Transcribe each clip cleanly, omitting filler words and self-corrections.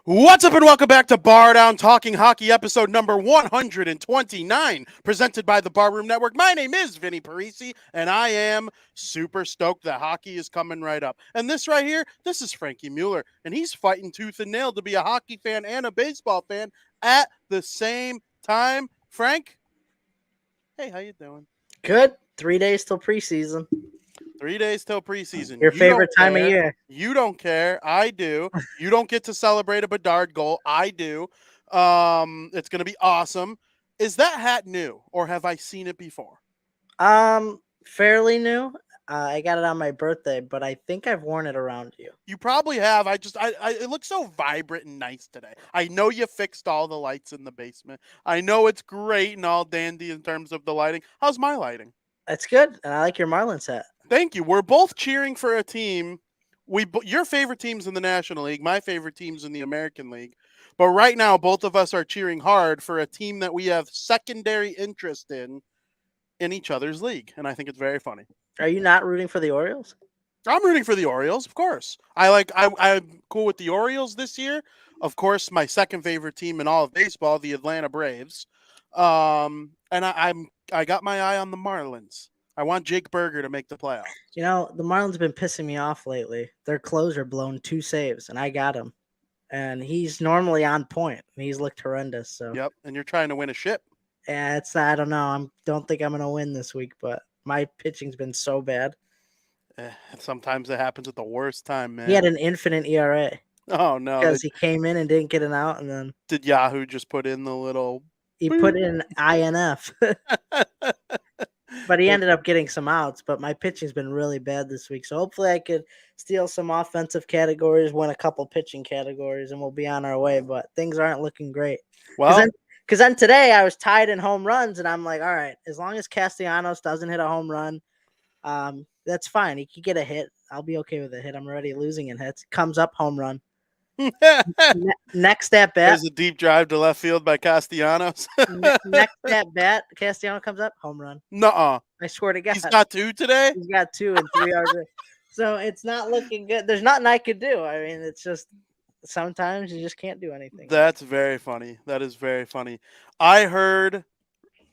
What's up and welcome back to Bardown Talking Hockey episode number 129, presented by the Barroom Network. My name is Vinny Parisi, and I am super stoked that hockey is coming right up. And this right here, this is Frankie Mueller, and he's fighting tooth and nail to be a hockey fan and a baseball fan at the same time. Frank, hey, how you doing? Good. 3 days till preseason. 3 days till preseason. Your favorite time of year. You don't care. I do. You don't get to celebrate a Bedard goal. I do. It's going to be awesome. Is that hat new, or have I seen it before? Fairly new. I got it on my birthday, but I think I've worn it around you. You probably have. It looks so vibrant and nice today. I know you fixed all the lights in the basement. I know it's great and all dandy in terms of the lighting. How's my lighting? That's good, and I like your Marlins hat. Thank you. We're both cheering for a team. Your favorite team's in the National League. My favorite team's in the American League. But right now, both of us are cheering hard for a team that we have secondary interest in each other's league. And I think it's very funny. Are you not rooting for the Orioles? I'm rooting for the Orioles, of course. I'm cool with the Orioles this year. Of course, my second favorite team in all of baseball, the Atlanta Braves. And I got my eye on the Marlins. I want Jake Berger to make the playoffs. You know, the Marlins have been pissing me off lately. Their closer blown 2 saves, and I got him. And he's normally on point, and he's looked horrendous. So yep, and you're trying to win a ship. Yeah, I don't know. Don't think I'm going to win this week, but my pitching's been so bad. Sometimes it happens at the worst time, man. He had an infinite ERA. Oh, no. Because he came in and didn't get an out, and then... Did Yahoo just put in the little... He put in INF. But he ended up getting some outs, but my pitching's been really bad this week. So hopefully I could steal some offensive categories, win a couple pitching categories, and we'll be on our way. But things aren't looking great. Well, because then today I was tied in home runs, and I'm like, all right, as long as Castellanos doesn't hit a home run, that's fine. He could get a hit. I'll be okay with a hit. I'm already losing in hits. Comes up, home run. Next at bat. There's a deep drive to left field by Castellanos. Next at bat, Castellanos comes up, home run. Nuh-uh. I swear to God. He's got 2 today? He's got 2 and 3 RBI. So it's not looking good. There's nothing I could do. I mean, it's just sometimes you just can't do anything. That's very funny. That is very funny. I heard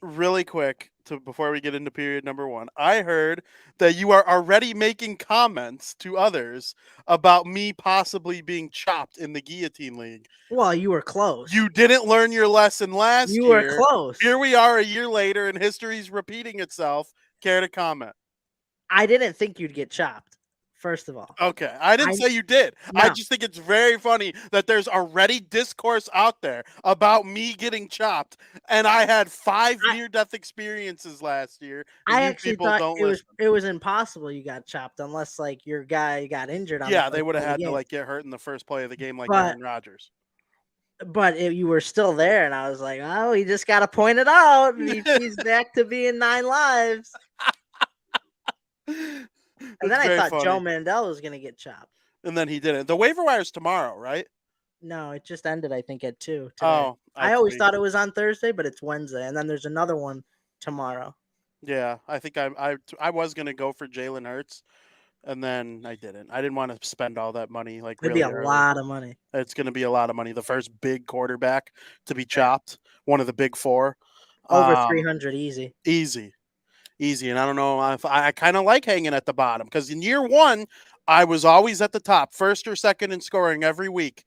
really quick before we get into period number 1, I heard that you are already making comments to others about me possibly being chopped in the Guillotine League. Well, you were close. You didn't learn your lesson last year. You were close. Here we are a year later, and history's repeating itself. Care to comment? I didn't think you'd get chopped. First of all. Okay. I didn't say you did. No. I just think it's very funny that there's already discourse out there about me getting chopped. And I had 5 near-death experiences last year. I actually thought it was impossible you got chopped unless, like, your guy got injured. Yeah, they would have had to, like, get hurt in the first play of the game like Aaron Rodgers. But you were still there, and I was like, oh, he just got to point it out. He's back to being 9 lives. And then I thought Joe Mandel was going to get chopped. And then he didn't. The waiver wire is tomorrow, right? No, it just ended, I think, at 2 today. Oh. I always thought it was on Thursday, but it's Wednesday. And then there's another one tomorrow. Yeah, I think I was going to go for Jalen Hurts, and then I didn't. I didn't want to spend all that money. It'd be a lot of money. It's going to be a lot of money. The first big quarterback to be chopped, one of the big 4. Over 300 easy. Easy. And I don't know if I kind of like hanging at the bottom because in year 1, I was always at the top, first or second in scoring every week.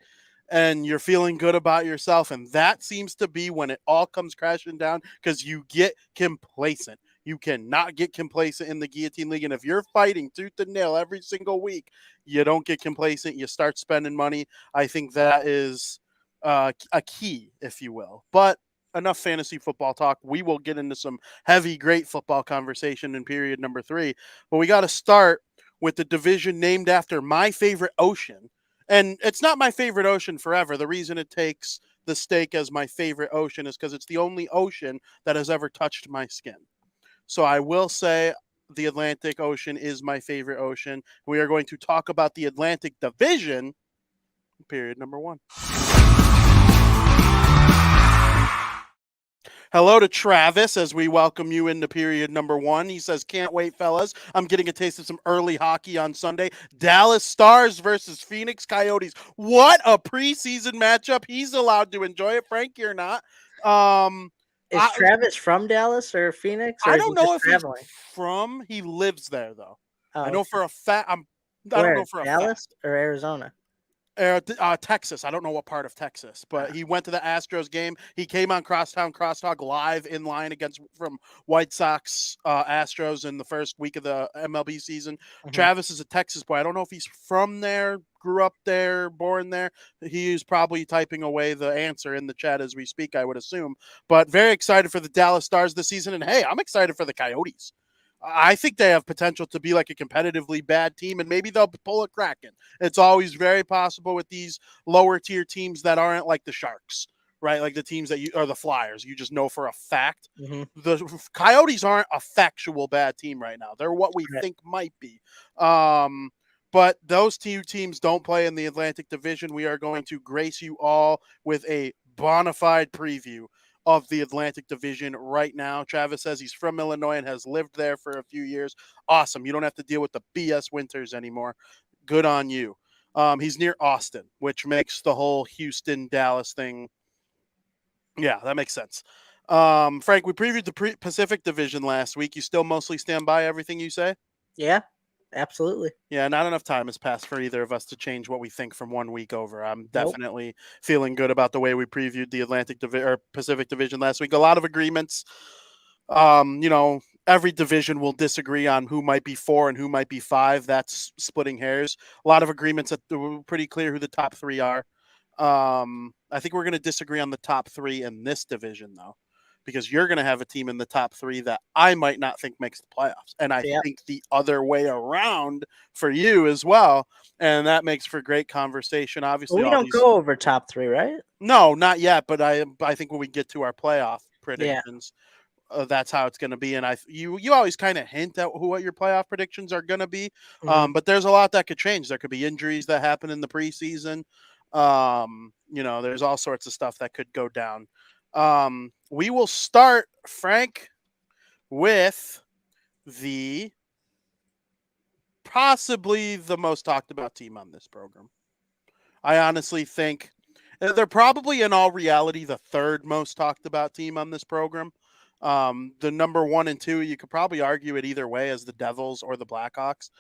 And you're feeling good about yourself. And that seems to be when it all comes crashing down because you get complacent. You cannot get complacent in the Guillotine League. And if you're fighting tooth and nail every single week, you don't get complacent. You start spending money. I think that is a key, if you will. But enough fantasy football talk. We will get into some heavy, great football conversation in period number 3. But we got to start with the division named after my favorite ocean. And it's not my favorite ocean forever. The reason it takes the stake as my favorite ocean is because it's the only ocean that has ever touched my skin. So I will say the Atlantic Ocean is my favorite ocean. We are going to talk about the Atlantic Division, period number 1. Hello to Travis as we welcome you into period number 1. He says, "Can't wait, fellas. I'm getting a taste of some early hockey on Sunday. Dallas Stars versus Phoenix Coyotes. What a preseason matchup. He's allowed to enjoy it. Frank, you're not. Um, Is I, Travis from Dallas or Phoenix, or I is don't he know just if he's traveling? he lives there, though. I Oh, know okay. for a fact. I don't know Where? for a fact. Dallas or Arizona? Texas. I don't know what part of Texas, but he went to the Astros game. He came on Crosstown Crosstalk live in line against from White Sox Astros in the first week of the MLB season. Mhm. Travis is a Texas boy. I don't know if he's from there, grew up there, born there. He is probably typing away the answer in the chat as we speak, I would assume. But very excited for the Dallas Stars this season. And hey, I'm excited for the Coyotes. I think they have potential to be like a competitively bad team, and maybe they'll pull a Kraken. It's always very possible with these lower tier teams that aren't like the Sharks, right? Like the teams that you or the Flyers, you just know for a fact. Mhm. The Coyotes aren't a factual bad team right now. They're what we Right. think might be. But those two teams don't play in the Atlantic Division. We are going to grace you all with a bona fide preview of the Atlantic Division right now. Travis says he's from Illinois and has lived there for a few years. Awesome. You don't have to deal with the BS winters anymore. Good on you. He's near Austin, which makes the whole Houston Dallas thing. Yeah, that makes sense. Frank, we previewed the Pacific Division last week. You still mostly stand by everything you say? Yeah, absolutely. Yeah, not enough time has passed for either of us to change what we think from 1 week over. I'm Nope. definitely feeling good about the way we previewed the or Pacific Division last week. A lot of agreements. You know, every division will disagree on who might be 4 and who might be 5. That's splitting hairs. A lot of agreements that were pretty clear who the top 3 are. I think we're going to disagree on the top 3 in this division, though, because you're going to have a team in the top 3 that I might not think makes the playoffs. And I Yeah. think the other way around for you as well. And that makes for great conversation. Well, Obviously, we all don't these. go over top 3, right? No, not yet. But I think when we get to our playoff Yeah. predictions, that's how it's going to be. And you always kind of hint at what your playoff predictions are going to be. Mhm. But there's a lot that could change. There could be injuries that happen in the preseason. You know, there's all sorts of stuff that could go down. We will start, Frank, with the possibly the most talked about team on this program. I honestly think they're probably, in all reality, the third most talked about team on this program. The number 1 and 2, you could probably argue it either way as the Devils or the Blackhawks.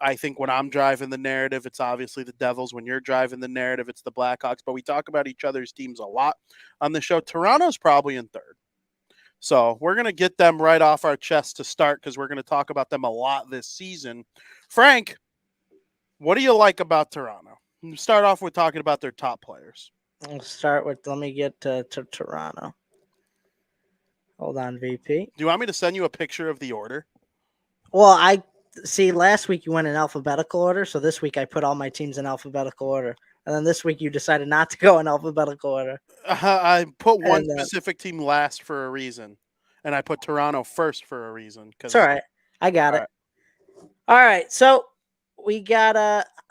I think when I'm driving the narrative, it's obviously the Devils. When you're driving the narrative, it's the Blackhawks. But we talk about each other's teams a lot on the show. Toronto's probably in third. So we're going to get them right off our chest to start because we're going to talk about them a lot this season. Frank, what do you like about Toronto? Start off with talking about their top players. We'll start with. Let me get to Toronto. Hold on, VP. Do you want me to send you a picture of the order? Well, I see. Last week you went in alphabetical order, so this week I put all my teams in alphabetical order, and then this week you decided not to go in alphabetical order. I put one And specific team last for a reason, and I put Toronto first for a reason. it's all right. I got it. All right. So we got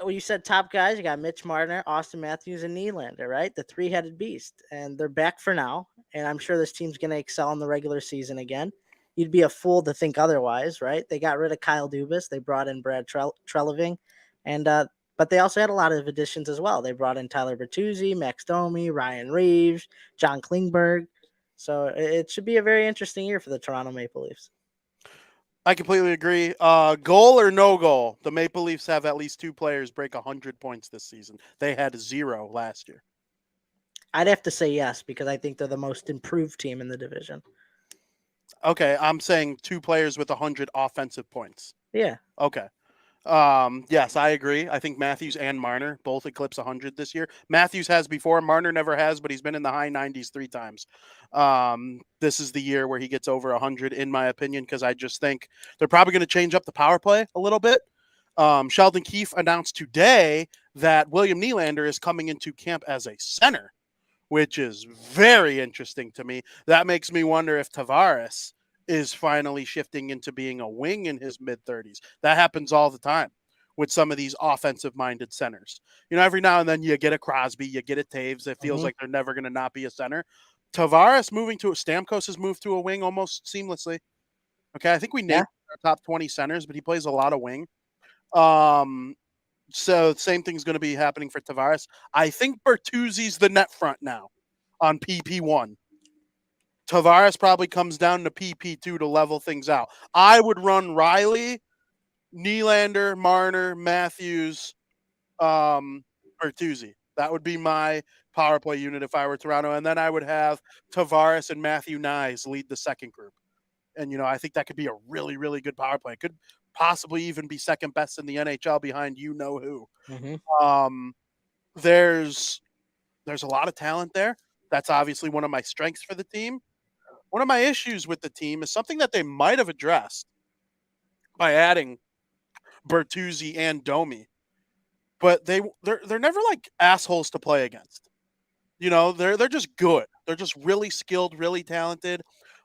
well, you said top guys. You got Mitch Marner, Austin Matthews, and Nylander, right? The 3-headed beast, and they're back for now. And I'm sure this team's going to excel in the regular season again. You'd be a fool to think otherwise, right? They got rid of Kyle Dubas. They brought in Brad Treliving, and but they also had a lot of additions as well. They brought in Tyler Bertuzzi, Max Domi, Ryan Reeves, John Klingberg. So it should be a very interesting year for the Toronto Maple Leafs. I completely agree. Goal or no goal, the Maple Leafs have at least 2 players break 100 points this season. They had 0 last year. I'd have to say yes because I think they're the most improved team in the division. Okay, I'm saying 2 players with 100 offensive points. Yeah. Okay. Yes, I agree. I think Matthews and Marner both eclipse 100 this year. Matthews has before, Marner never has, but he's been in the high 90s 3 times. This is the year where he gets over 100, in my opinion, because I just think they're probably going to change up the power play a little bit. Sheldon Keefe announced today that William Nylander is coming into camp as a center, which is very interesting to me. That makes me wonder if Tavares is finally shifting into being a wing in his mid-30s. That happens all the time with some of these offensive-minded centers. You know, every now and then you get a Crosby, you get a Taves. It feels like they're never going to not be a center. Tavares moving to Stamkos has moved to a wing almost seamlessly. Okay, I think we named our top 20 centers, but he plays a lot of wing. So same thing's going to be happening for Tavares. I think Bertuzzi's the net front now on PP1. Tavares probably comes down to PP2 to level things out. I would run Riley, Nylander, Marner, Matthews, Bertuzzi. That would be my power play unit if I were Toronto. And then I would have Tavares and Matthew Nyes lead the second group. And, I think that could be a really, really good power play. It could possibly even be second best in the NHL behind who. Mm-hmm. There's a lot of talent there. That's obviously one of my strengths for the team. One of my issues with the team is something that they might have addressed by adding Bertuzzi and Domi, but they're never like assholes to play against. They're just good. They're just really skilled, really talented.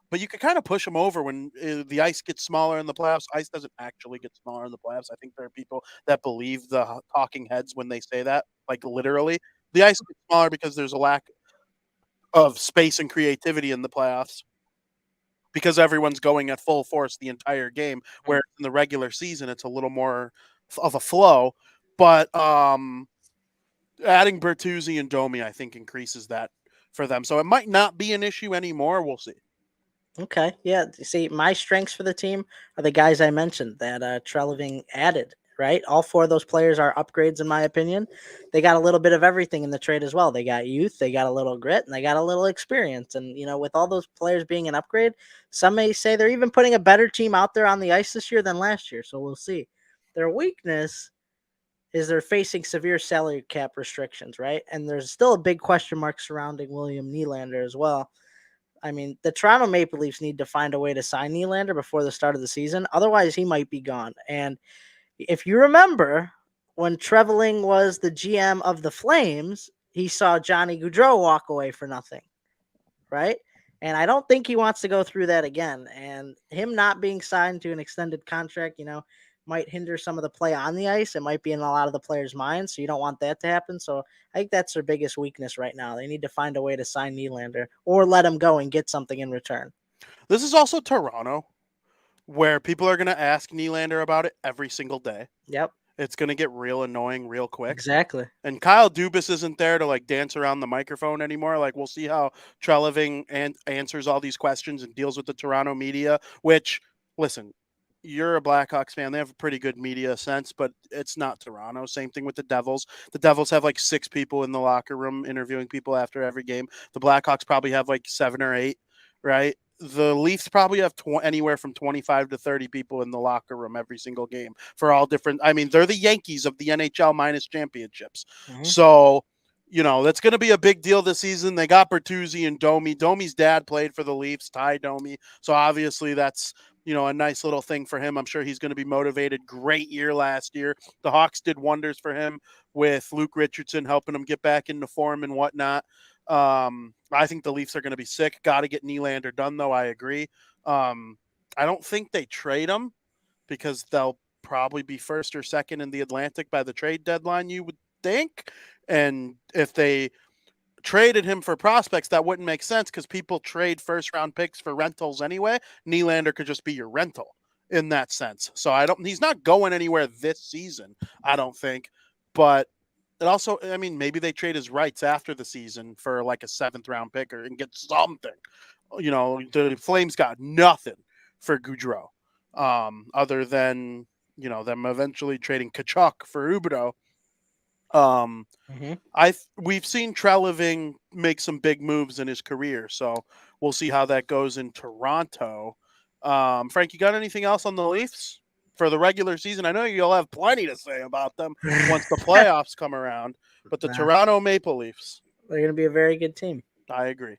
But you can kind of push them over when the ice gets smaller in the playoffs. Ice doesn't actually get smaller in the playoffs. I think there are people that believe the talking heads when they say that, like literally. The ice gets smaller because there's a lack of space and creativity in the playoffs because everyone's going at full force the entire game, where in the regular season it's a little more of a flow. But adding Bertuzzi and Domi, I think, increases that for them. So it might not be an issue anymore. We'll see. Okay. Yeah. See, my strengths for the team are the guys I mentioned that Treliving added, right? All four of those players are upgrades, in my opinion. They got a little bit of everything in the trade as well. They got youth, they got a little grit, and they got a little experience. And, with all those players being an upgrade, some may say they're even putting a better team out there on the ice this year than last year. So we'll see. Their weakness is they're facing severe salary cap restrictions, right? And there's still a big question mark surrounding William Nylander as well. I mean, the Toronto Maple Leafs need to find a way to sign Nylander before the start of the season. Otherwise, he might be gone. And if you remember, when Trevelling was the GM of the Flames, he saw Johnny Gaudreau walk away for nothing, right? And I don't think he wants to go through that again. And him not being signed to an extended contract, might hinder some of the play on the ice. It might be in a lot of the players' minds, so you don't want that to happen. So I think that's their biggest weakness right now. They need to find a way to sign Nylander or let him go and get something in return. This is also Toronto, where people are going to ask Nylander about it every single day. Yep. It's going to get real annoying real quick. Exactly. And Kyle Dubas isn't there to dance around the microphone anymore. We'll see how Treliving answers all these questions and deals with the Toronto media, which, listen, you're a Blackhawks fan. They have a pretty good media sense, but it's not Toronto. Same thing with the Devils. The Devils have 6 people in the locker room interviewing people after every game. The Blackhawks probably have 7 or 8, right? The Leafs probably have anywhere from 25 to 30 people in the locker room every single game for all different. I mean, they're the Yankees of the NHL minus championships. Mm-hmm. So, that's going to be a big deal this season. They got Bertuzzi and Domi. Domi's dad played for the Leafs, Ty Domi. So obviously that's, a nice little thing for him. I'm sure he's going to be motivated. Great year last year. The Hawks did wonders for him with Luke Richardson helping him get back into form and whatnot. I think the Leafs are going to be sick. Got to get Nylander done, though. I agree. I don't think they trade him because they'll probably be first or second in the Atlantic by the trade deadline, you would think. And if they traded him for prospects, that wouldn't make sense because people trade first-round picks for rentals anyway. Nylander could just be your rental in that sense. So he's not going anywhere this season, I don't think. But it also, I mean, maybe they trade his rights after the season for a 7th round pick and get something. The Flames got nothing for Gaudreau, other than, them eventually trading Kachuk for Huberdeau. We've seen Treliving make some big moves in his career, so we'll see how that goes in Toronto. Frank, you got anything else on the Leafs for the regular season? I know you'll have plenty to say about them once the playoffs come around, but the Toronto Maple Leafs, they're going to be a very good team. I agree.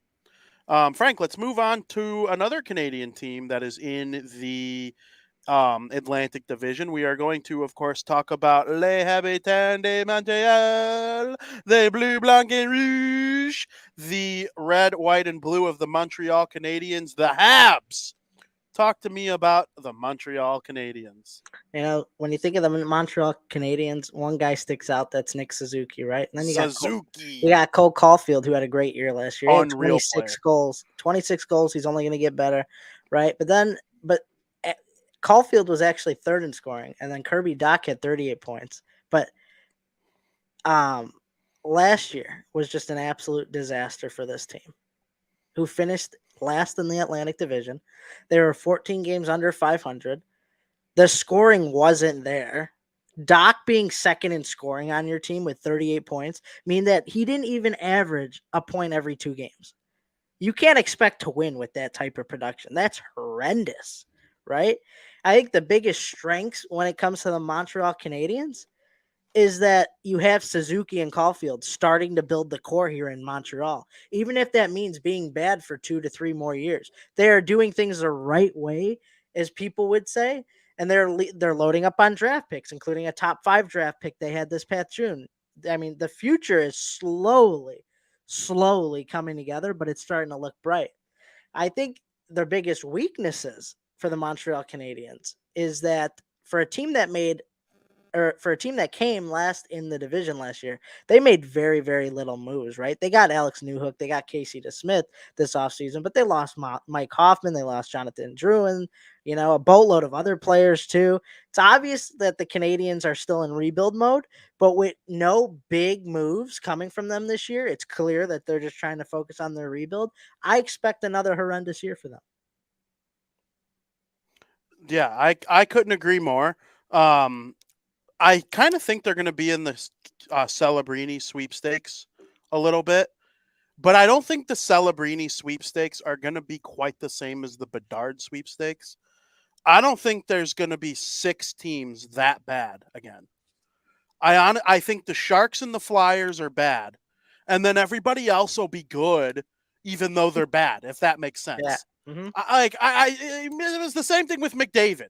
Frank, let's move on to another Canadian team that is in the Atlantic Division. We are going to, of course, talk about Les Habitants de Montréal, the Bleu, Blanc, et Rouge, the red, white, and blue of the Montreal Canadiens, the Habs. Talk to me about the Montreal Canadiens. You know, when you think of the Montreal Canadiens, one guy sticks out. That's Nick Suzuki, right? And then you got Cole Caulfield, who had a great year last year. He had Unreal 26 player. goals. 26 goals. He's only going to get better, right? But Caulfield was actually third in scoring, and then Kirby Dach had 38 points. But last year was just an absolute disaster for this team, who finished last in the Atlantic Division. They were 14 games under 500. The scoring wasn't there. Dach being second in scoring on your team with 38 points mean that he didn't even average a point every 2 games. You can't expect to win with that type of production. That's horrendous, right? I think the biggest strengths when it comes to the Montreal Canadiens is that you have Suzuki and Caulfield starting to build the core here in Montreal, even if that means being bad for 2 to 3 more years. They are doing things the right way, as people would say, and they're loading up on draft picks, including a top 5 draft pick they had this past June. I mean, the future is slowly coming together, but it's starting to look bright. I think their biggest weaknesses for the Montreal Canadiens is that for a team that came last in the division last year, they made very, very little moves, right? They got Alex Newhook, they got Casey DeSmith this offseason, but they lost Mike Hoffman, they lost Jonathan Drouin, a boatload of other players too. It's obvious that the Canadiens are still in rebuild mode, but with no big moves coming from them this year, it's clear that they're just trying to focus on their rebuild. I expect another horrendous year for them. Yeah, I couldn't agree more. I kind of think they're going to be in the Celebrini sweepstakes a little bit, but I don't think the Celebrini sweepstakes are going to be quite the same as the Bedard sweepstakes. I don't think there's going to be 6 teams that bad again. I think the Sharks and the Flyers are bad, and then everybody else will be good, even though they're bad, if that makes sense. Yeah. Mm-hmm. It was the same thing with McDavid.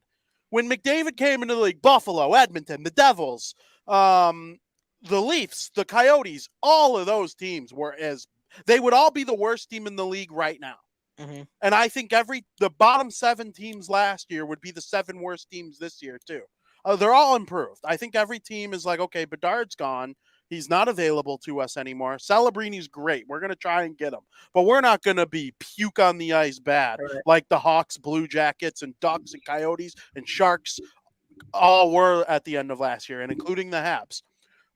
When McDavid came into the league, Buffalo, Edmonton, the Devils, the Leafs, the Coyotes, all of those teams they would all be the worst team in the league right now. Mm-hmm. And I think the bottom 7 teams last year would be the 7 worst teams this year too. They're all improved. I think every team is like, okay, Bedard's gone. He's not available to us anymore. Celebrini's great. We're going to try and get him. But we're not going to be puke on the ice bad like the Hawks, Blue Jackets, and Ducks, and Coyotes, and Sharks all were at the end of last year, and including the Habs.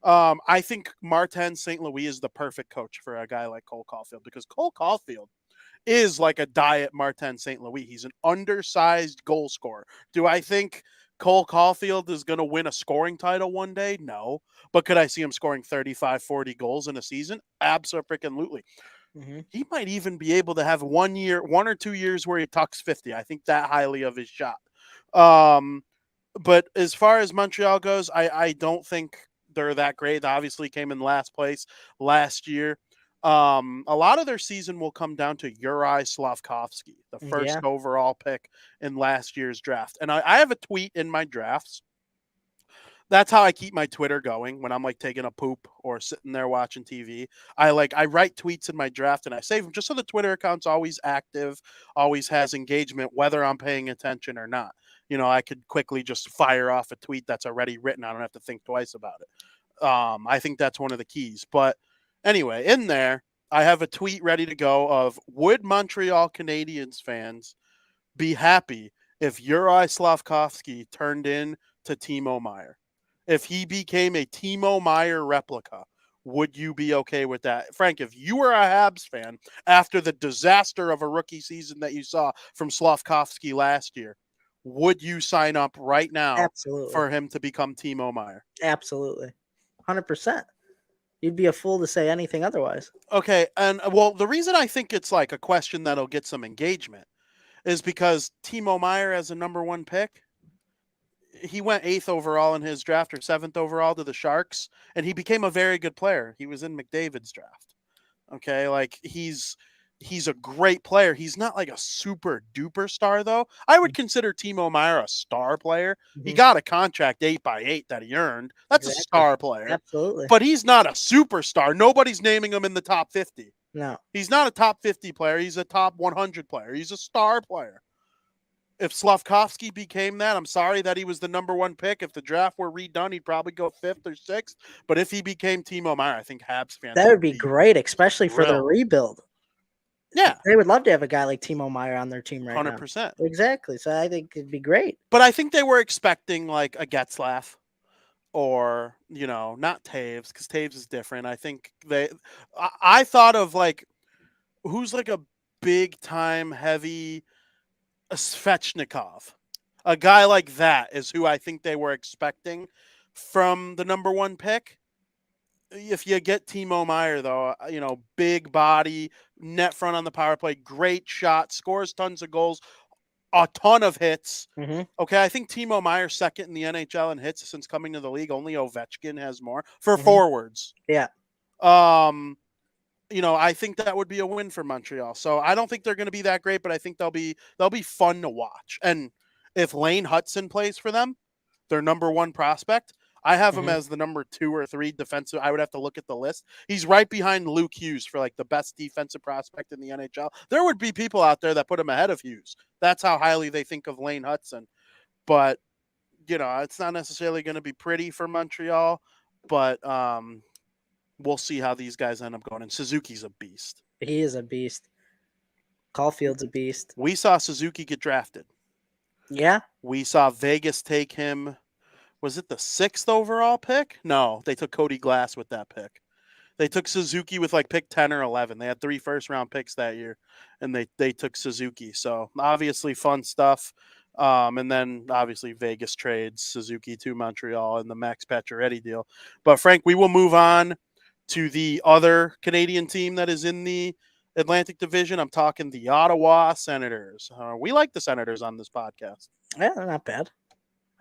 I think Martin St. Louis is the perfect coach for a guy like Cole Caulfield, because Cole Caulfield is like a diet Martin St. Louis. He's an undersized goal scorer. Do I think Cole Caulfield is going to win a scoring title one day? No. But could I see him scoring 35, 40 goals in a season? Absolutely. Mm-hmm. He might even be able to have 1 or 2 years where he tucks 50. I think that highly of his shot. But as far as Montreal goes, I don't think they're that great. They obviously came in last place last year. A lot of their season will come down to Uri Slafkovsky, the first overall pick in last year's draft. And I have a tweet in my drafts. That's how I keep my Twitter going when I'm like taking a poop or sitting there watching TV. I write tweets in my draft and I save them just so the Twitter account's always active, always has engagement, whether I'm paying attention or not. I could quickly just fire off a tweet that's already written. I don't have to think twice about it. I think that's one of the keys. But anyway, in there, I have a tweet ready to go of, would Montreal Canadiens fans be happy if Uri Slafkovsky turned in to Timo Meier? If he became a Timo Meier replica, would you be okay with that? Frank, if you were a Habs fan after the disaster of a rookie season that you saw from Slafkovsky last year, would you sign up right now for him to become Timo Meier? Absolutely. 100%. You'd be a fool to say anything otherwise. Okay, and well, the reason I think it's like a question that'll get some engagement is because Timo Meier as a number 1 pick, he went 8th overall in his draft, or 7th overall to the Sharks, and he became a very good player. He was in McDavid's draft. Okay, like he's a great player. He's not like a super duper star though. I would consider Timo Meier a star player. Mm-hmm. He got a contract 8x8 that he earned. That's a star player. Absolutely. But he's not a superstar. Nobody's naming him in the top 50. No. He's not a top 50 player. He's a top 100 player. He's a star player. if Slavkovsky became that, I'm sorry that he was the number one pick. If the draft were redone, he'd probably go 5th or 6th. But if he became Timo Meyer, I think Habs fans That would be great, especially for their thrilled. rebuild. Yeah, They would love to have a guy like Timo Meyer on their team right now. 100%. Exactly. So I think it'd be great. But I think they were expecting like a Getzlaff or, not Taves, because Taves is different. I think I thought of like, who's like a big time heavy Svechnikov. A guy like that is who I think they were expecting from the number one pick. If you get Timo Meyer, though, big body, net front on the power play, great shot, scores tons of goals, a ton of hits. Mm-hmm. Okay, I think Timo Meyer second in the NHL in hits since coming to the league. Only Ovechkin has more for forwards. Yeah. I think that would be a win for Montreal. So I don't think they're going to be that great, but I think they'll be fun to watch. And if Lane Hudson plays for them, their number one prospect, I have him as the number 2 or 3 defensive. I would have to look at the list. He's right behind Luke Hughes for like the best defensive prospect in the NHL. There would be people out there that put him ahead of Hughes. That's how highly they think of Lane Hudson. But, it's not necessarily going to be pretty for Montreal, but we'll see how these guys end up going. And Suzuki's a beast. He is a beast. Caulfield's a beast. We saw Suzuki get drafted. Yeah. We saw Vegas take him. Was it the 6th overall pick? No, they took Cody Glass with that pick. They took Suzuki with like pick 10 or 11. They had 3 first-round picks that year, and they took Suzuki. So obviously fun stuff. And then obviously Vegas trades Suzuki to Montreal in the Max Pacioretty deal. But Frank, we will move on to the other Canadian team that is in the Atlantic Division. I'm talking the Ottawa Senators. We like the Senators on this podcast. Yeah, they're not bad.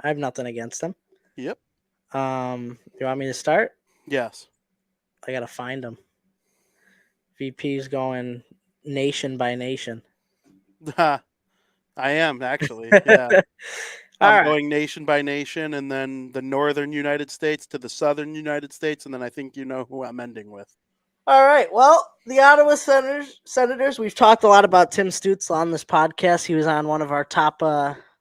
I have nothing against them. Yep. You want me to start? Yes. I gotta find them. VP's going nation by nation. I am actually. Yeah. I'm going nation by nation, and then the northern United States to the southern United States, and then I think you know who I'm ending with. All right. Well, the Ottawa Senators. We've talked a lot about Tim Stützle on this podcast. He was on one of our top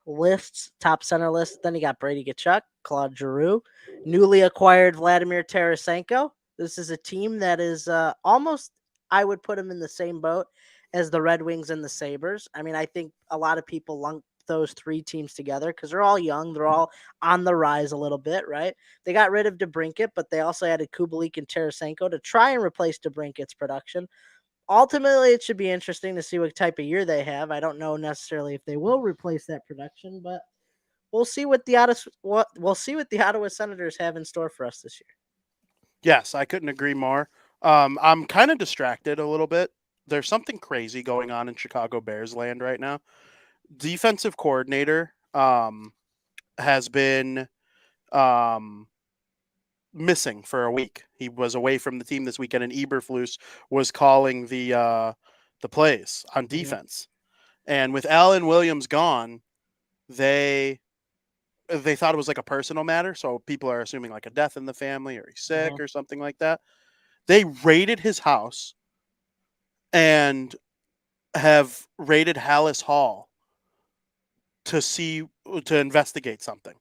lists, top center lists. Then you got Brady Tkachuk, Claude Giroux, newly acquired Vladimir Tarasenko. This is a team that is almost, I would put them in the same boat as the Red Wings and the Sabres. I mean, I think a lot of people lump those 3 teams together because they're all young. They're all on the rise a little bit, right? They got rid of DeBrincat, but they also added Kubalik and Tarasenko to try and replace DeBrincat's production. Ultimately, it should be interesting to see what type of year they have. I don't know necessarily if they will replace that production, but we'll see what the Ottawa Senators have in store for us this year. Yes, I couldn't agree more. I'm kind of distracted a little bit. There's something crazy going on in Chicago Bears land right now. Defensive coordinator has been missing for a week. He was away from the team this weekend, and Eberflus was calling the plays on defense. And with Alan Williams gone, they thought it was like a personal matter. So people are assuming like a death in the family or he's sick or something like that. They raided his house and have raided Hallis Hall to investigate something.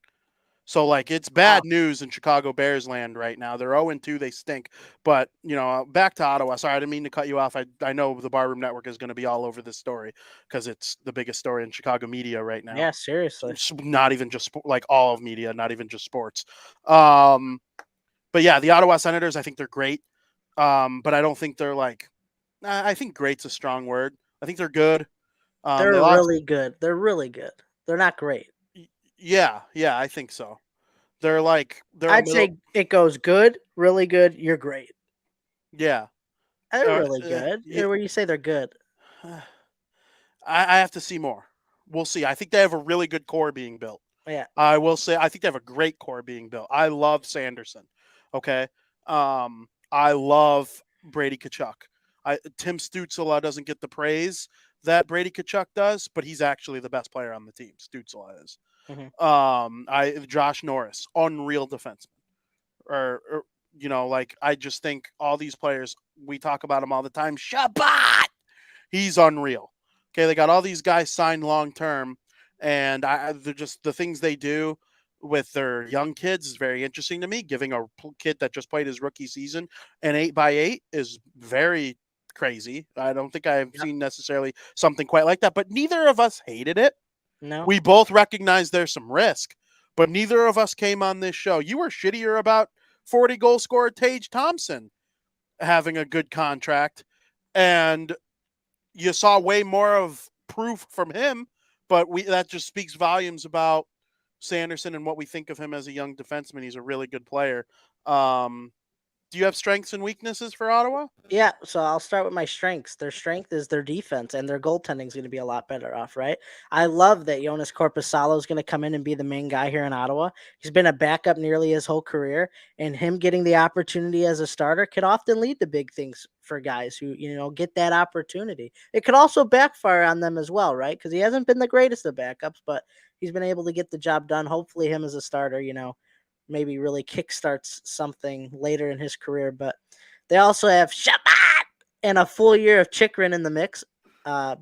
So like it's bad news in Chicago Bears land right now. They're 0-2, they stink. But back to Ottawa. Sorry, I didn't mean to cut you off. I know the Barroom Network is going to be all over this story because it's the biggest story in Chicago media right now. Yeah, seriously. Not even just like all of media, not even just sports. But yeah, the Ottawa Senators, I think they're great. But I don't think they're like. I think great's a strong word. I think they're good. They're really good. They're really good. They're not great. Yeah, I think so. I'd say it goes good, really good, you're great. Yeah. They're really good. Where you say they're good. I have to see more. We'll see. I think they have a really good core being built. Yeah. I will say I think they have a great core being built. I love Sanderson. Okay. I love Brady Tkachuk. Tim Stützle doesn't get the praise that Brady Tkachuk does, but he's actually the best player on the team. Stützle is. Josh Norris, unreal defenseman. I just think all these players, we talk about them all the time. Shabbat, he's unreal. Okay, they got all these guys signed long term, and they're just the things they do with their young kids is very interesting to me. Giving a kid that just played his rookie season an 8x8 is very crazy. I don't think I've Yep. seen necessarily something quite like that, but neither of us hated it. No. We both recognize there's some risk, but neither of us came on this show. You were shittier about 40 goal scorer Tage Thompson having a good contract, and you saw way more of proof from him, but that just speaks volumes about Sanderson and what we think of him as a young defenseman. He's a really good player. Do you have strengths and weaknesses for Ottawa? Yeah, so I'll start with my strengths. Their strength is their defense, and their goaltending is going to be a lot better off, right? I love that Jonas Korpisalo is going to come in and be the main guy here in Ottawa. He's been a backup nearly his whole career, and him getting the opportunity as a starter could often lead to big things for guys who, get that opportunity. It could also backfire on them as well, right? Because he hasn't been the greatest of backups, but he's been able to get the job done. Hopefully, him as a starter, maybe really kickstarts something later in his career, but they also have Shabbat and a full year of Chikrin in the mix,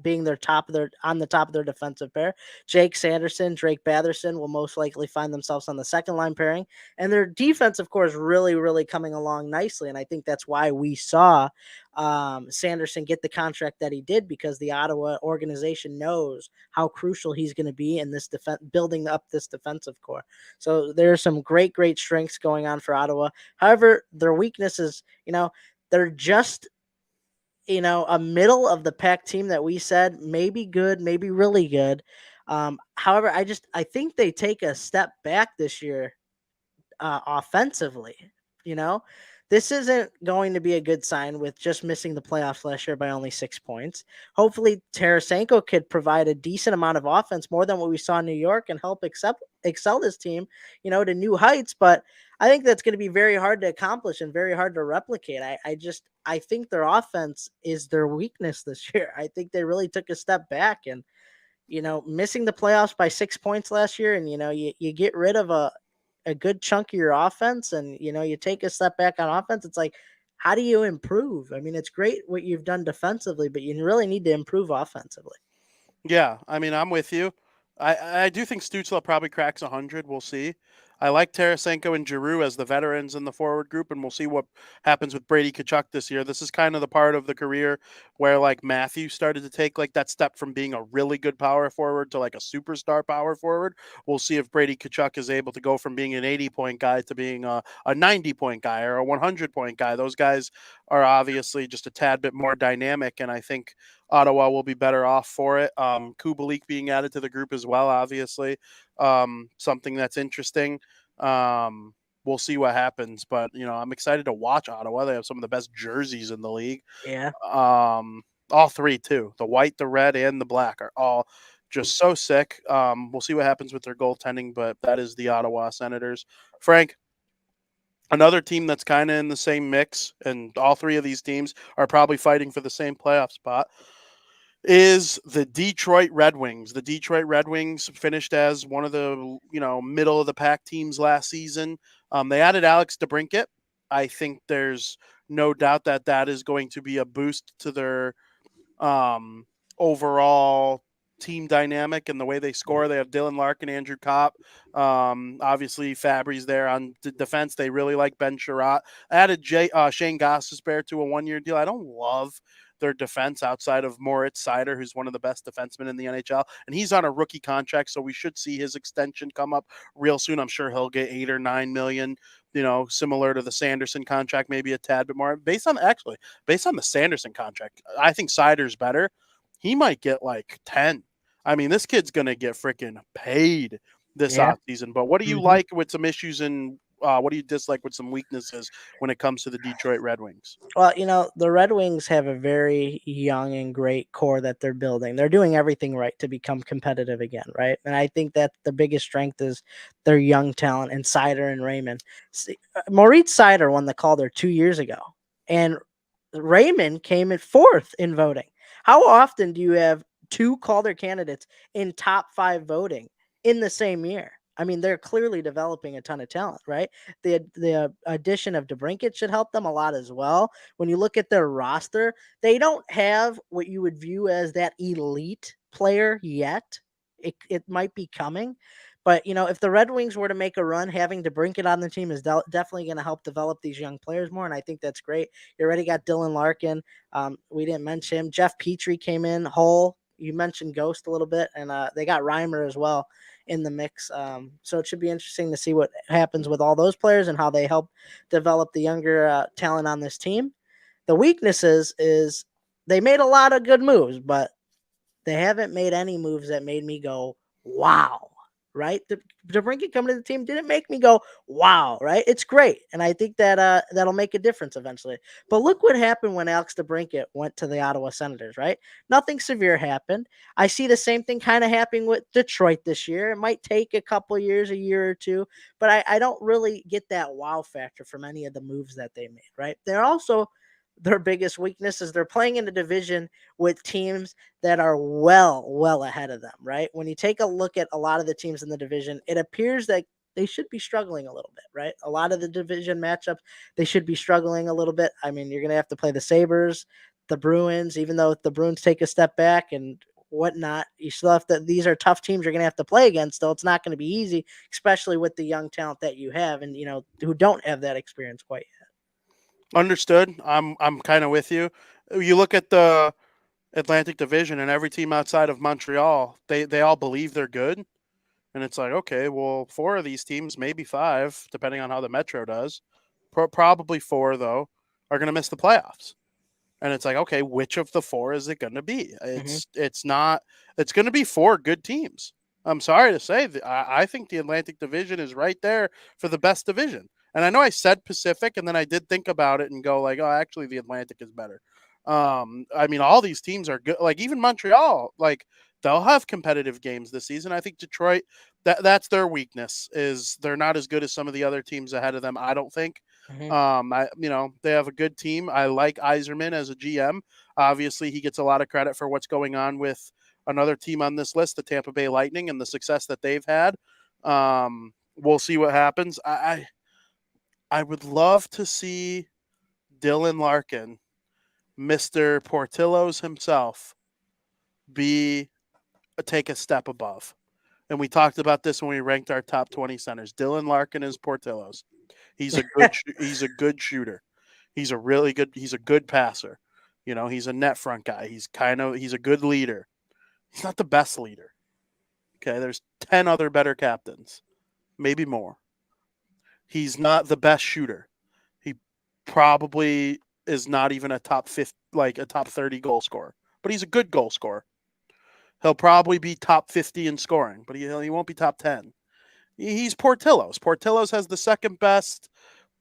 being on the top of their defensive pair. Jake Sanderson, Drake Batherson will most likely find themselves on the second line pairing, and their defense, of course, really, really coming along nicely. And I think that's why we saw Sanderson get the contract that he did, because the Ottawa organization knows how crucial he's going to be in this building up this defensive core. So there's some great, great strengths going on for Ottawa. However, their weaknesses, they're just, a middle of the pack team that we said maybe good, maybe really good. However, I think they take a step back this year offensively. You know, this isn't going to be a good sign with just missing the playoffs last year by only 6 points. Hopefully, Tarasenko could provide a decent amount of offense, more than what we saw in New York, and help excel this team, to new heights. But I think that's going to be very hard to accomplish and very hard to replicate. I think their offense is their weakness this year. I think they really took a step back, and missing the playoffs by 6 points last year, and you get rid of a good chunk of your offense, and you take a step back on offense. It's like, how do you improve? I mean, it's great what you've done defensively, but you really need to improve offensively. Yeah, I mean, I'm with you. I do think Stutzla probably cracks 100. We'll see. I like Tarasenko and Giroux as the veterans in the forward group, and we'll see what happens with Brady Tkachuk this year. This is kind of the part of the career where, like, Matthew started to take, like, that step from being a really good power forward to, like, a superstar power forward. We'll see if Brady Tkachuk is able to go from being an 80-point guy to being a 90-point guy or a 100-point guy. Those guys are obviously just a tad bit more dynamic, and I think Ottawa will be better off for it. Kubalik being added to the group as well, obviously, something that's interesting. We'll see what happens, but I'm excited to watch Ottawa. They have some of the best jerseys in the league. Yeah. All three too. The white, the red, and the black are all just so sick. We'll see what happens with their goaltending, but that is the Ottawa Senators. Frank, another team that's kind of in the same mix, and all three of these teams are probably fighting for the same playoff spot, is the Detroit Red Wings. The Detroit Red Wings finished as one of the middle of the pack teams last season. They added Alex DeBrincat. I think there's no doubt that that is going to be a boost to their overall team dynamic and the way they score. They have Dylan Larkin, Andrew Kopp. Obviously, Fabry's there on defense. They really like Ben Sherratt. Added Shane Gostisbehere to a one-year deal. I don't love their defense outside of Moritz Seider, who's one of the best defensemen in the NHL, and he's on a rookie contract, so we should see his extension come up real soon. I'm sure he'll get 8 or 9 million, similar to the Sanderson contract, maybe a tad bit more. Based on the Sanderson contract, I think Seider's better. He might get like 10. I mean, this kid's gonna get freaking paid this offseason. But what do you like with some issues, and what do you dislike with some weaknesses when it comes to the Detroit Red Wings? Well, the Red Wings have a very young and great core that they're building. They're doing everything right to become competitive again, right? And I think that the biggest strength is their young talent and Seider and Raymond. Moritz Seider won the Calder 2 years ago, and Raymond came at 4th in voting. How often do you have 2 Calder candidates in top 5 voting in the same year? I mean, they're clearly developing a ton of talent, right? The addition of DeBrincat should help them a lot as well. When you look at their roster, they don't have what you would view as that elite player yet. it might be coming. But, if the Red Wings were to make a run, having DeBrincat on the team is definitely going to help develop these young players more, and I think that's great. You already got Dylan Larkin. We didn't mention him. Jeff Petrie came in. Hull, you mentioned Ghost a little bit, and they got Reimer as well in the mix. So it should be interesting to see what happens with all those players and how they help develop the younger talent on this team. The weaknesses is they made a lot of good moves, but they haven't made any moves that made me go, wow, right? DeBrincat coming to the team didn't make me go, wow, right? It's great. And I think that that'll make a difference eventually. But look what happened when Alex DeBrincat went to the Ottawa Senators, right? Nothing severe happened. I see the same thing kind of happening with Detroit this year. It might take a couple years, a year or two, but I don't really get that wow factor from any of the moves that they made, right? They're also their biggest weakness is they're playing in a division with teams that are well ahead of them, right? When you take a look at a lot of the teams in the division, it appears that they should be struggling a little bit, right? A lot of the division matchups, they should be struggling a little bit. I mean, you're going to have to play the Sabres, the Bruins, even though the Bruins take a step back and whatnot, you still have to, these are tough teams you're going to have to play against, though. It's not going to be easy, especially with the young talent that you have and, who don't have that experience quite yet. Understood. I'm kind of with you. You look at the Atlantic Division and every team outside of Montreal, they all believe they're good. And it's like, okay, well, 4 of these teams, maybe 5, depending on how the Metro does, probably 4, though, are going to miss the playoffs. And it's like, okay, which of the 4 is it going to be? It's going to be 4 good teams. I'm sorry to say, I think the Atlantic Division is right there for the best division. And I know I said Pacific, and then I did think about it and go like, oh, actually, the Atlantic is better. I mean, all these teams are good. Like even Montreal, like they'll have competitive games this season. I think Detroit, that's their weakness is they're not as good as some of the other teams ahead of them. I don't think. They have a good team. I like Yzerman as a GM. Obviously, he gets a lot of credit for what's going on with another team on this list, the Tampa Bay Lightning, and the success that they've had. We'll see what happens. I would love to see Dylan Larkin, Mr. Portillo's himself, take a step above. And we talked about this when we ranked our top 20 centers. Dylan Larkin is Portillo's. He's a good shooter. He's a good passer. He's a net front guy. He's a good leader. He's not the best leader. Okay, there's 10 other better captains, maybe more. He's not the best shooter. He probably is not even a top 30 goal scorer, but he's a good goal scorer. He'll probably be top 50 in scoring, but he won't be top 10. He's Portillo's. Portillo's has the second best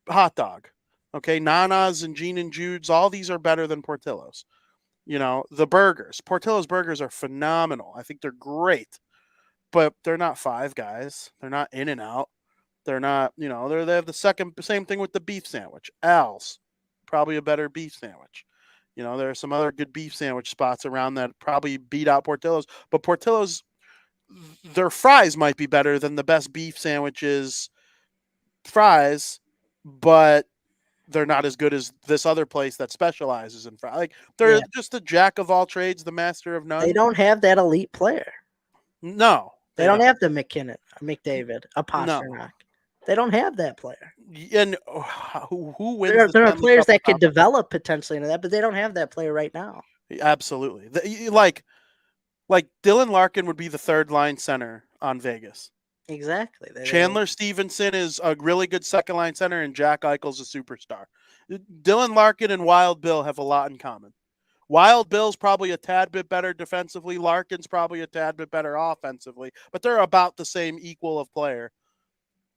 hot dog. Okay, Nana's and Gene and Jude's, all these are better than Portillo's. The burgers. Portillo's burgers are phenomenal. I think they're great, but they're not Five Guys. They're not In-N-Out. They're not, they have the same thing with the beef sandwich. Al's, probably a better beef sandwich. There are some other good beef sandwich spots around that probably beat out Portillo's, but Portillo's, their fries might be better than the best beef sandwiches fries, but they're not as good as this other place that specializes in fries. Like they're just a jack of all trades, the master of none. They don't have that elite player. No. They don't have the McKinnon, McDavid, a Pasternak. No. They don't have that player. And who wins? There are players that could develop potentially into that, but they don't have that player right now. Absolutely. Like Dylan Larkin would be the third line center on Vegas. Exactly. Chandler Stevenson is a really good second line center, and Jack Eichel's a superstar. Dylan Larkin and Wild Bill have a lot in common. Wild Bill's probably a tad bit better defensively. Larkin's probably a tad bit better offensively, but they're about the same equal of player.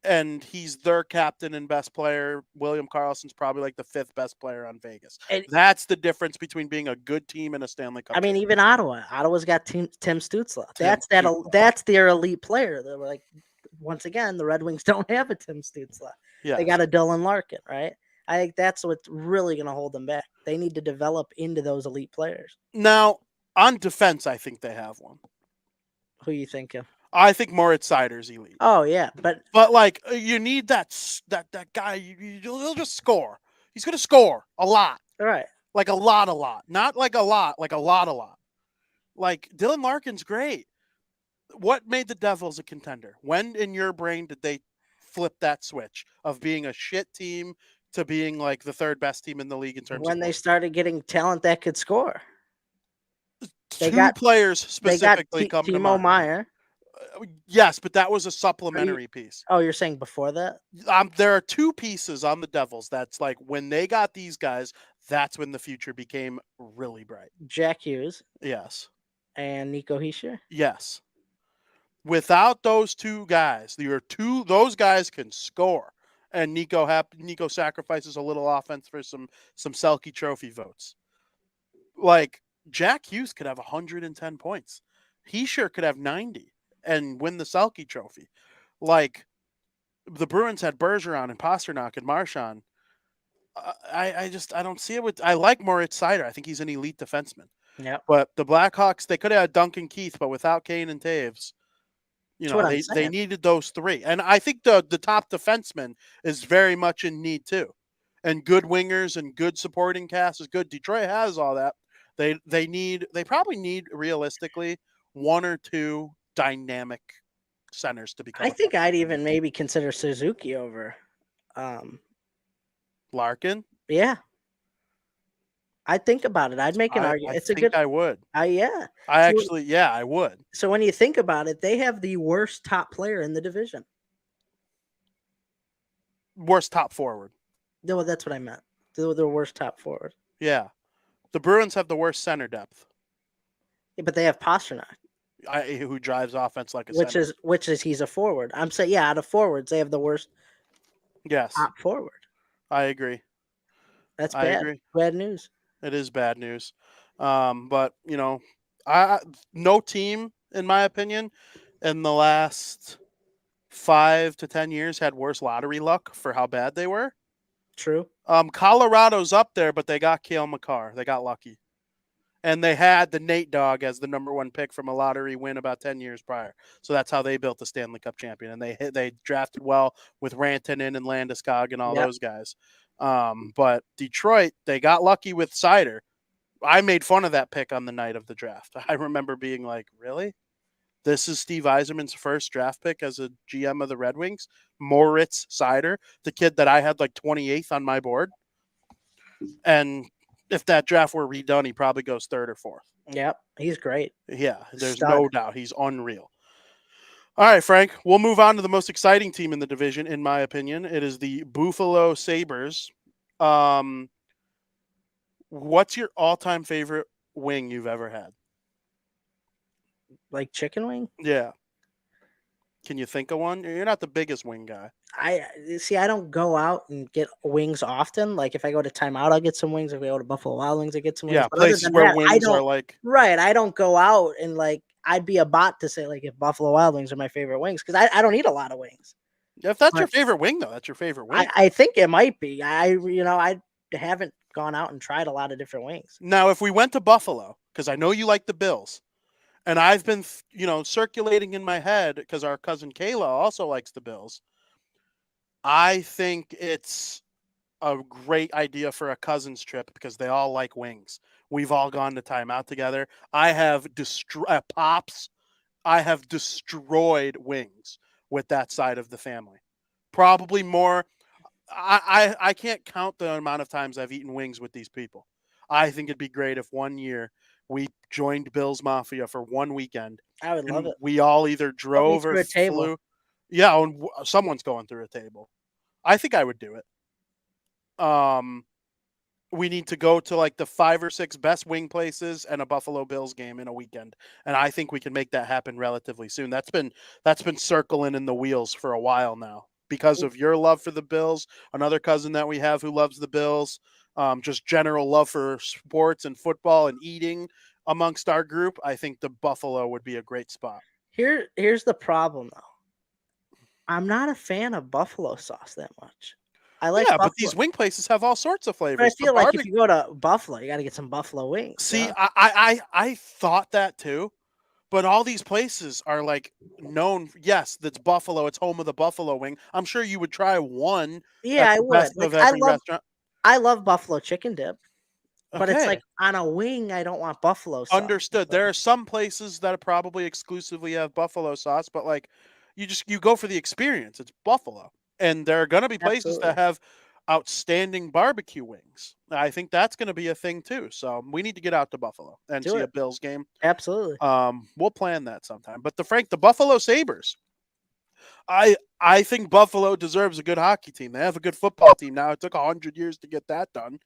And he's their captain and best player. William Karlsson's probably like the 5th best player on Vegas. And that's the difference between being a good team and a Stanley Cup. I mean, even Ottawa. Ottawa's got Tim Stützle. That's their elite player. They're like, once again, the Red Wings don't have a Tim Stützle. Yeah. They got a Dylan Larkin, right? I think that's what's really going to hold them back. They need to develop into those elite players. Now, on defense, I think they have one. Who you thinking? I think Moritz Seider's elite. Oh yeah, but like you need that guy. He'll just score. He's gonna score a lot. All right, like a lot. Not like a lot, like a lot. Like Dylan Larkin's great. what made the Devils a contender? When in your brain did they flip that switch of being a shit team to being like the third best team in the league in terms of When they points? started getting talent that could score. They Two got players they got specifically come to Timo mind. Meyer. Yes, but that was a Are you? supplementary piece. Oh, you're saying before that? There are two pieces on the Devils that's like when they got these guys, that's when the future became really bright. Jack Hughes Yes. and Nico Hischier. Yes. Without those two guys, those guys can score. And Nico sacrifices a little offense for some Selke trophy votes. Like Jack Hughes could have 110 points. He sure could have 90 and win the Selke trophy. Like the Bruins had Bergeron and Pasternak and Marchand. I don't see it with. I like Moritz Seider. I think he's an elite defenseman. Yep. But the Blackhawks, they could have had Duncan Keith, but without Kane and Taves, That's what I'm they saying. needed those three. And I think the top defenseman is very much in need too. And good wingers and good supporting cast is good. Detroit has all that. They probably need realistically one or two dynamic centers to become. I think I'd even maybe consider Suzuki over. Larkin. Yeah. I'd think about it. I'd make an argument. It's a good. I would. Yeah. I would. So when you think about it, they have the worst top player in the division. Worst top forward. No, that's what I meant. They're the worst top forward. Yeah. The Bruins have the worst center depth. Yeah, but they have Pasternak, who drives offense like a center. Which is he's a forward. I'm saying, yeah, out of forwards, they have the worst top forward. I agree. That's bad. I agree. Bad news. It is bad news. But, no team, in my opinion, in the last 5 to 10 years had worse lottery luck for how bad they were. True. Colorado's up there, but they got Cale Makar. They got lucky. And they had the Nate Dogg as the number 1 pick from a lottery win about 10 years prior. So that's how they built the Stanley Cup champion. And they drafted well with Rantanen and Landeskog and all those guys. But Detroit, they got lucky with Seider. I made fun of that pick on the night of the draft. I remember being like, really? This is Steve Yzerman's first draft pick as a GM of the Red Wings? Moritz Seider, the kid that I had like 28th on my board. And if that draft were redone, he probably goes 3rd or 4th. Yep, he's great. Yeah, there's no doubt. He's unreal. All right, Frank, we'll move on to the most exciting team in the division, in my opinion. It is the Buffalo Sabres. What's your all-time favorite wing you've ever had? Like chicken wing? Yeah. Can you think of one? You're not the biggest wing guy. I don't go out and get wings often. Like if I go to Timeout, I'll get some wings. If I go to Buffalo Wild Wings, I get some wings. Yeah, places where wings are like. Right. I don't go out and like, I'd be a bot to say like if Buffalo Wild Wings are my favorite wings because I don't eat a lot of wings. If that's your favorite wing, though, that's your favorite wing. I think it might be. I haven't gone out and tried a lot of different wings. Now, if we went to Buffalo, because I know you like the Bills, and I've been, circulating in my head because our cousin Kayla also likes the Bills. I think it's a great idea for a cousin's trip because they all like wings. We've all gone to Timeout together. I have Pops. I have destroyed wings with that side of the family. Probably more. I can't count the amount of times I've eaten wings with these people. I think it'd be great if one year we joined Bill's Mafia for one weekend. I would love it. We all either drove or flew. Yeah, and someone's going through a table. I think I would do it. We need to go to like the 5 or 6 best wing places and a Buffalo Bills game in a weekend, and I think we can make that happen relatively soon. That's been circling in the wheels for a while now because of your love for the Bills. Another cousin that we have who loves the Bills. Just general love for sports and football and eating amongst our group. I think the Buffalo would be a great spot. Here's the problem though. I'm not a fan of buffalo sauce that much. I like but these wing places have all sorts of flavors. But I feel like if you go to Buffalo, you got to get some buffalo wings. See, I thought that too, but all these places are like known. Yes, that's Buffalo. It's home of the buffalo wing. I'm sure you would try one. Yeah, I would. Restaurant. I love buffalo chicken dip. But it's like Okay. on a wing, I don't want buffalo sauce. Understood. There are some places that probably exclusively have buffalo sauce, but like you go for the experience. It's buffalo. And there are going to be places that Absolutely. have outstanding barbecue wings. I think that's going to be a thing too. So we need to get out to Buffalo and Do see a it. Bills game. Absolutely. We'll plan that sometime. But the Buffalo Sabres. I think Buffalo deserves a good hockey team. They have a good football team now. It took 100 years to get that done.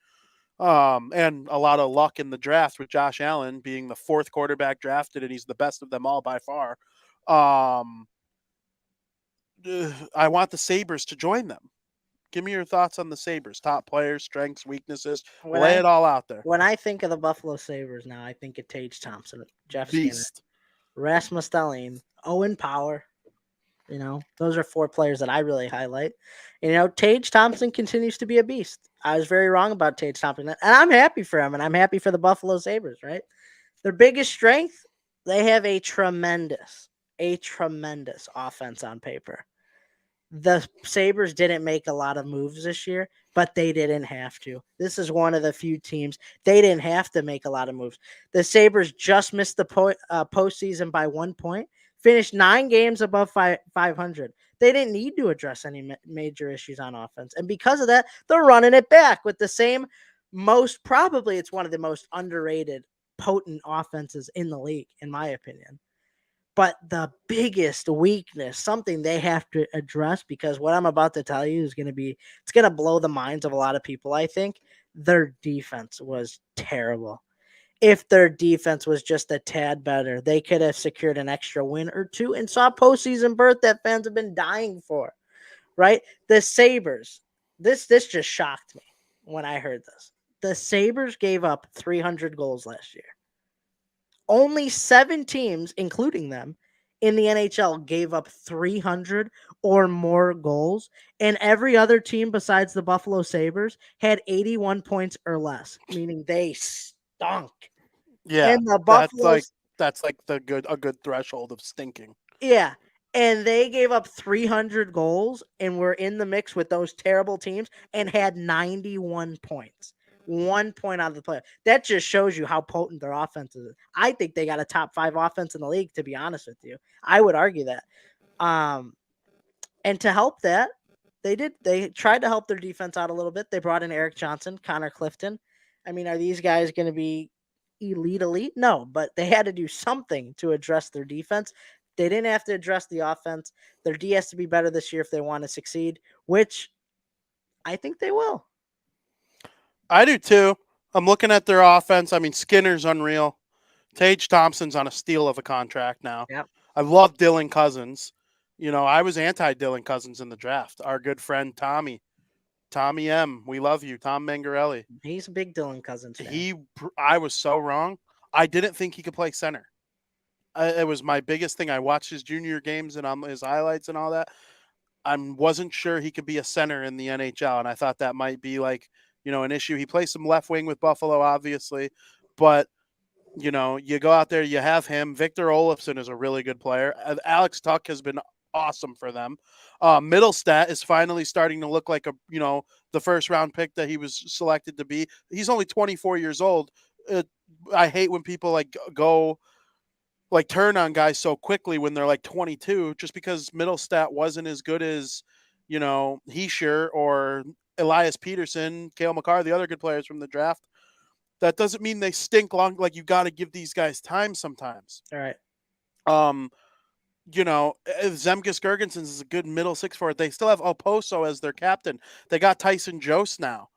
And a lot of luck in the draft with Josh Allen being the fourth quarterback drafted, and he's the best of them all by far. Um, I want the Sabres to join them. Give me your thoughts on the Sabres. Top players, strengths, weaknesses. When Lay I it all out there. when I think of the Buffalo Sabres now, I think of Tage Thompson, Jeff Skinner, Beast. Rasmus Dahlin, Owen Power. Those are 4 players that I really highlight. Tage Thompson continues to be a beast. I was very wrong about Tage Thompson, and I'm happy for him, and I'm happy for the Buffalo Sabres, right? Their biggest strength, they have a tremendous offense on paper. The Sabres didn't make a lot of moves this year, but they didn't have to. This is one of the few teams they didn't have to make a lot of moves. The Sabres just missed the postseason by 1 point, finished 9 games above 500. They didn't need to address any major issues on offense. And because of that, they're running it back with the same probably it's one of the most underrated, potent offenses in the league, in my opinion. But the biggest weakness, something they have to address, because what I'm about to tell you is it's going to blow the minds of a lot of people, I think. Their defense was terrible. If their defense was just a tad better, they could have secured an extra win or 2 and saw postseason berth that fans have been dying for, right? The Sabres, this just shocked me when I heard this. The Sabres gave up 300 goals last year. Only 7 teams, including them, in the NHL gave up 300 or more goals, and every other team besides the Buffalo Sabres had 81 points or less, meaning they stunk. Yeah, And the that's like Buffalo's, that's like a good threshold of stinking. yeah, and they gave up 300 goals and were in the mix with those terrible teams and had 91 points. 1 point out of the play. That just shows you how potent their offense is. I think they got a top 5 offense in the league, to be honest with you. I would argue that. And to help that, they tried to help their defense out a little bit. They brought in Eric Johnson, Connor Clifton. I mean, are these guys going to be elite? No, but they had to do something to address their defense. They didn't have to address the offense. Their D has to be better this year if they want to succeed, which I think they will. I do too. I'm looking at their offense. I mean, Skinner's unreal. Tage Thompson's on a steal of a contract now. Yep. I love Dylan Cousins. I was anti Dylan Cousins in the draft. Our good friend Tommy M. We love you, Tom Mangarelli. He's a big Dylan Cousins fan. I was so wrong. I didn't think he could play center. It was my biggest thing. I watched his junior games and on his highlights and all that. I wasn't sure he could be a center in the NHL, and I thought that might be like an issue. He plays some left wing with Buffalo, obviously, but you go out there, you have him. Victor Olofsson is a really good player. Alex Tuck has been awesome for them. Middlestat is finally starting to look like the first round pick that he was selected to be. He's only 24 years old. I hate when people turn on guys so quickly when they're 22, just because Middlestat wasn't as good as Heischer or Elias Peterson, Cale Makar, the other good players from the draft. That doesn't mean they stink long. You got to give these guys time sometimes. All right. Zemgus Girgensons is a good middle six for it. They still have Oposo as their captain. They got Tyson Jost now.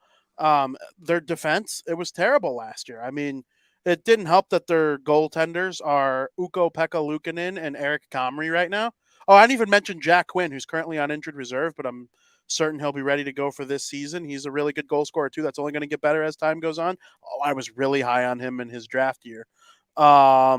Their defense, it was terrible last year. I mean, it didn't help that their goaltenders are Ukko-Pekka Luukkonen and Eric Comrie right now. Oh, I didn't even mention Jack Quinn, who's currently on injured reserve, but I'm certain he'll be ready to go for this season. He's a really good goal scorer, too. That's only going to get better as time goes on. Oh, I was really high on him in his draft year. I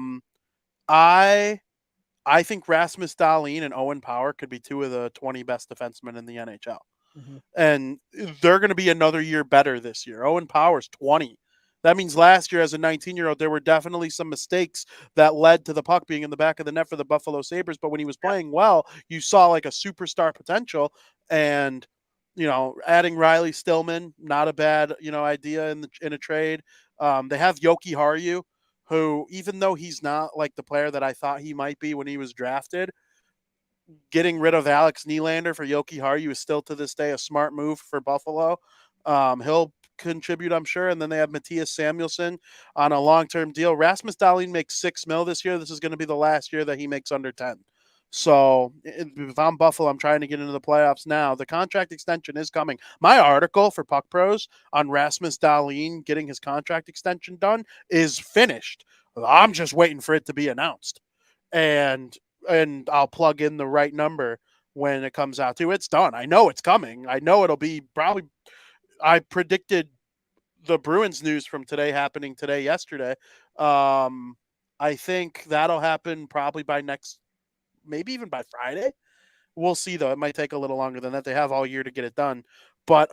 think Rasmus Dahlin and Owen Power could be 2 of the 20 best defensemen in the NHL. Mm-hmm. And they're going to be another year better this year. Owen Power's 20. That means last year as a 19-year-old, there were definitely some mistakes that led to the puck being in the back of the net for the Buffalo Sabres. But when he was playing well, you saw a superstar potential. And adding Riley Stillman, not a bad, idea in a trade. They have Yoki Haru, who, even though he's not like the player that I thought he might be when he was drafted, getting rid of Alex Nylander for Yoki Haru is still to this day a smart move for Buffalo. He'll contribute, I'm sure. And then they have Matthias Samuelsson on a long-term deal. Rasmus Dahlin makes $6 million this year. This is going to be the last year that he makes under 10. So if I'm Buffalo, I'm trying to get into the playoffs now. The contract extension is coming. My article for Puck Pros on Rasmus Dahlin getting his contract extension done is finished. I'm just waiting for it to be announced. And I'll plug in the right number when it comes out to. It's done. I know it's coming. I know it'll be probably. I predicted the Bruins news from today happening yesterday. I think that'll happen probably by maybe even by Friday. We'll see, though. It might take a little longer than that. They have all year to get it done. But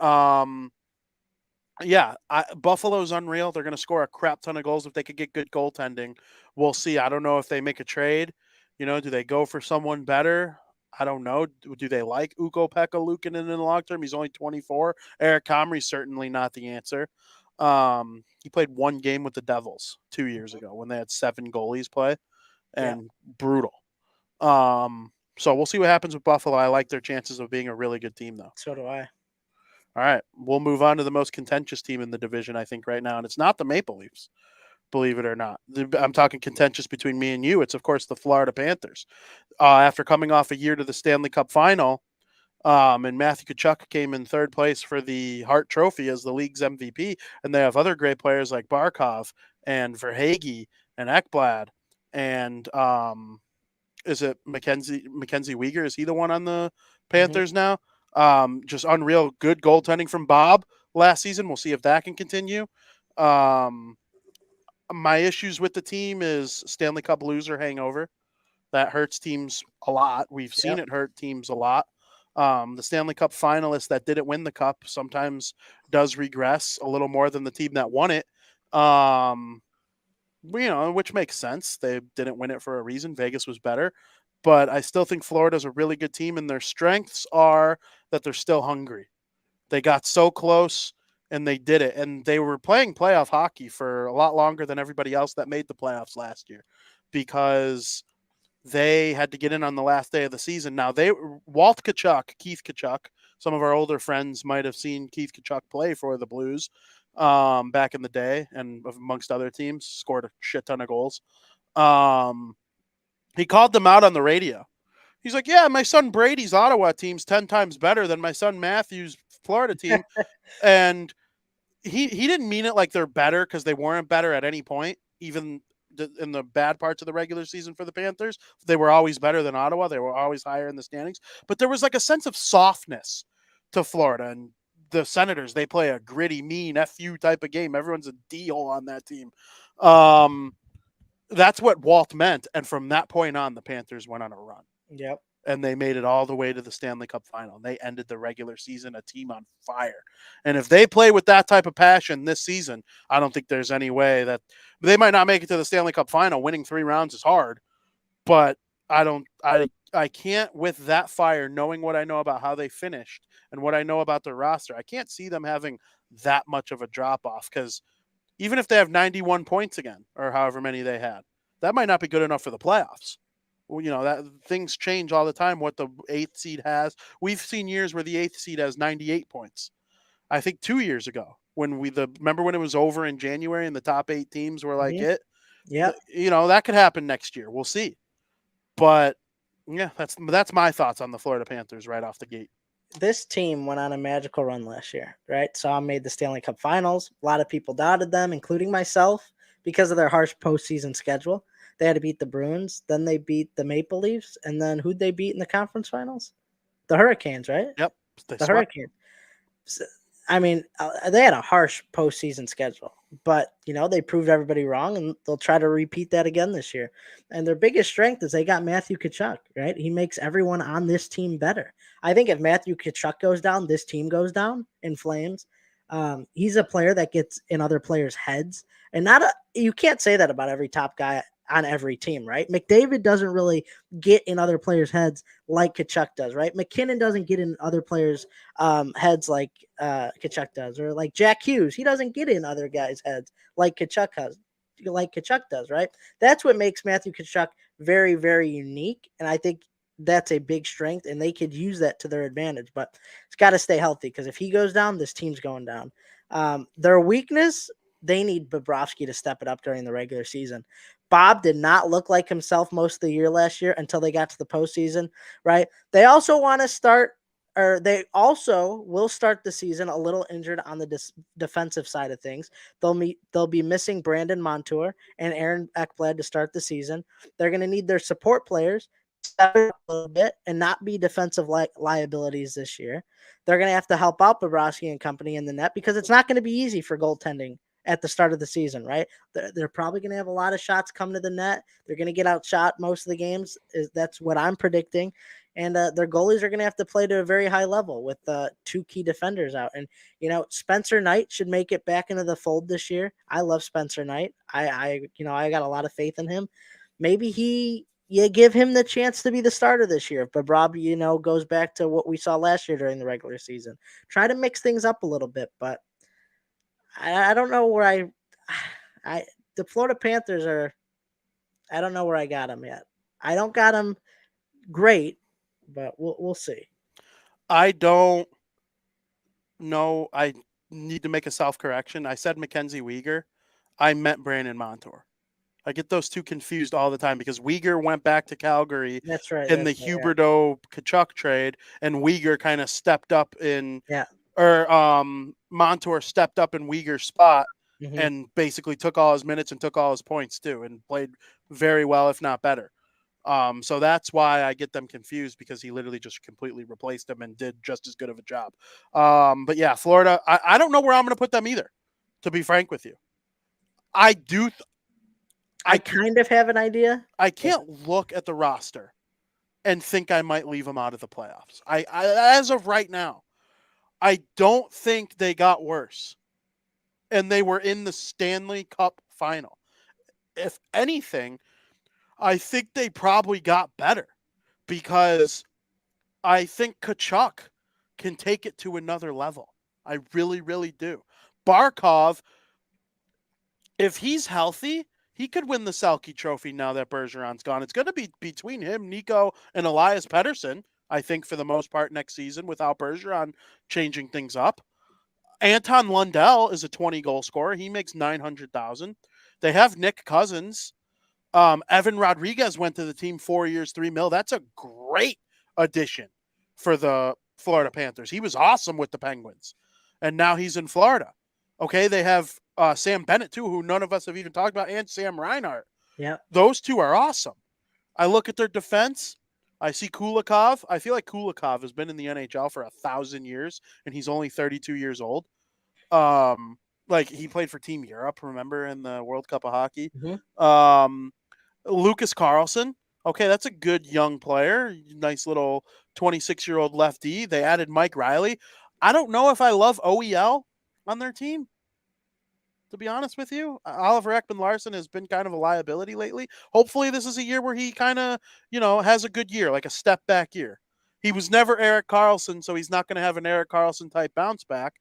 yeah, Buffalo's unreal. They're going to score a crap ton of goals if they could get good goaltending. We'll see. I don't know if they make a trade. Do they go for someone better? I don't know. Do they like Ukko-Pekka Luukkonen in the long term? He's only 24. Eric Comrie's certainly not the answer. He played one game with the Devils 2 years ago when they had 7 goalies play, and brutal. So we'll see what happens with Buffalo. I like their chances of being a really good team, though. So do I. All right, we'll move on to the most contentious team in the division, I think, right now, and it's not the Maple Leafs, believe it or not. I'm talking contentious between me and you. It's, of course, the Florida Panthers. After coming off a year to the Stanley Cup final, and Matthew Tkachuk came in third place for the Hart Trophy as the league's MVP, and they have other great players like Barkov and Verhaeghe and Ekblad, and is it Mackenzie Weegar? Is he the one on the Panthers now? Just unreal good goaltending from Bob last season. We'll see if that can continue. My issues with the team is Stanley Cup loser hangover. That hurts teams a lot. We've seen it hurt teams a lot. The Stanley Cup finalist that didn't win the cup sometimes does regress a little more than the team that won it. Which makes sense. They didn't win it for a reason. Vegas was better. But I still think Florida's a really good team, and their strengths are that they're still hungry. They got so close, and they did it. And they were playing playoff hockey for a lot longer than everybody else that made the playoffs last year because they had to get in on the last day of the season. Now, Keith Tkachuk, some of our older friends might have seen Keith Tkachuk play for the Blues back in the day and amongst other teams, scored a shit ton of goals. He called them out on the radio. He's like, yeah, my son Brady's Ottawa team's 10 times better than my son Matthew's Florida team. And he didn't mean it like they're better because they weren't better at any point, even in the bad parts of the regular season for the Panthers. They were always better than Ottawa. They were always higher in the standings. But there was like a sense of softness to Florida. And the Senators, they play a gritty, mean, FU type of game. Everyone's a D-hole on that team. That's what Walt meant. And from that point on, the Panthers went on a run. Yep. And they made it all the way to the Stanley Cup final. They ended the regular season a team on fire. And if they play with that type of passion this season, I don't think there's any way that they might not make it to the Stanley Cup final. Winning 3 rounds is hard, but I can't, with that fire, knowing what I know about how they finished and what I know about their roster, I can't see them having that much of a drop off, because even if they have 91 points again, or however many they had, that might not be good enough for the playoffs. Well, that things change all the time. What the 8th seed has, we've seen years where the 8th seed has 98 points. I think 2 years ago when remember when it was over in January and the top 8 teams were like it. Yeah, that could happen next year. We'll see. But yeah, that's my thoughts on the Florida Panthers right off the gate. This team went on a magical run last year, right? So I made the Stanley Cup Finals. A lot of people doubted them, including myself, because of their harsh postseason schedule. They had to beat the Bruins, then they beat the Maple Leafs, and then who'd they beat in the conference finals? The Hurricanes, right? Yep, the Hurricanes. So, I mean, they had a harsh postseason schedule, but they proved everybody wrong, and they'll try to repeat that again this year. And their biggest strength is they got Matthew Tkachuk, right? He makes everyone on this team better. I think if Matthew Tkachuk goes down, this team goes down in flames. He's a player that gets in other players' heads, and you can't say that about every top guy on every team, right? McDavid doesn't really get in other players' heads like Kachuk does, right? McKinnon doesn't get in other players' heads like Kachuk does, or like Jack Hughes. He doesn't get in other guys' heads like Kachuk does, right? That's what makes Matthew Kachuk very, very unique, and I think that's a big strength, and they could use that to their advantage. But it's got to stay healthy, because if he goes down, this team's going down. Their weakness, they need Bobrovsky to step it up during the regular season. Bob did not look like himself most of the year last year until they got to the postseason, right? They also want to start, or they also will start the season a little injured on the defensive side of things. They'll be missing Brandon Montour and Aaron Ekblad to start the season. They're going to need their support players to step it up a little bit and not be defensive liabilities this year. They're going to have to help out Bobrovsky and company in the net, because it's not going to be easy for goaltending at the start of the season, right? They're probably going to have a lot of shots come to the net. They're going to get outshot most of the games. That's what I'm predicting. And their goalies are going to have to play to a very high level with two key defenders out. And, Spencer Knight should make it back into the fold this year. I love Spencer Knight. I got a lot of faith in him. Maybe you give him the chance to be the starter this year. But Rob, goes back to what we saw last year during the regular season. Try to mix things up a little bit, but I don't know where the Florida Panthers are. I don't know where I got them yet. I don't got them great, but we'll see. I don't know. I need to make a self-correction. I said Mackenzie Weegar. I meant Brandon Montour. I get those two confused all the time, because Weegar went back to Calgary That's right, in the Huberdeau Kachuk trade, and Weegar kind of stepped up Montour stepped up in Weegar's spot and basically took all his minutes and took all his points too, and played very well, if not better. So that's why I get them confused, because he literally just completely replaced them and did just as good of a job. But yeah, Florida, I don't know where I'm going to put them either, to be frank with you. I do. I kind of have an idea. I can't look at the roster and think I might leave them out of the playoffs. I as of right now, I don't think they got worse. And they were in the Stanley Cup final. If anything, I think they probably got better, because I think Kachuk can take it to another level. I really, really do. Barkov, if he's healthy, he could win the Selke Trophy now that Bergeron's gone. It's going to be between him, Nico, and Elias Pettersson, I think, for the most part next season, without Bergeron changing things up. Anton Lundell is a 20-goal scorer. He makes $900,000. They have Nick Cousins. Evan Rodriguez went to the team 4 years, $3 million. That's a great addition for the Florida Panthers. He was awesome with the Penguins, and now he's in Florida. Okay, they have Sam Bennett too, who none of us have even talked about, and Sam Reinhart. Yeah, those two are awesome. I look at their defense. I see Kulikov. I feel like Kulikov has been in the NHL for 1,000 years, and he's only 32 years old. Like, he played for Team Europe, remember, in the World Cup of Hockey. Lucas Carlson. Okay, that's a good young player. Nice little 26-year-old lefty. They added Mike Riley. I don't know if I love OEL on their team, to be honest with you. Oliver Ekman-Larsson has been kind of a liability lately. Hopefully this is a year where he kind of, has a good year, like a step back year. He was never Erik Karlsson, so he's not going to have an Erik Karlsson type bounce back.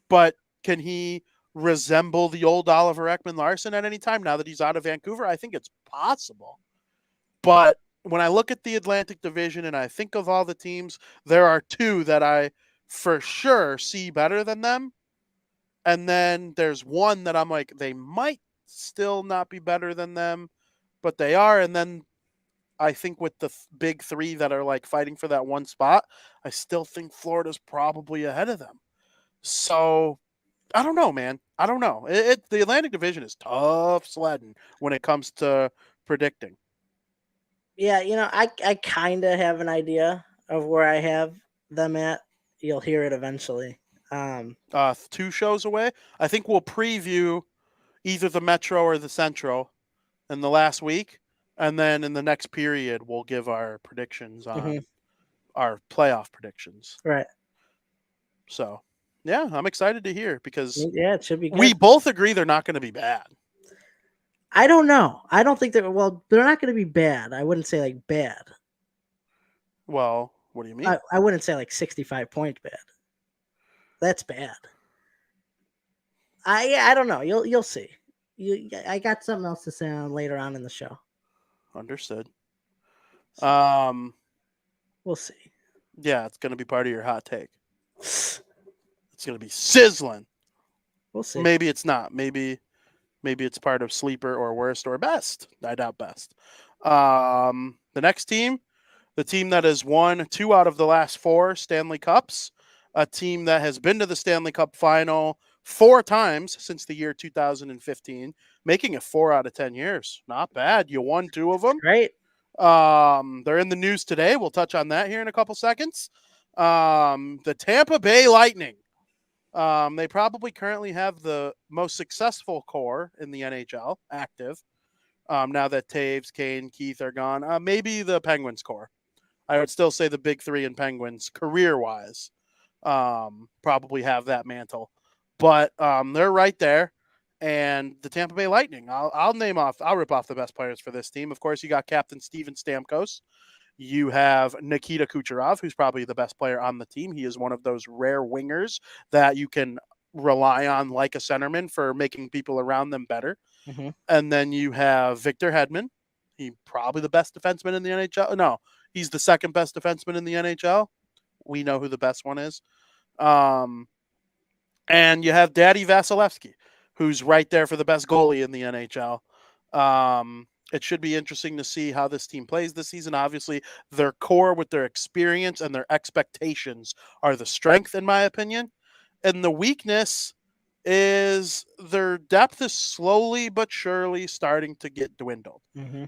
But can he resemble the old Oliver Ekman-Larsson at any time now that he's out of Vancouver? I think it's possible. But when I look at the Atlantic Division and I think of all the teams, there are two that I for sure see better than them. And then there's one that I'm like, they might still not be better than them, but they are. And then I think with the big three that are like fighting for that one spot, I still think Florida's probably ahead of them. So I don't know, man. I don't know. The Atlantic Division is tough sledding when it comes to predicting. Yeah, I kind of have an idea of where I have them at. You'll hear it eventually. 2 shows away. I think we'll preview either the Metro or the Central in the last week, and then in the next period we'll give our predictions on our playoff predictions. Right. So, yeah, I'm excited to hear, because it should be good. We both agree they're not going to be bad. I don't know. I don't think they're not going to be bad. I wouldn't say like bad. Well, what do you mean? I wouldn't say like 65 points bad. That's bad. I don't know. You'll see. I got something else to say on later on in the show. Understood. So, we'll see. Yeah, it's going to be part of your hot take. It's going to be sizzling. We'll see. Maybe it's not. Maybe it's part of sleeper or worst or best. I doubt best. The next team, the team that has won 2 out of the last 4 Stanley Cups, a team that has been to the Stanley Cup final 4 times since the year 2015, making it 4 out of 10 years. Not bad. You won 2 of them. Great. They're in the news today. We'll touch on that here in a couple seconds. The Tampa Bay Lightning. They probably currently have the most successful core in the NHL active. Now that Taves, Kane, Keith are gone, maybe the Penguins core. I would still say the big 3 in Penguins career-wise probably have that mantle, but they're right there. And the Tampa Bay Lightning, I'll rip off the best players for this team. Of course, you got Captain Steven Stamkos. You have Nikita Kucherov, who's probably the best player on the team. He is one of those rare wingers that you can rely on like a centerman for making people around them better. Mm-hmm. And then you have Victor Hedman. He's probably the best defenseman in the NHL. No, he's the second best defenseman in the NHL. We know who the best one is. And you have Daddy Vasilevsky, who's right there for the best goalie in the NHL. It should be interesting to see how this team plays this season. Obviously, their core with their experience and their expectations are the strength, in my opinion. And the weakness is their depth is slowly but surely starting to get dwindled. Mm-hmm.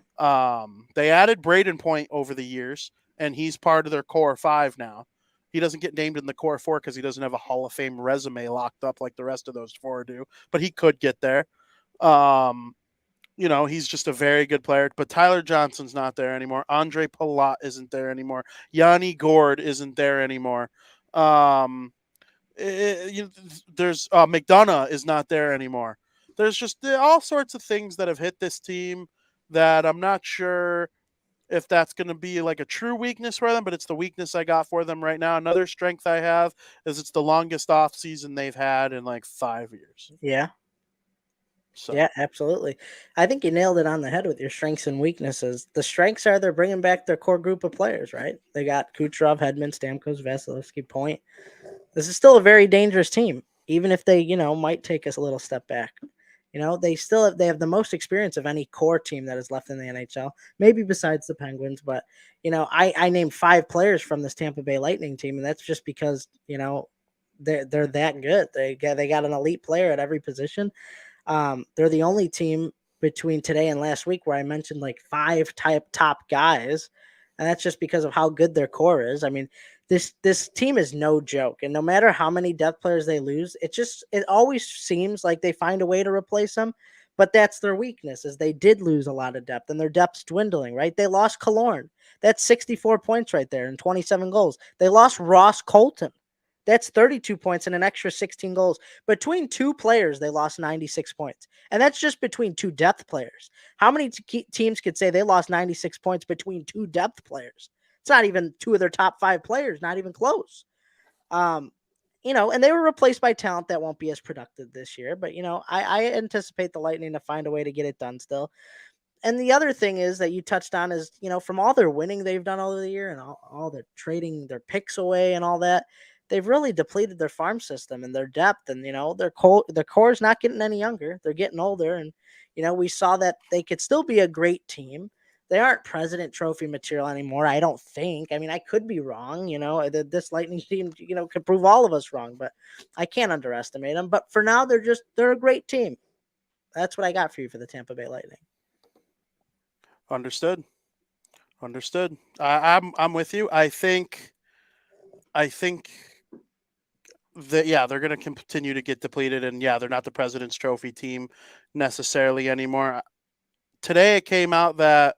They added Braden Point over the years, and he's part of their core 5 now. He doesn't get named in the core 4 because he doesn't have a Hall of Fame resume locked up like the rest of those 4 do, but he could get there. He's just a very good player, but Tyler Johnson's not there anymore. Andre Palat isn't there anymore. Yanni Gord isn't there anymore. There's McDonough is not there anymore. There's just all sorts of things that have hit this team that I'm not sure if that's going to be like a true weakness for them, but it's the weakness I got for them right now. Another strength I have is it's the longest off season they've had in like 5 years. Yeah. So. Yeah, absolutely. I think you nailed it on the head with your strengths and weaknesses. The strengths are they're bringing back their core group of players, right? They got Kucherov, Hedman, Stamkos, Vasilevsky, Point. This is still a very dangerous team, even if they, might take us a little step back. They have the most experience of any core team that is left in the NHL, maybe besides the Penguins. But, I named 5 players from this Tampa Bay Lightning team, and that's just because, they're that good. They got an elite player at every position. They're the only team between today and last week where I mentioned like 5 top guys, and that's just because of how good their core is. I mean, this team is no joke, and no matter how many depth players they lose, it always seems like they find a way to replace them. But that's their weakness, is they did lose a lot of depth, and their depth's dwindling, right? They lost Killorn. That's 64 points right there and 27 goals. They lost Ross Colton. That's 32 points and an extra 16 goals. Between 2 players, they lost 96 points. And that's just between 2 depth players. How many teams could say they lost 96 points between 2 depth players? It's not even 2 of their top 5 players, not even close. And they were replaced by talent that won't be as productive this year. But, I anticipate the Lightning to find a way to get it done still. And the other thing is that you touched on is, from all their winning they've done over the year and all the trading their picks away and all that, they've really depleted their farm system and their depth, and their core is not getting any younger. They're getting older, and we saw that they could still be a great team. They aren't President Trophy material anymore, I don't think. I mean, I could be wrong. This Lightning team, could prove all of us wrong, but I can't underestimate them. But for now, they're a great team. That's what I got for you for the Tampa Bay Lightning. Understood. I'm with you. I think that they're going to continue to get depleted, and they're not the President's Trophy team necessarily anymore. Today it came out that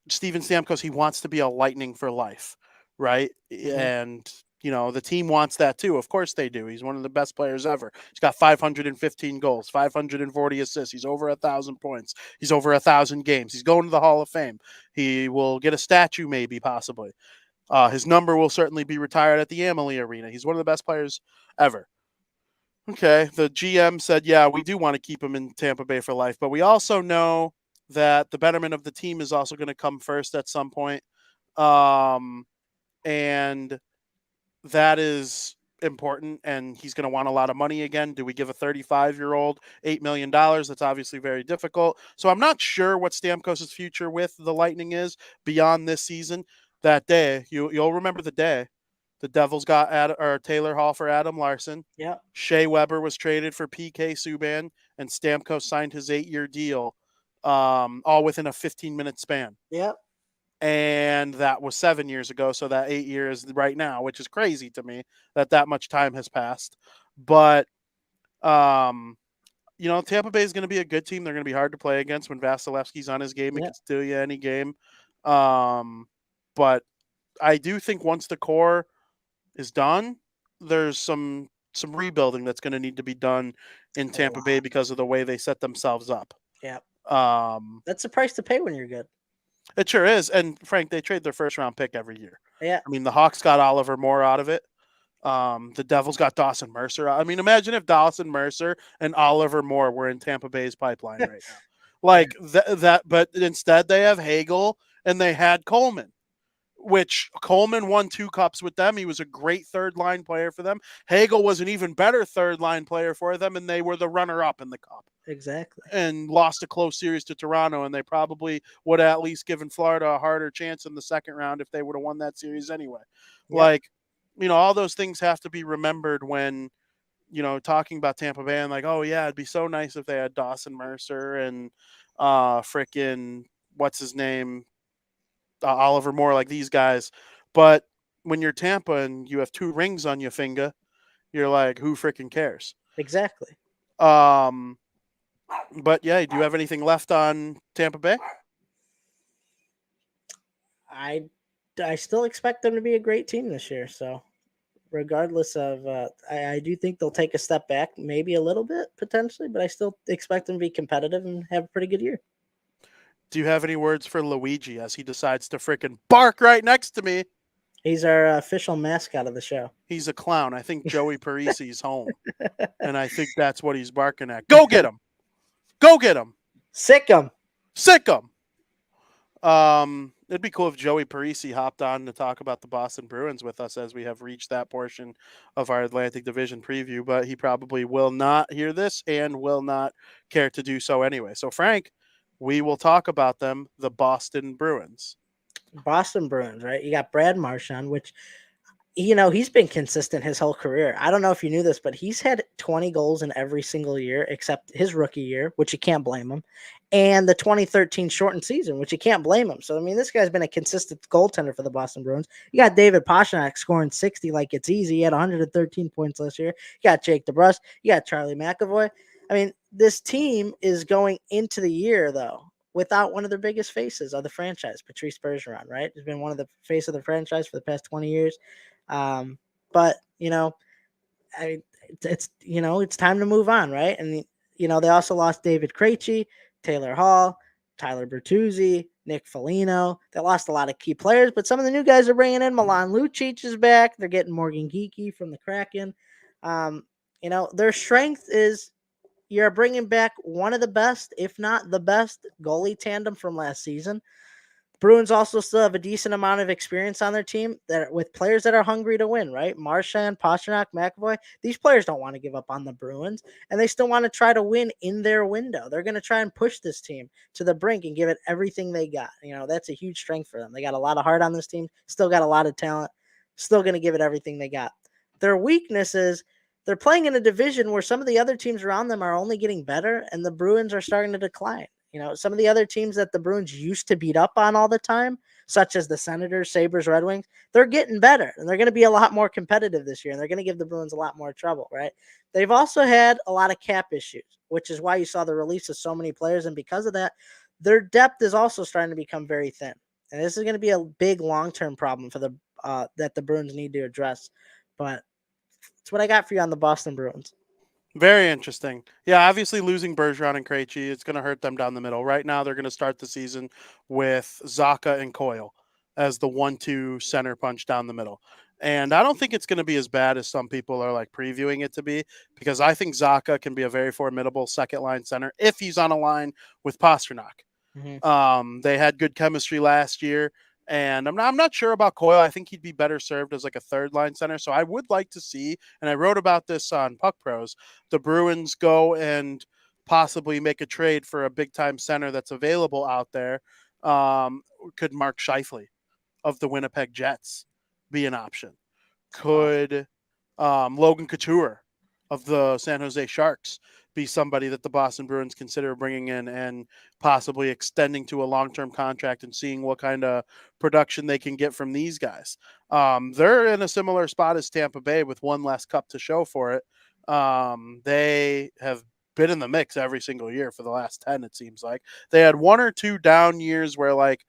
Steven Stamkos, he wants to be a Lightning for life, right? Mm-hmm. And The team wants that too. Of course they do. He's one of the best players ever. He's got 515 goals, 540 assists. He's over 1,000 points. He's over 1,000 games. He's going to the Hall of Fame. He will get a statue, maybe, possibly. His number will certainly be retired at the Amalie Arena. He's one of the best players ever. Okay, the GM said, yeah, we do want to keep him in Tampa Bay for life, but we also know that the betterment of the team is also going to come first at some point. And that is important, and he's going to want a lot of money again. Do we give a 35-year-old $8 million? That's obviously very difficult. So I'm not sure what Stamkos' future with the Lightning is beyond this season. That day, you'll remember the day. The Devils got Taylor Hall for Adam Larson. Yeah. Shea Weber was traded for PK Subban, and Stamkos signed his 8-year deal, all within a 15-minute span. Yep. And that was 7 years ago. So that 8 years right now, which is crazy to me that much time has passed. But, Tampa Bay is going to be a good team. They're going to be hard to play against when Vasilevsky's on his game. He can steal you any game. But I do think once the core is done, there's some rebuilding that's going to need to be done in Tampa Bay because of the way they set themselves up. Yeah. That's the price to pay when you're good. It sure is. And Frank, they trade their first round pick every year. Yeah. I mean, the Hawks got Oliver Moore out of it. The Devils got Dawson Mercer. I mean, imagine if Dawson Mercer and Oliver Moore were in Tampa Bay's pipeline right now. Like that, but instead they have Hagel and they had Coleman, which Coleman won 2 cups with them. He was a great third line player for them. Hagel was an even better third line player for them, and they were the runner up in the cup. Exactly. And lost a close series to Toronto, and they probably would have at least given Florida a harder chance in the second round if they would have won that series anyway. Yep. All those things have to be remembered when, talking about Tampa Bay and like, oh yeah, it'd be so nice if they had Dawson Mercer and frickin' what's his name, Oliver Moore, like these guys. But when you're Tampa and you have 2 rings on your finger, you're like, who frickin' cares? Exactly. But yeah, do you have anything left on Tampa Bay? I still expect them to be a great team this year. So regardless of, I do think they'll take a step back, maybe a little bit potentially, but I still expect them to be competitive and have a pretty good year. Do you have any words for Luigi as he decides to frickin' bark right next to me? He's our official mascot of the show. He's a clown. I think Joey Parisi's home, and I think that's what he's barking at. Go get him. Go get him. Sick him. Sick him. It'd be cool if Joey Parisi hopped on to talk about the Boston Bruins with us as we have reached that portion of our Atlantic Division preview, but he probably will not hear this and will not care to do so anyway. So, Frank, we will talk about them, the Boston Bruins. Boston Bruins, right? You got Brad Marchand, which, he's been consistent his whole career. I don't know if you knew this, but he's had 20 goals in every single year except his rookie year, which you can't blame him, and the 2013 shortened season, which you can't blame him. So, I mean, this guy's been a consistent goaltender for the Boston Bruins. You got David Pastrnak scoring 60 like it's easy. He had 113 points last year. You got Jake DeBrusk. You got Charlie McAvoy. I mean, this team is going into the year, though, without one of their biggest faces of the franchise, Patrice Bergeron, right? He's been one of the face of the franchise for the past 20 years. But, it's time to move on, right? And, they also lost David Krejci, Taylor Hall, Tyler Bertuzzi, Nick Foligno. They lost a lot of key players, but some of the new guys are bringing in. Milan Lucic is back. They're getting Morgan Geekie from the Kraken. Their strength is you're bringing back one of the best, if not the best, goalie tandem from last season. Bruins also still have a decent amount of experience on their team with players that are hungry to win, right? Marchand, Pastrnak, McAvoy. These players don't want to give up on the Bruins, and they still want to try to win in their window. They're going to try and push this team to the brink and give it everything they got. That's a huge strength for them. They got a lot of heart on this team, still got a lot of talent, still going to give it everything they got. Their weakness is they're playing in a division where some of the other teams around them are only getting better, and the Bruins are starting to decline. Some of the other teams that the Bruins used to beat up on all the time, such as the Senators, Sabres, Red Wings, they're getting better, and they're going to be a lot more competitive this year, and they're going to give the Bruins a lot more trouble, right? They've also had a lot of cap issues, which is why you saw the release of so many players, and because of that, their depth is also starting to become very thin. And this is going to be a big long-term problem for the that the Bruins need to address. But that's what I got for you on the Boston Bruins. Very interesting. Yeah, obviously losing Bergeron and Krejci, it's going to hurt them down the middle. Right now, they're going to start the season with Zaka and Coyle as the 1-2 center punch down the middle. And I don't think it's going to be as bad as some people are like previewing it to be, because I think Zaka can be a very formidable second line center if he's on a line with Pasternak. They had good chemistry last year. And I'm not sure about Coyle. I think he'd be better served as like a third line center. So I would like to see, and I wrote about this on Puck Pros, the Bruins go and possibly make a trade for a big time center that's available out there. Could Mark Scheifele of the Winnipeg Jets be an option? Could Logan Couture of the San Jose Sharks be somebody that the Boston Bruins consider bringing in and possibly extending to a long-term contract and seeing what kind of production they can get from these guys? They're in a similar spot as Tampa Bay with one less cup to show for it. They have been in the mix every single year for the last 10, it seems like. They had 1 or 2 down years where like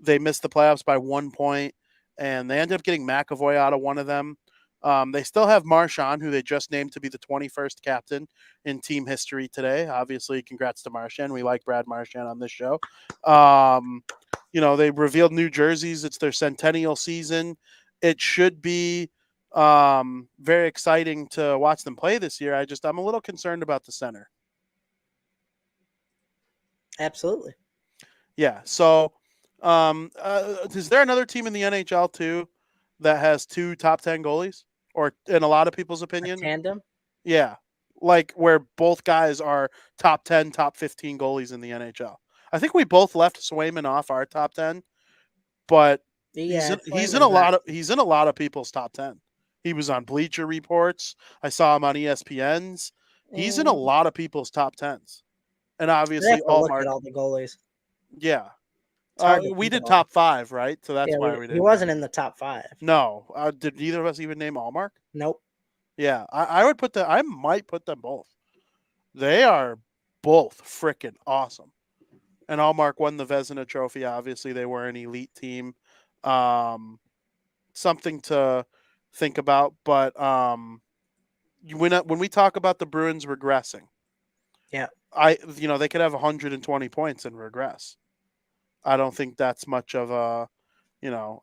they missed the playoffs by 1 point, and they ended up getting McAvoy out of one of them. They still have Marchand, who they just named to be the 21st captain in team history today. Obviously, congrats to Marchand. We like Brad Marchand on this show. They revealed new jerseys. It's their centennial season. It should be very exciting to watch them play this year. I'm a little concerned about the center. Absolutely. Yeah. So, is there another team in the NHL too that has 2 top 10 goalies? Or in a lot of people's opinion, tandem. Yeah, like where both guys are top 10, top 15 goalies in the NHL. I think we both left Swayman off our top 10, but he's in a lot of people's top 10. He was on Bleacher Reports. I saw him on ESPN's. He's in a lot of people's top 10s, and obviously look at all the goalies. Yeah. We did top 5, right? So that's why we did. He wasn't in the top 5. No. Did neither of us even name Allmark? Nope. Yeah, I might put them both. They are both freaking awesome. And Allmark won the Vezina Trophy. Obviously, they were an elite team. Something to think about. But when we talk about the Bruins regressing, yeah, they could have 120 points and regress. I don't think that's much of a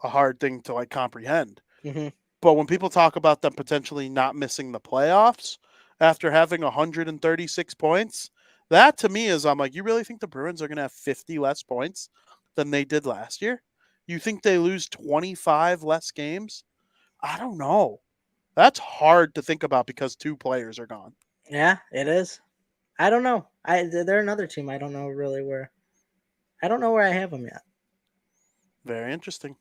hard thing to like comprehend. Mm-hmm. But when people talk about them potentially not missing the playoffs after having 136 points, that to me is, I'm like, you really think the Bruins are going to have 50 less points than they did last year? You think they lose 25 less games? I don't know. That's hard to think about because 2 players are gone. Yeah, it is. I don't know. They're another team. I don't know really where. I don't know where I have them yet. Very interesting.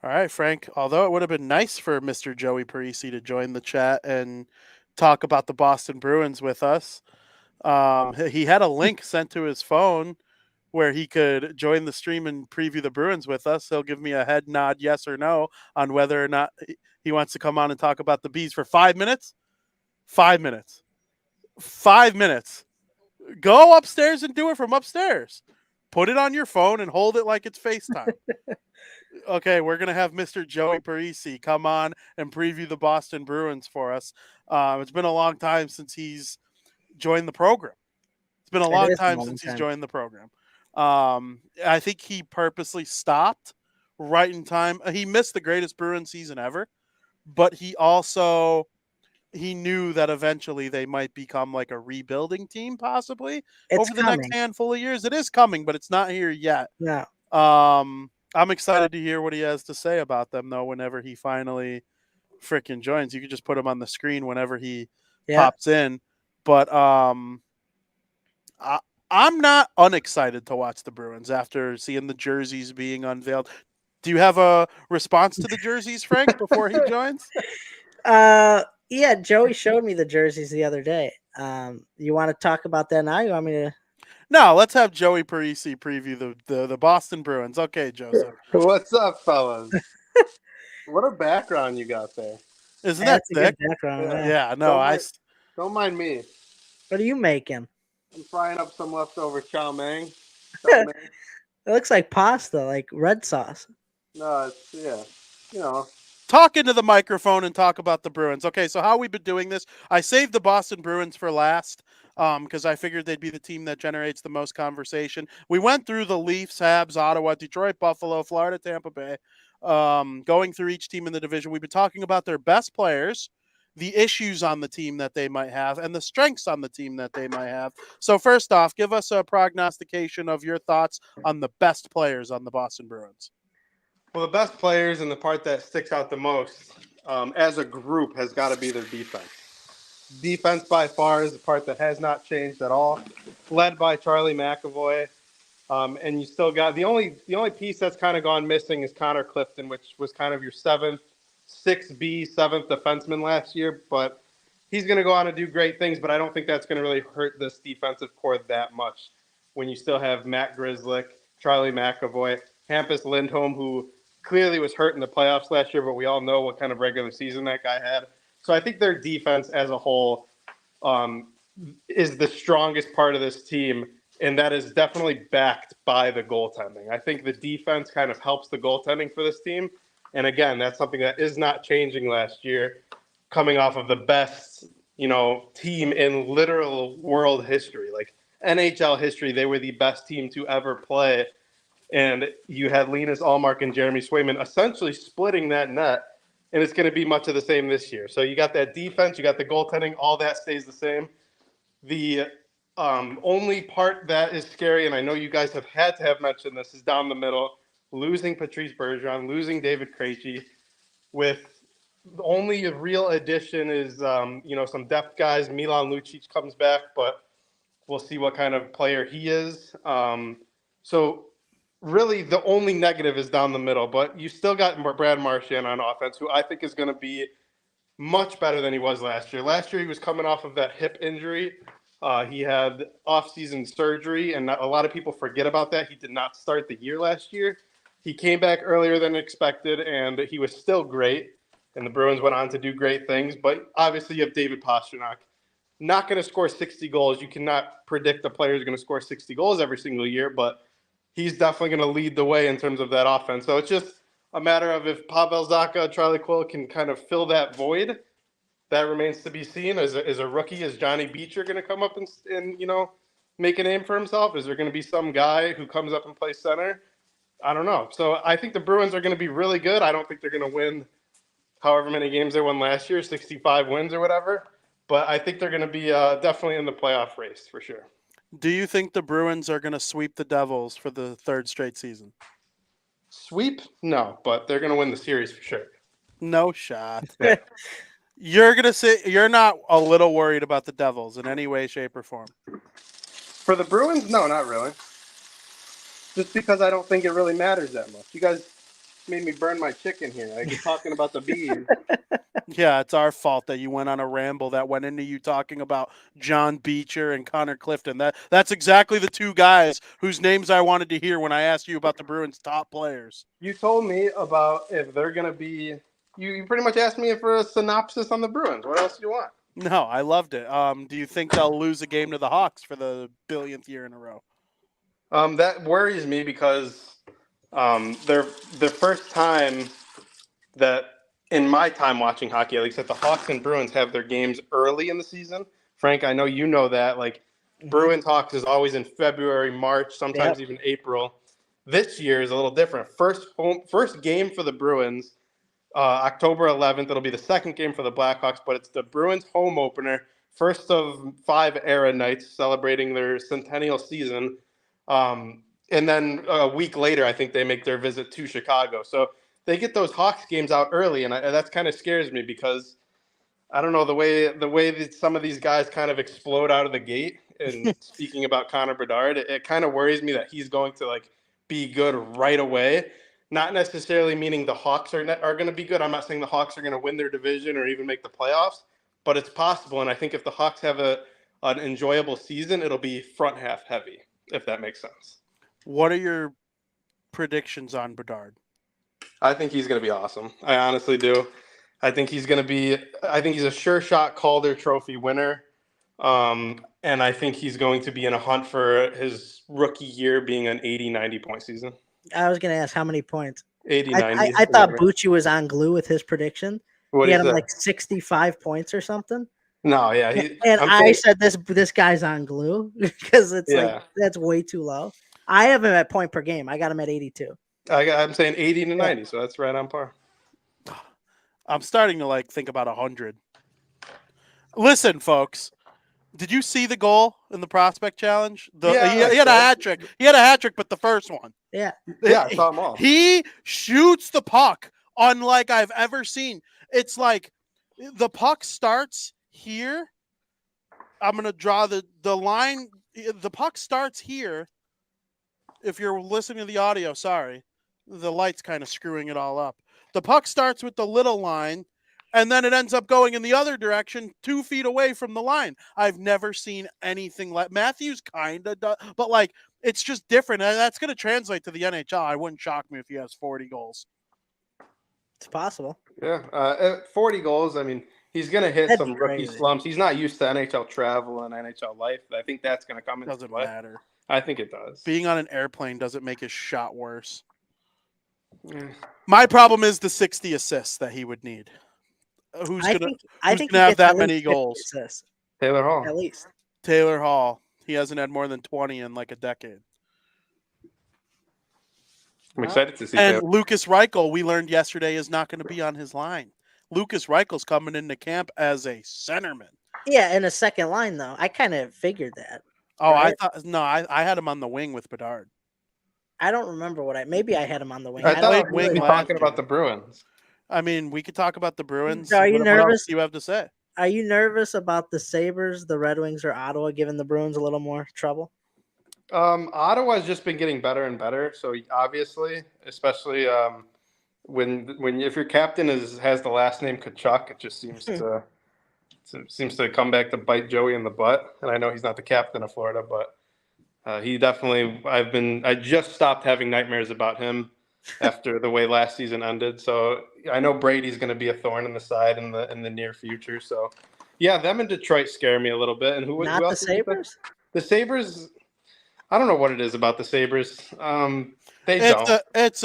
All right, Frank. Although it would have been nice for Mr. Joey Parisi to join the chat and talk about the Boston Bruins with us, he had a link sent to his phone where he could join the stream and preview the Bruins with us. He'll give me a head nod, yes or no, on whether or not he wants to come on and talk about the Bees for 5 minutes. 5 minutes. 5 minutes. Go upstairs and do it from upstairs. Put it on your phone and hold it like it's FaceTime. Okay, we're going to have Mr. Joey Parisi come on and preview the Boston Bruins for us. It's been a long time since he's joined the program. It's been a long time since he's joined the program. I think he purposely stopped right in time. He missed the greatest Bruins season ever, but he knew that eventually they might become like a rebuilding team possibly over the next handful of years. It is coming, but it's not here yet. Yeah. I'm excited to hear what he has to say about them, though, whenever he finally freaking joins. You can just put him on the screen whenever he pops in. But I'm not unexcited to watch the Bruins after seeing the jerseys being unveiled. Do you have a response to the jerseys, Frank, before he joins? Yeah, Joey showed me the jerseys the other day. You want to talk about that now? You want me to? No, let's have Joey Parisi preview the Boston Bruins. Okay, Joseph. What's up, fellas? What a background you got there. Isn't that thick? Background, yeah, no, don't mind me. What are you making? I'm frying up some leftover chow mein. It looks like pasta, like red sauce. No, Talk into the microphone and talk about the Bruins. Okay, so how we've been doing this, I saved the Boston Bruins for last because I figured they'd be the team that generates the most conversation. We went through the Leafs, Habs, Ottawa, Detroit, Buffalo, Florida, Tampa Bay, going through each team in the division. We've been talking about their best players, the issues on the team that they might have, and the strengths on the team that they might have. So first off, give us a prognostication of your thoughts on the best players on the Boston Bruins. Well, the best players and the part that sticks out the most as a group has got to be their defense. Defense by far is the part that has not changed at all, led by Charlie McAvoy. And you still got the only piece that's kind of gone missing is Connor Clifton, which was kind of your 6B, 7th defenseman last year. But he's going to go on to do great things, but I don't think that's going to really hurt this defensive core that much when you still have Matt Grzelcyk, Charlie McAvoy, Hampus Lindholm, who clearly was hurt in the playoffs last year, but we all know what kind of regular season that guy had. So I think their defense as a whole is the strongest part of this team, and that is definitely backed by the goaltending. I think the defense kind of helps the goaltending for this team. And again, that's something that is not changing last year, coming off of the best, team in literal world history. Like NHL history, they were the best team to ever play. And you had Linus Ullmark and Jeremy Swayman essentially splitting that net, and it's going to be much of the same this year. So you got that defense, you got the goaltending, all that stays the same. The only part that is scary, and I know you guys have had to have mentioned this, is down the middle, losing Patrice Bergeron, losing David Krejci, with the only real addition is, some depth guys. Milan Lucic comes back, but we'll see what kind of player he is. So really the only negative is down the middle, but you still got Brad Marchand on offense, who I think is going to be much better than he was last year. Last year, he was coming off of that hip injury. He had off-season surgery, and a lot of people forget about that. He did not start the year last year. He came back earlier than expected, and he was still great, and the Bruins went on to do great things. But obviously, you have David Pastrnak. Not going to score 60 goals. You cannot predict a player is going to score 60 goals every single year, but he's definitely going to lead the way in terms of that offense. So it's just a matter of if Pavel Zacha, Charlie Quill can kind of fill that void. That remains to be seen. Is a rookie, is Johnny Beecher going to come up and make a name for himself? Is there going to be some guy who comes up and plays center? I don't know. So I think the Bruins are going to be really good. I don't think they're going to win however many games they won last year, 65 wins or whatever. But I think they're going to be definitely in the playoff race for sure. Do you think the Bruins are going to sweep the Devils for the third straight season? Sweep? No, but they're going to win the series for sure. No shot. You're going to say you're not a little worried about the Devils in any way, shape, or form? For the Bruins? No, not really. Just because I don't think it really matters that much. You guys made me burn my chicken here. Like, you're talking about the bees. Yeah, it's our fault that you went on a ramble that went into you talking about John Beecher and Connor Clifton. That's exactly the two guys whose names I wanted to hear when I asked you about the Bruins' top players. You told me about if they're going to be – you pretty much asked me for a synopsis on the Bruins. What else do you want? No, I loved it. Do you think they'll lose a game to the Hawks for the billionth year in a row? That worries me because they're the first time that – in my time watching hockey, at least, that the Hawks and Bruins have their games early in the season. Frank, I know you know that. Like, Bruins Hawks is always in February, March, sometimes even April. This year is a little different. First game for the Bruins, October 11th. It'll be the second game for the Blackhawks, but it's the Bruins home opener, first of 5 era nights celebrating their centennial season. And then a week later, I think they make their visit to Chicago. So they get those Hawks games out early, and that kind of scares me because I don't know the way that some of these guys kind of explode out of the gate. And speaking about Connor Bedard, it kind of worries me that he's going to be good right away. Not necessarily meaning the Hawks are going to be good. I'm not saying the Hawks are going to win their division or even make the playoffs, but it's possible. And I think if the Hawks have an enjoyable season, it'll be front half heavy, if that makes sense. What are your predictions on Bedard? I think he's going to be awesome. I honestly do. I think he's a sure shot Calder Trophy winner. And I think he's going to be in a hunt for his rookie year being an 80, 90 point season. I was going to ask how many points. 80, I 90. thought Bucci was on glue with his prediction. What He is had him that? like 65 points or something. No, yeah. And I'm I saying, said this guy's on glue because it's like yeah. that's way too low. I have him at point per game. I got him at 82. I'm saying 80 to Yeah. 90, so that's right on par. I'm starting to like think about 100. Listen, folks. Did you see the goal in the prospect challenge? Yeah, He had a hat trick. He had a hat trick, but the first one. Yeah. Yeah, I saw them all. He shoots the puck unlike I've ever seen. It's like the puck starts here. I'm gonna draw the line. The puck starts here. If you're listening to the audio, sorry, the light's kind of screwing it all up. The puck starts with the little line, and then it ends up going in the other direction, 2 feet away from the line. I've never seen anything like Matthews kind of does, but like it's just different. And that's going to translate to the NHL. I wouldn't shock me if he has 40 goals. It's possible. Yeah, at 40 goals. I mean, he's going to hit That'd some be rookie crazy. slumps. He's not used to NHL travel and NHL life. I think that's going to come into Doesn't play. matter. I think it does. Being on an airplane doesn't make his shot worse. Yeah. My problem is the 60 assists that he would need. Who's I going think to he have gets that at many least 50 goals? assists, Taylor Hall. at least. Taylor Hall. He hasn't had more than 20 in like a decade. I'm excited to see And Taylor. Lucas Reichel, we learned yesterday, is not going to be on his line. Lucas Reichel's coming into camp as a centerman. Yeah, in a second line though. I kind of figured that. Oh, Right. I had him on the wing with Bedard. I don't remember maybe I had him on the wing. I I thought don't we wing were really, last talking year. about the Bruins. I mean, we could talk about the Bruins. So are you What else nervous? do you have to say? Are you nervous about the Sabres, the Red Wings, or Ottawa giving the Bruins a little more trouble? Ottawa's just been getting better and better. So obviously, especially when if your captain has the last name Kachuk, it just seems to come back to bite Joey in the butt. And I know he's not the captain of Florida, but he definitely. I just stopped having nightmares about him after the way last season ended. So I know Brady's going to be a thorn in the side in the near future. So yeah, them in Detroit scare me a little bit. And who Not else the did you think? Sabres? The Sabres. I don't know what it is about the Sabres. It's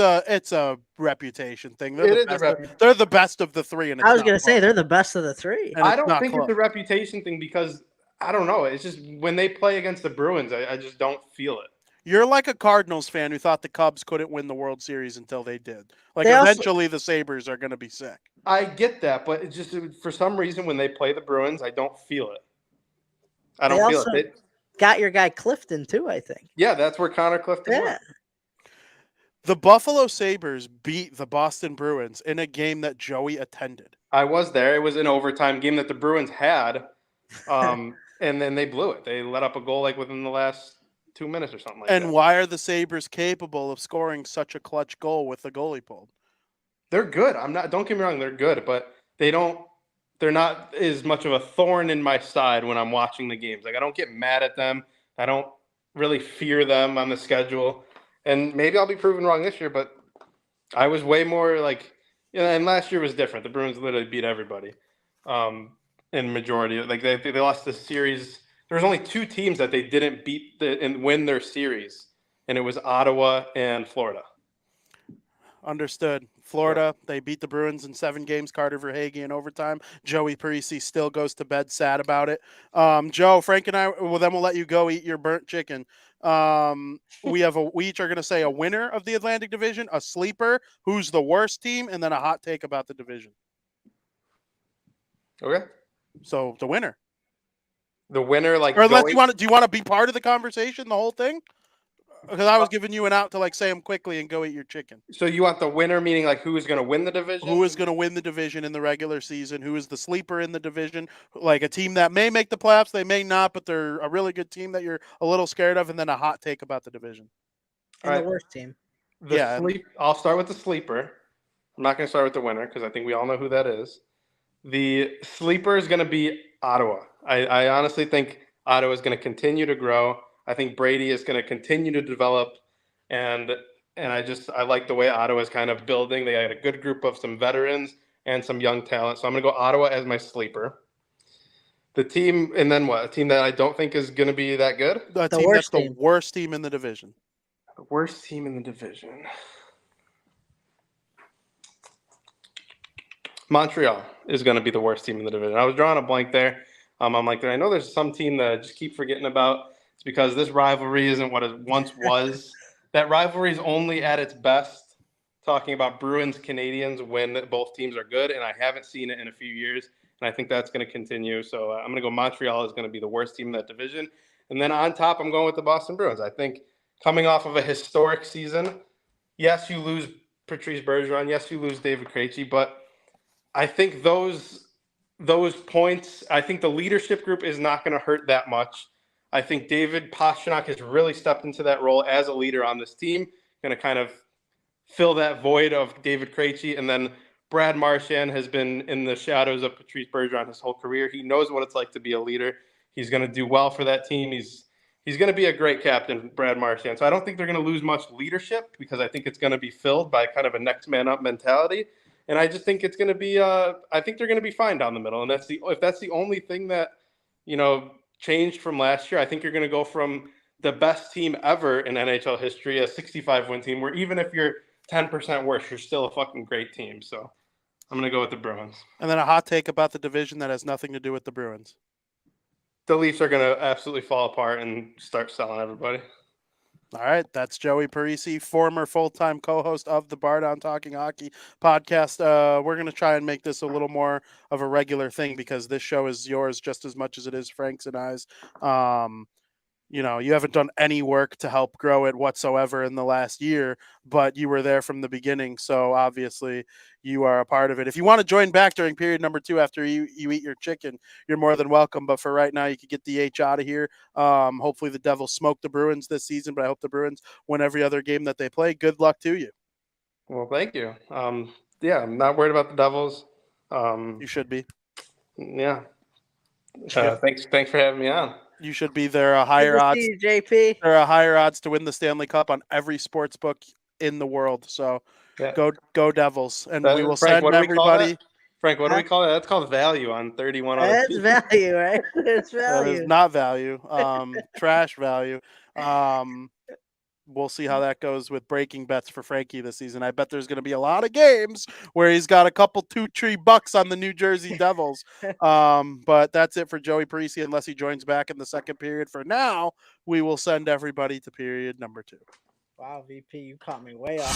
a reputation thing. They're the best of the three, and I was going to say they're the best of the three. And I it's don't not think close. it's a reputation thing because I don't know. It's just when they play against the Bruins, I just don't feel it. You're like a Cardinals fan who thought the Cubs couldn't win the World Series until they did. Like They also- eventually the Sabres are going to be sick. I get that, but it's just for some reason when they play the Bruins, I don't feel it. I don't feel also it. got your guy Clifton too, I think. Yeah, that's where Connor Clifton Yeah. went. The Buffalo Sabres beat the Boston Bruins in a game that Joey attended. I was there. It was an overtime game that the Bruins had, and then they blew it. They let up a goal like within the last 2 minutes or something like that. And why are the Sabres capable of scoring such a clutch goal with the goalie pulled? They're good. Don't get me wrong, they're good, but they're not as much of a thorn in my side when I'm watching the games. Like I don't get mad at them. I don't really fear them on the schedule. And maybe I'll be proven wrong this year, but I was way more like, and last year was different. The Bruins literally beat everybody. In majority, like they lost the series. There was only 2 teams that they didn't beat and win their series, and it was Ottawa and Florida. Understood. Florida, they beat the Bruins in 7 games. Carter Verhaeghe in overtime. Joey Parisi still goes to bed sad about it. Joe, Frank, and I. Well, then we'll let you go eat your burnt chicken. We each are going to say a winner of the Atlantic Division, a sleeper, who's the worst team, and then a hot take about the division. Okay. So the winner. The winner, like, or unless do you want to be part of the conversation, the whole thing? Because I was giving you an out to like say them quickly and go eat your chicken. So you want the winner, meaning like who is going to win the division? Who is going to win the division in the regular season? Who is the sleeper in the division? Like a team that may make the playoffs, they may not, but they're a really good team that you're a little scared of, and then a hot take about the division. And the worst team. I'll start with the sleeper. I'm not going to start with the winner because I think we all know who that is. The sleeper is going to be Ottawa. I honestly think Ottawa is going to continue to grow. I think Brady is going to continue to develop, and I like the way Ottawa is kind of building. They had a good group of some veterans and some young talent, so I'm going to go Ottawa as my sleeper. The team, and then what? A team that I don't think is going to be that good. The team that's the worst team in the division. The worst team in the division. Montreal is going to be the worst team in the division. I was drawing a blank there. I'm like, I know there's some team that I just keep forgetting about. It's because this rivalry isn't what it once was. That rivalry is only at its best talking about Bruins Canadians when both teams are good, and I haven't seen it in a few years, and I think that's going to continue. So I'm going to go Montreal is going to be the worst team in that division. And then on top, I'm going with the Boston Bruins. I think coming off of a historic season, yes, you lose Patrice Bergeron, yes, you lose David Krejci, but I think those points, I think the leadership group is not going to hurt that much. I think David Pastrnak has really stepped into that role as a leader on this team, going to kind of fill that void of David Krejci. And then Brad Marchand has been in the shadows of Patrice Bergeron his whole career. He knows what it's like to be a leader. He's going to do well for that team. He's going to be a great captain, Brad Marchand. So I don't think they're going to lose much leadership because I think it's going to be filled by kind of a next man up mentality. And I just think it's going to be I think they're going to be fine down the middle. And if that's the only thing that, changed from last year, I think you're going to go from the best team ever in NHL history, a 65-win team, where even if you're 10% worse, you're still a fucking great team. So I'm going to go with the Bruins. And then a hot take about the division that has nothing to do with the Bruins. The Leafs are going to absolutely fall apart and start selling everybody. All right, that's Joey Parisi, former full-time co-host of the Bardown Talking Hockey podcast. We're going to try and make this a little more of a regular thing because this show is yours just as much as it is Frank's and I's. You haven't done any work to help grow it whatsoever in the last year, but you were there from the beginning, so obviously you are a part of it. If you want to join back during period number 2 after you eat your chicken, you're more than welcome, but for right now, you could get the H out of here. Hopefully the Devils smoke the Bruins this season, but I hope the Bruins win every other game that they play. Good luck to you. Well, thank you. I'm not worried about the Devils. You should be. Yeah. Thanks for having me on. You should be there. Higher odds, JP. There are higher odds to win the Stanley Cup on every sports book in the world. So yeah. Go Devils, and we will Frank, send everybody. Frank, what do we call that? That's called value on 31 other That's teams. value, right? It's value. That is not value. Trash value. We'll see how that goes with breaking bets for Frankie this season. I bet there's going to be a lot of games where he's got a couple $2-3 on the New Jersey Devils. But that's it for Joey Parisi, unless he joins back in the second period. For now, we will send everybody to period number 2. Wow, VP, you caught me way off.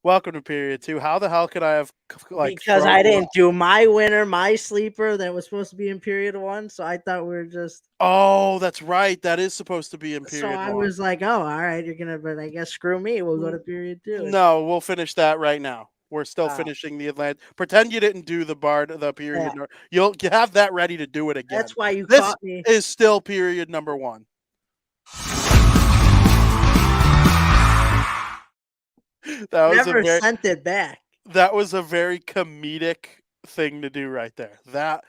Welcome to period 2. How the hell could I have because I didn't do my winner, my sleeper that was supposed to be in period 1, so I thought we were just. Oh, that's right. That is supposed to be in period 1. So I was like, oh, all right, you're gonna, but I guess screw me. We'll go to period 2. No, we'll finish that right now. We're still finishing the Atlantic. Pretend you didn't do the period. Yeah. You'll have that ready to do it again. That's why you caught me. This is still period number 1. That was never sent it back. That was a very comedic thing to do right there. That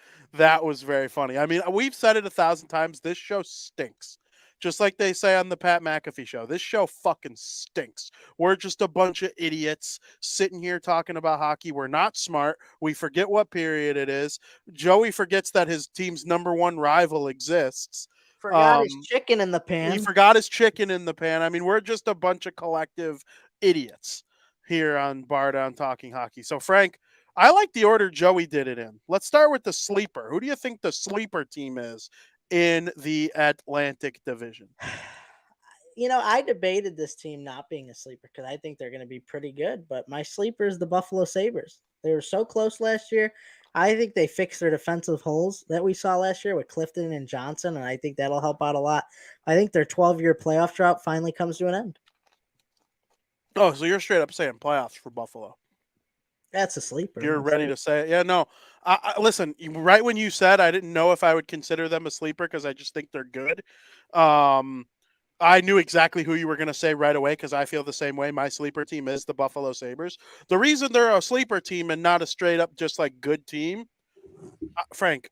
was very funny. I mean, we've said it 1,000 times. This show stinks. Just like they say on the Pat McAfee show. This show fucking stinks. We're just a bunch of idiots sitting here talking about hockey. We're not smart. We forget what period it is. Joey forgets that his team's number 1 rival exists. Forgot his chicken in the pan. He forgot his chicken in the pan. I mean, we're just a bunch of collective idiots here on Bardown Talking Hockey. So, Frank, I like the order Joey did it in. Let's start with the sleeper. Who do you think the sleeper team is in the Atlantic Division? I debated this team not being a sleeper because I think they're going to be pretty good, but my sleeper is the Buffalo Sabres. They were so close last year. I think they fixed their defensive holes that we saw last year with Clifton and Johnson, and I think that'll help out a lot. I think their 12-year playoff drought finally comes to an end. Oh, so you're straight up saying playoffs for Buffalo. That's a sleeper. You're ready to say it. Yeah, no. Listen, right when you said I didn't know if I would consider them a sleeper because I just think they're good. I knew exactly who you were going to say right away because I feel the same way. My sleeper team is the Buffalo Sabres. The reason they're a sleeper team and not a straight up just like good team, Frank,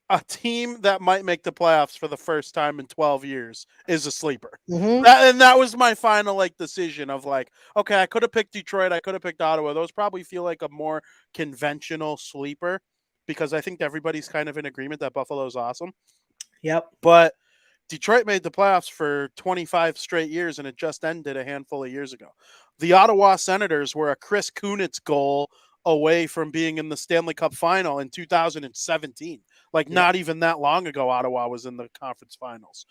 a team that might make the playoffs for the first time in 12 years is a sleeper. Mm-hmm. That was my final decision of okay, I could have picked Detroit. I could have picked Ottawa. Those probably feel like a more conventional sleeper because I think everybody's kind of in agreement that Buffalo's awesome. Yep. But Detroit made the playoffs for 25 straight years, and it just ended a handful of years ago. The Ottawa Senators were a Chris Kunitz goal away from being in the Stanley Cup final in 2017. Like, not even that long ago, Ottawa was in the conference finals.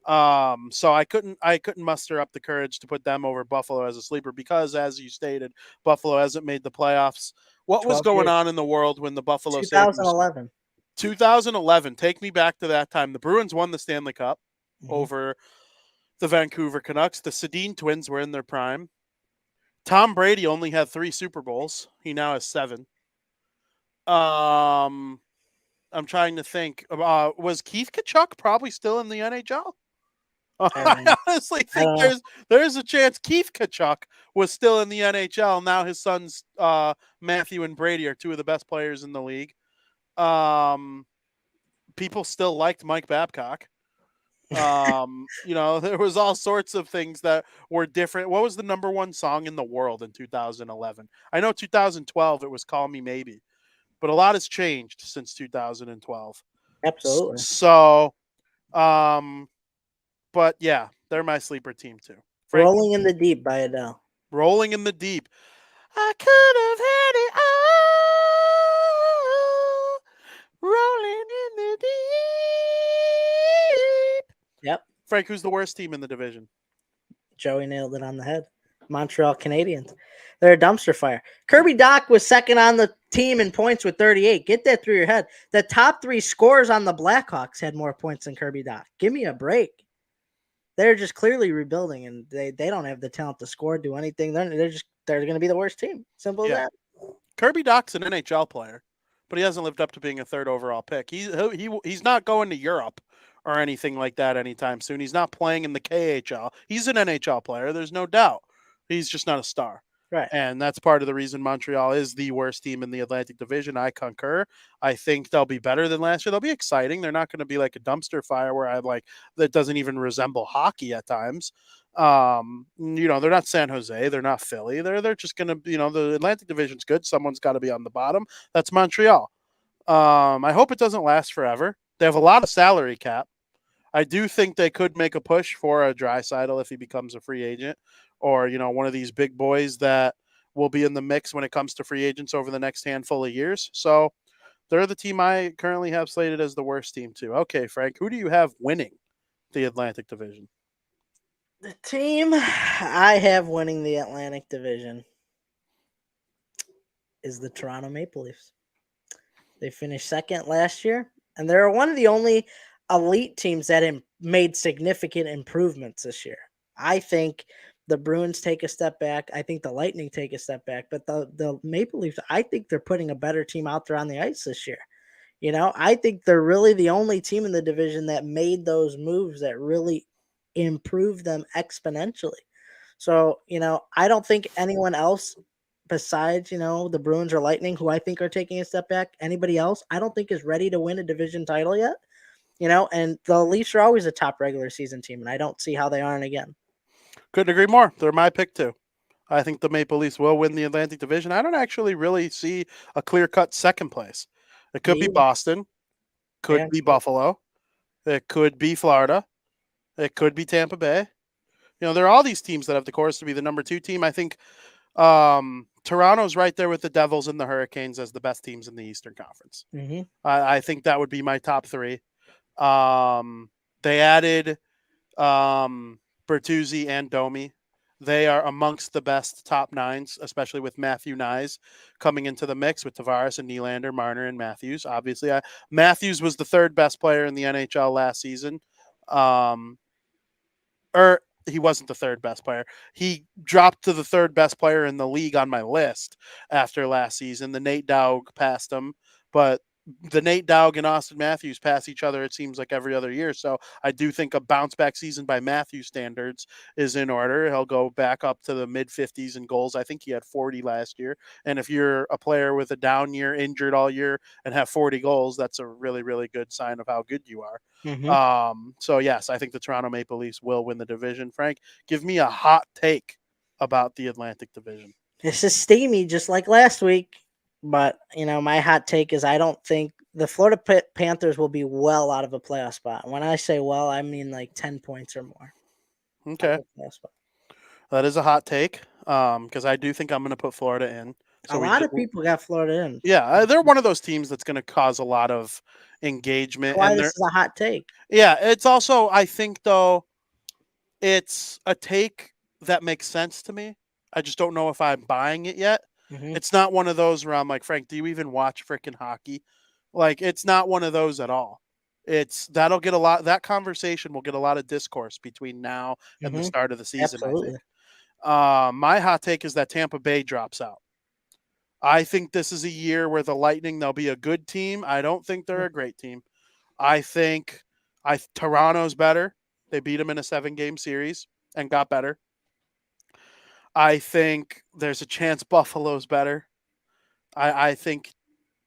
So I couldn't muster up the courage to put them over Buffalo as a sleeper because, as you stated, Buffalo hasn't made the playoffs. What was going on in the world when the Buffalo Sabres? 2011. 2011. Take me back to that time. The Bruins won the Stanley Cup over the Vancouver Canucks. The Sedin twins were in their prime. Tom Brady only had 3 Super Bowls. He now has 7. I'm trying to think. Was Keith Tkachuk probably still in the NHL? I honestly think there's a chance Keith Tkachuk was still in the NHL. Now his sons Matthew and Brady are 2 of the best players in the league. People still liked Mike Babcock. There was all sorts of things that were different. What was the number 1 song in the world in 2011? I know 2012 it was Call Me Maybe, but a lot has changed since 2012. Absolutely. So, but yeah, they're my sleeper team too. Frank, Rolling in the Deep by Adele. Rolling in the Deep. I could have had it all. Rolling in the deep. Yep. Frank, who's the worst team in the division? Joey nailed it on the head. Montreal Canadiens. They're a dumpster fire. Kirby Dach was second on the team in points with 38. Get that through your head. The top 3 scorers on the Blackhawks had more points than Kirby Dach. Give me a break. They're just clearly rebuilding, and they don't have the talent to score, do anything. They're going to be the worst team. Simple as that. Kirby Dach's an NHL player, but he hasn't lived up to being a 3rd overall pick. He's not going to Europe or anything like that anytime soon. He's not playing in the KHL. He's an NHL player. There's no doubt. He's just not a star. Right. And that's part of the reason Montreal is the worst team in the Atlantic Division. I concur. I think they'll be better than last year. They'll be exciting. They're not going to be like a dumpster fire where that doesn't even resemble hockey at times. They're not San Jose. They're not Philly. They're just going to, the Atlantic Division's good. Someone's got to be on the bottom. That's Montreal. I hope it doesn't last forever. They have a lot of salary cap. I do think they could make a push for a Draisaitl if he becomes a free agent, or one of these big boys that will be in the mix when it comes to free agents over the next handful of years. So they're the team I currently have slated as the worst team too. Okay, Frank, who do you have winning the Atlantic Division? The team I have winning the Atlantic Division is the Toronto Maple Leafs. They finished second last year, and they're one of the only elite teams that made significant improvements this year. I think the Bruins take a step back. I think the Lightning take a step back. But the Maple Leafs, I think they're putting a better team out there on the ice this year. I think they're really the only team in the division that made those moves that really improved them exponentially. So, I don't think anyone else besides, the Bruins or Lightning, who I think are taking a step back, anybody else, I don't think is ready to win a division title yet. And the Leafs are always a top regular season team, and I don't see how they aren't again. Couldn't agree more. They're my pick too. I think the Maple Leafs will win the Atlantic Division. I don't actually really see a clear-cut second place. It could be Boston, could be Buffalo, it could be Florida, it could be Tampa Bay. There are all these teams that have the chorus to be the number 2 team. I think Toronto's right there with the Devils and the Hurricanes as the best teams in the Eastern Conference. Mm-hmm. I think that would be my top 3. They added Bertuzzi and Domi. They are amongst the best top 9s, especially with Matthew Nyes coming into the mix with Tavares and Nylander, Marner, and Matthews. Obviously, Matthews was the 3rd best player in the NHL last season. He wasn't the 3rd best player. He dropped to the 3rd best player in the league on my list after last season. The Nate Dowg passed him, but the Nate Dowg and Austin Matthews pass each other, it seems like, every other year. So I do think a bounce back season by Matthews standards is in order. He'll go back up to the mid 50s in goals. I think he had 40 last year. And if you're a player with a down year, injured all year, and have 40 goals, that's a really, really good sign of how good you are. Mm-hmm. So yes, I think the Toronto Maple Leafs will win the division. Frank, give me a hot take about the Atlantic Division. This is steamy, just like last week. But, my hot take is I don't think the Florida Panthers will be well out of a playoff spot. When I say well, I mean like 10 points or more. Okay, that is a hot take. Because I do think I'm going to put Florida in. So a lot of people got Florida in. Yeah, they're one of those teams that's going to cause a lot of engagement. That's why this is a hot take. Yeah, it's also, I think, though, it's a take that makes sense to me. I just don't know if I'm buying it yet. Mm-hmm. It's not one of those where I'm like, Frank, do you even watch freaking hockey? Like, it's not one of those at all. That conversation will get a lot of discourse between now and the start of the season. Absolutely. I think. My hot take is that Tampa Bay drops out. I think this is a year where the Lightning, they'll be a good team. I don't think they're a great team. I think Toronto's better. They beat them in a 7-game series and got better. I think there's a chance Buffalo's better. I think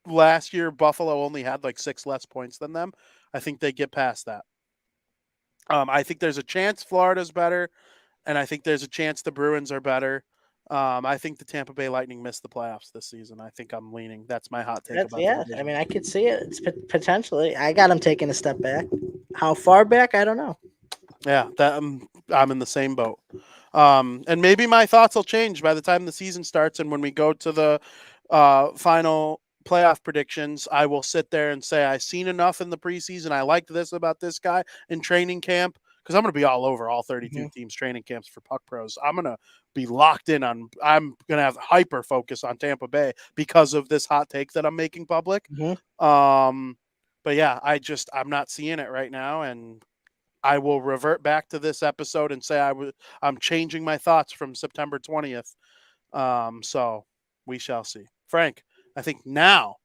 last year Buffalo only had like 6 less points than them. I think they get past that. I think there's a chance Florida's better, and I think there's a chance the Bruins are better. I think the Tampa Bay Lightning missed the playoffs this season. I think I'm leaning. That's my hot take. I mean, I could see it. It's potentially. I got them taking a step back. How far back? I don't know. Yeah, I'm in the same boat. And maybe my thoughts will change by the time the season starts, and when we go to the final playoff predictions, I will sit there and say I've seen enough in the preseason. I liked this about this guy in training camp. Because I'm going to be all over all 32 teams training camps for Puck Pros. I'm going to be locked in on. I'm going to have hyper focus on Tampa Bay because of this hot take that I'm making public. But yeah, I'm not seeing it right now, and I will revert back to this episode and say I'm changing my thoughts from September 20th. So we shall see. Frank, I think now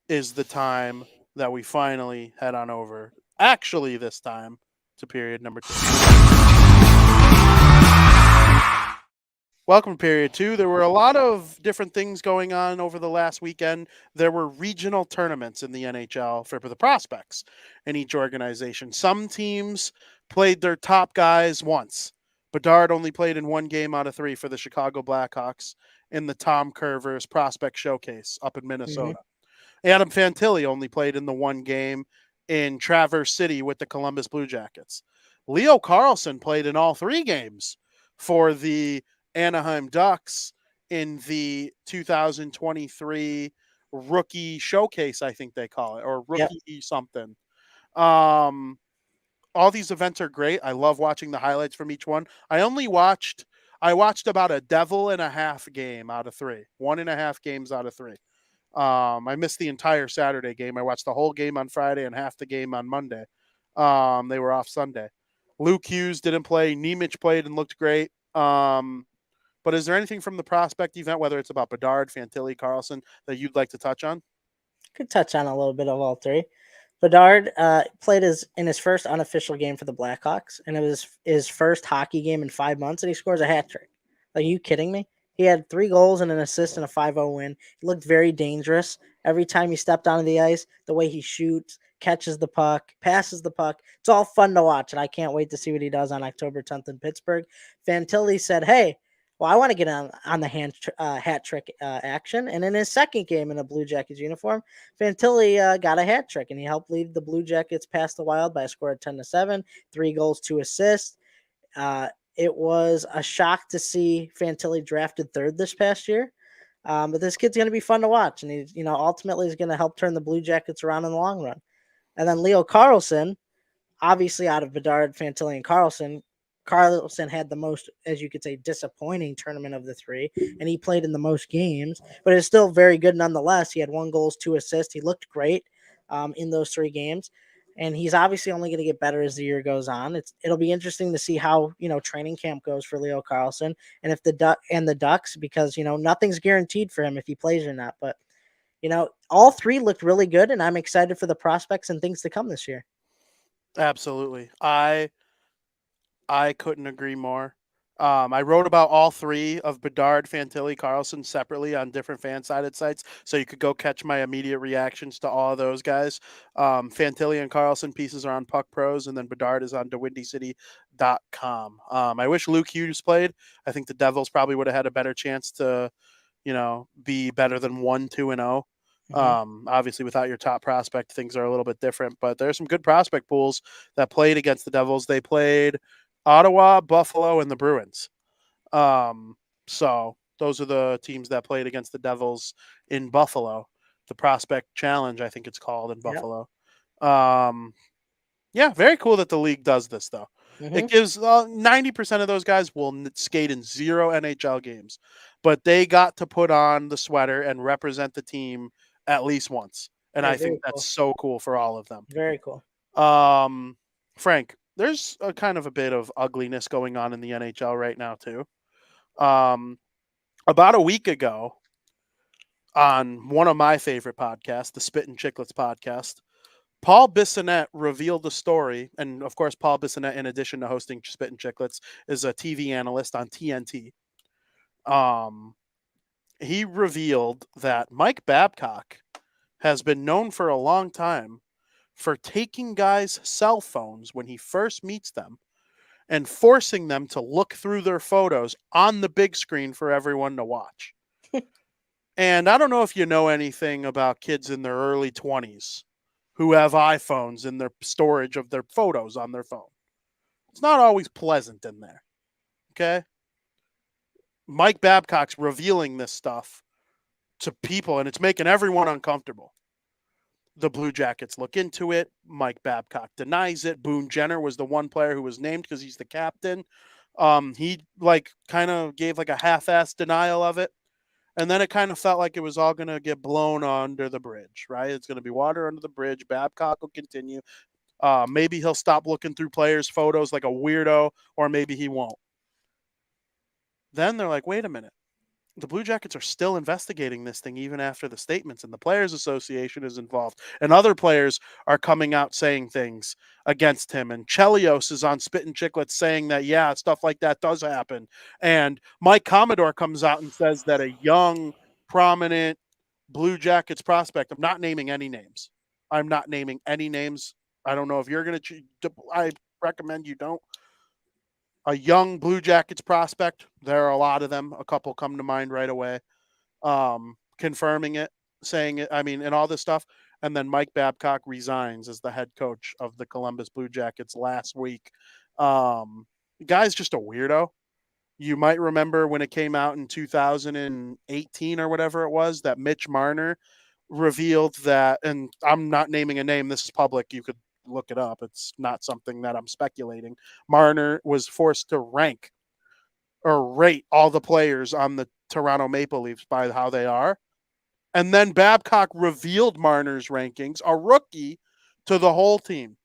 is the time that we finally head on over. Actually, this time. To period number 2. Welcome to period 2. There were a lot of different things going on over the last weekend. There were regional tournaments in the NHL for the prospects in each organization. Some teams played their top guys once. Bedard only played in 1 game out of 3 for the Chicago Blackhawks in the Tom Curvers Prospect Showcase up in Minnesota. Adam Fantilli only played in the 1 game in Traverse City with the Columbus Blue Jackets. Leo Carlsson played in all 3 games for the Anaheim Ducks in the 2023 Rookie Showcase, I think they call it, or Rookie something. All these events are great. I love watching the highlights from each one. I watched about a devil and a half game out of 3. 1.5 games out of 3. I missed the entire Saturday game. I watched the whole game on Friday and half the game on Monday. They were off Sunday. Luke Hughes didn't play. Nemec played and looked great. But is there anything from the prospect event, whether it's about Bedard, Fantilli, Carlson, that you'd like to touch on? Could touch on a little bit of all 3. Bedard played in his first unofficial game for the Blackhawks, and it was his first hockey game in 5 months, and he scores a hat trick. Are you kidding me? He had 3 goals and an assist in a 5-0 win. He looked very dangerous every time he stepped onto the ice. The way he shoots, catches the puck, passes the puck. It's all fun to watch, and I can't wait to see what he does on October 10th in Pittsburgh. Fantilli said, hey, well, I want to get on the hat trick action. And in his second game in a Blue Jackets uniform, Fantilli got a hat trick, and he helped lead the Blue Jackets past the Wild by a score of 10-7, 3 goals, 2 assists. It was a shock to see Fantilli drafted 3rd this past year. But this kid's going to be fun to watch. And he's, ultimately is going to help turn the Blue Jackets around in the long run. And then Leo Carlsson, obviously out of Bedard, Fantilli, and Carlsson had the most, as you could say, disappointing tournament of the 3. And he played in the most games. But it's still very good nonetheless. He had 1 goal, 2 assists. He looked great in those 3 games. And he's obviously only going to get better as the year goes on. It'll be interesting to see how training camp goes for Leo Carlsson and if the Ducks, because nothing's guaranteed for him if he plays or not. But all 3 looked really good, and I'm excited for the prospects and things to come this year. Absolutely, I couldn't agree more. I wrote about all 3 of Bedard, Fantilli, Carlsson separately on different fan-sided sites, so you could go catch my immediate reactions to all of those guys. Fantilli and Carlsson pieces are on Puck Pros, and then Bedard is on DeWindyCity.com. I wish Luke Hughes played. I think the Devils probably would have had a better chance to, be better than 1-2-0. Obviously, without your top prospect, things are a little bit different. But there's some good prospect pools that played against the Devils. They played Ottawa, Buffalo, and the Bruins. So those are the teams that played against the Devils in Buffalo. The Prospect Challenge, I think it's called in Yep. Buffalo. Yeah, very cool that the league does this, though. It gives 90% of those guys will skate in 0 NHL games, but they got to put on the sweater and represent the team at least once. And Yeah, I think very that's cool. so cool for all of them. Very cool. Frank, there's a kind of a bit of ugliness going on in the NHL right now, too. About a week ago, on one of my favorite podcasts, the Spit and Chicklets podcast, Paul Bissonnette revealed a story, and of course, Paul Bissonnette, in addition to hosting Spit and Chicklets, is a TV analyst on TNT. He revealed that Mike Babcock has been known for a long time for taking guys' cell phones when he first meets them and forcing them to look through their photos on the big screen for everyone to watch. And I don't know if you know anything about kids in their early 20s who have iPhones in their storage of their photos on their phone. It's not always pleasant in there. Okay? Mike Babcock's revealing this stuff to people, and it's making everyone uncomfortable. The Blue Jackets look into it. Mike Babcock denies it. Boone Jenner was the one player who was named because he's the captain. He kind of gave a half-assed denial of it. And then it kind of felt like it was all going to get blown under the bridge, right? It's going to be water under the bridge. Babcock will continue. Maybe he'll stop looking through players' photos like a weirdo, or maybe he won't. Then they're like, wait a minute. The Blue Jackets are still investigating this thing even after the statements, and the Players Association is involved, and other players are coming out saying things against him. And Chelios is on Spit and Chicklets saying that, yeah, stuff like that does happen. And Mike Commodore comes out and says that a young, prominent Blue Jackets prospect, I'm not naming any names. I'm not naming any names. I don't know if you're going to, I recommend you don't. A young Blue Jackets prospect. There are a lot of them. A couple come to mind right away. Confirming it, saying it, and all this stuff. And then Mike Babcock resigns as the head coach of the Columbus Blue Jackets last week. Guy's just a weirdo. You might remember when it came out in 2018 or whatever it was, that Mitch Marner revealed that, and I'm not naming a name, this is public, you could look it up. It's not something that I'm speculating. Marner was forced to rank or rate all the players on the Toronto Maple Leafs by how they are. And then Babcock revealed Marner's rankings, a rookie, to the whole team.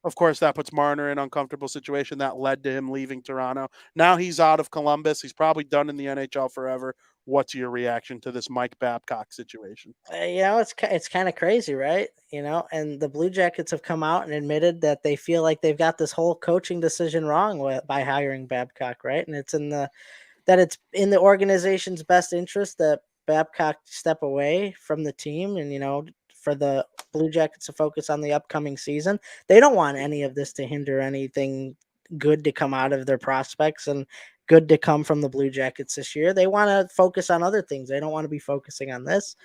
Of course, that puts Marner in an uncomfortable situation. That led to him leaving Toronto. Now he's out of Columbus. He's probably done in the NHL forever. What's your reaction to this Mike Babcock situation? It's kind of crazy, right? And the Blue Jackets have come out and admitted that they feel like they've got this whole coaching decision wrong by hiring Babcock, right? And it's in the organization's best interest that Babcock step away from the team, and for the Blue Jackets to focus on the upcoming season. They don't want any of this to hinder anything good to come out of their prospects and good to come from the Blue Jackets this year. They want to focus on other things. They don't want to be focusing on this.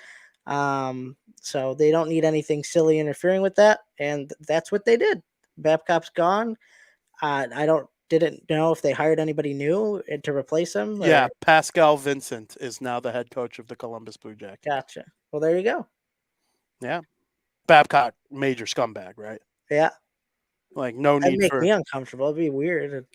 So they don't need anything silly interfering with that. And that's what they did. Babcock's gone. Didn't know if they hired anybody new to replace him. Yeah, Pascal Vincent is now the head coach of the Columbus Blue Jackets. Gotcha. Well, there you go. Yeah. Babcock, major scumbag, right? Yeah. No That'd need make for me uncomfortable. It'd be weird.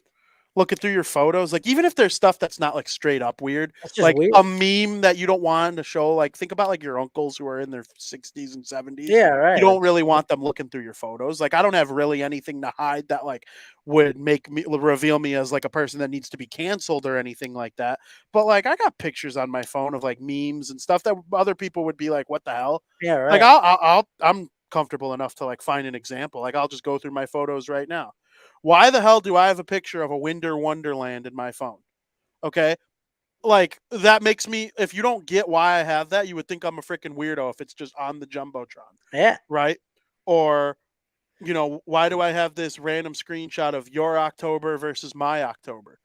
looking through your photos. Even if there's stuff that's not straight up weird, That's just weird. A meme that you don't want to show, think about your uncles who are in their 60s and 70s. Yeah, right. You don't really want them looking through your photos. I don't have really anything to hide that would make me reveal me as a person that needs to be canceled or anything like that. But I got pictures on my phone of memes and stuff that other people would be like, what the hell? Yeah, right. I'm comfortable enough to find an example. I'll just go through my photos right now. Why the hell do I have a picture of a Winter Wonderland in my phone? Okay. That makes me, if you don't get why I have that, you would think I'm a freaking weirdo if it's just on the Jumbotron. Yeah. Right. Or, why do I have this random screenshot of your October versus my October?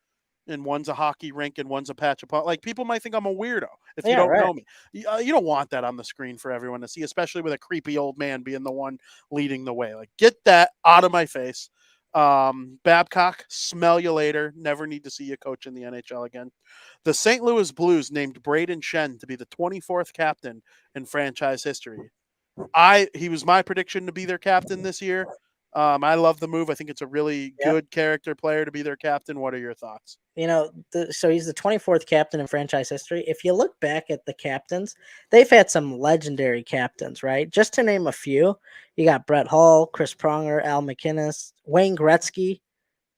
and one's a hockey rink and one's a patch of like people might think I'm a weirdo if you Yeah, don't right. know me. You don't want that on the screen for everyone to see, especially with a creepy old man being the one leading the way. Like, get that out of my face. Babcock, smell you later. Never need to see you coach in the NHL again. The St. Louis Blues named Braden Shen to be the 24th captain in franchise history. He was my prediction to be their captain this year. I love the move. I think it's a really good character player to be their captain. What are your thoughts? You know, so he's the 24th captain in franchise history. If you look back at the captains, they've had some legendary captains, right? Just to name a few, you got Brett Hull, Chris Pronger, Al McInnes, Wayne Gretzky,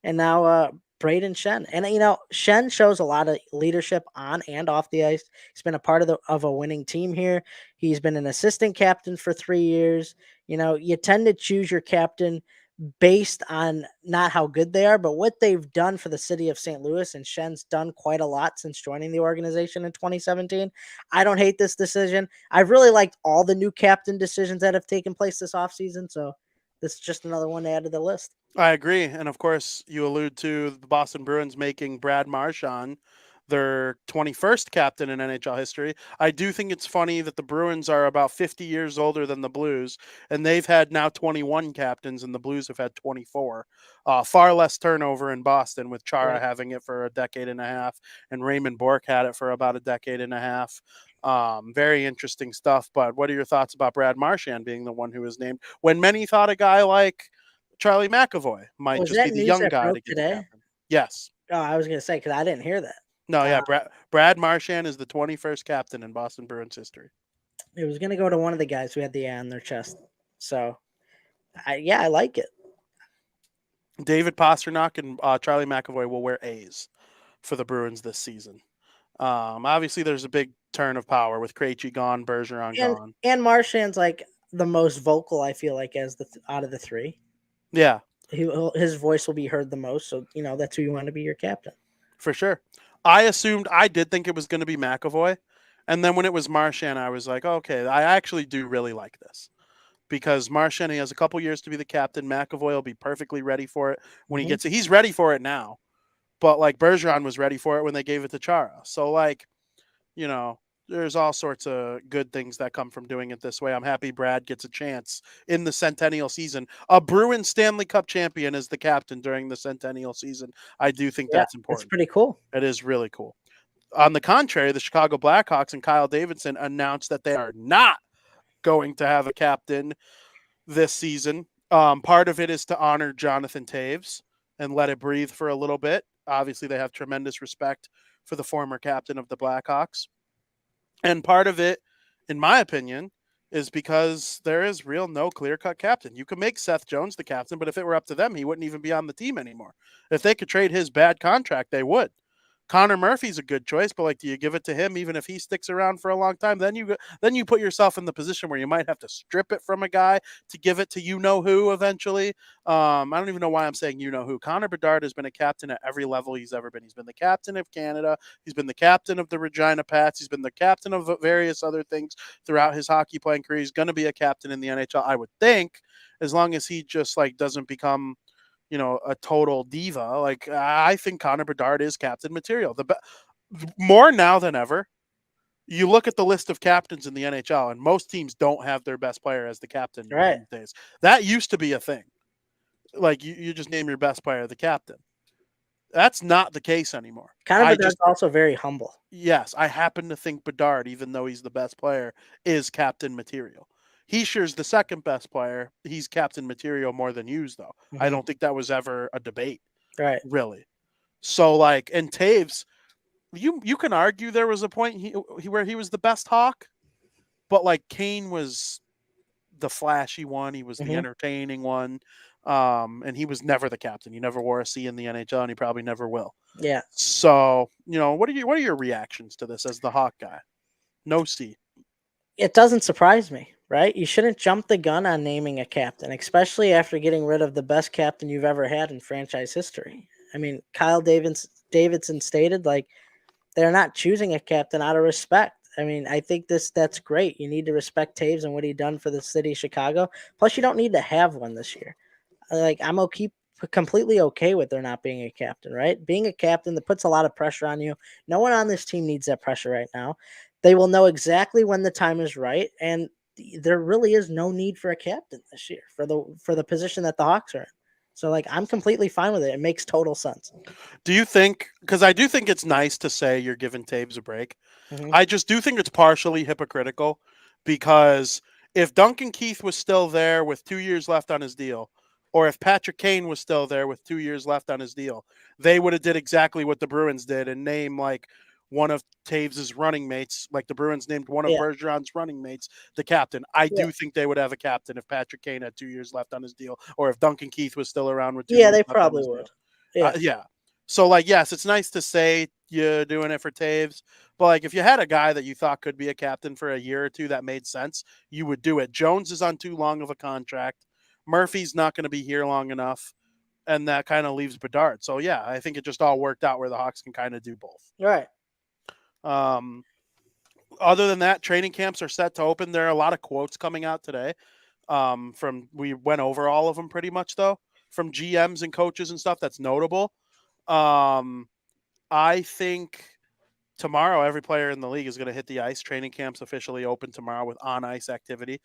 and now Braden Shen. And you know, Shen shows a lot of leadership on and off the ice. He's been a part of a winning team here. He's been an assistant captain for 3 years. You know, you tend to choose your captain based on not how good they are, but what they've done for the city of St. Louis. And Shen's done quite a lot since joining the organization in 2017. I don't hate this decision. I've really liked all the new captain decisions that have taken place this offseason. So this is just another one to add to the list. I agree. And of course, you allude to the Boston Bruins making Brad Marchand their 21st captain in NHL history. I do think it's funny that the Bruins are about 50 years older than the Blues, and they've had now 21 captains, and the Blues have had 24. Far less turnover in Boston, with Chara having it for a decade and a half, and Raymond Bourque had it for about a decade and a half. Very interesting stuff. But what are your thoughts about Brad Marchand being the one who was named, when many thought a guy like Charlie McAvoy might just be the young guy to get the captain? Yes. Oh, I was going to say, because I didn't hear that. No, yeah, Brad Marchand is the 21st captain in Boston Bruins history. It was going to go to one of the guys who had the A on their chest. So, I like it. David Pastrnak and Charlie McAvoy will wear A's for the Bruins this season. Obviously, there's a big turn of power with Krejci gone, Bergeron gone. And Marchand's like the most vocal, I feel like, as out of the three. Yeah. His voice will be heard the most. So, you know, that's who you want to be your captain. For sure. I did think it was going to be McAvoy. And then when it was Marchand, I was like, okay, I actually do really like this. Because Marchand, he has a couple years to be the captain. McAvoy will be perfectly ready for it when he gets it. He's ready for it now. But, like, Bergeron was ready for it when they gave it to Chara. So, like, you know, there's all sorts of good things that come from doing it this way. I'm happy Brad gets a chance in the centennial season. A Bruins Stanley Cup champion is the captain during the centennial season. I do think that's important. It's pretty cool. It is really cool. On the contrary, the Chicago Blackhawks and Kyle Davidson announced that they are not going to have a captain this season. Part of it is to honor Jonathan Toews and let it breathe for a little bit. Obviously, they have tremendous respect for the former captain of the Blackhawks. And part of it, in my opinion, is because there is no clear-cut captain. You can make Seth Jones the captain, but if it were up to them, he wouldn't even be on the team anymore. If they could trade his bad contract, they would. Connor Murphy's a good choice, but like, do you give it to him even if he sticks around for a long time? Then you put yourself in the position where you might have to strip it from a guy to give it to you-know-who eventually. I don't even know why I'm saying you-know-who. Connor Bedard has been a captain at every level he's ever been. He's been the captain of Canada. He's been the captain of the Regina Pats. He's been the captain of various other things throughout his hockey playing career. He's going to be a captain in the NHL, I would think, as long as he just like doesn't become – a total diva. Like, I think Connor Bedard is captain material. More now than ever. You look at the list of captains in the NHL, and most teams don't have their best player as the captain these days. That used to be a thing. Like, you just name your best player the captain. That's not the case anymore. Connor Bedard's also very humble. Yes, I happen to think Bedard, even though he's the best player, is captain material. Heischer's the second best player. He's captain material more than Hughes, though. Mm-hmm. I don't think that was ever a debate. Right. Really. So, like, and Toews, you can argue there was a point where he was the best Hawk, but, like, Kane was the flashy one. He was the entertaining one. And he was never the captain. He never wore a C in the NHL, and he probably never will. Yeah. So, what are your reactions to this as the Hawk guy? No C. It doesn't surprise me. Right? You shouldn't jump the gun on naming a captain, especially after getting rid of the best captain you've ever had in franchise history. I mean, Kyle Davidson stated, like, they're not choosing a captain out of respect. I mean, I think that's great. You need to respect Toews and what he done for the city of Chicago. Plus, you don't need to have one this year. Like, I'm okay completely okay with there not being a captain, right? Being a captain, that puts a lot of pressure on you. No one on this team needs that pressure right now. They will know exactly when the time is right, and there really is no need for a captain this year for the position that the Hawks are in. So, like, I'm completely fine with it. It makes total sense. Do you think, because I do think it's nice to say you're giving Taves a break. Mhm. I just do think it's partially hypocritical because if Duncan Keith was still there with 2 years left on his deal, or if Patrick Kane was still there with 2 years left on his deal, they would have did exactly what the Bruins did and name like one of Taves's running mates, like the Bruins named one of Yeah. Bergeron's running mates, the captain. I Yeah. do think they would have a captain if Patrick Kane had 2 years left on his deal, or if Duncan Keith was still around with 2 Yeah, years they left on probably his would. deal. Yeah. Yeah. So, like, yes, it's nice to say you're doing it for Taves, but like, if you had a guy that you thought could be a captain for a year or two that made sense, you would do it. Jones is on too long of a contract. Murphy's not going to be here long enough, and that kind of leaves Bedard. So, yeah, I think it just all worked out where the Hawks can kind of do both. Right. Other than that, training camps are set to open. There are a lot of quotes coming out today. We went over all of them pretty much though, from GMs and coaches and stuff that's notable. I think tomorrow every player in the league is going to hit the ice. Training camps officially open tomorrow with on ice activity.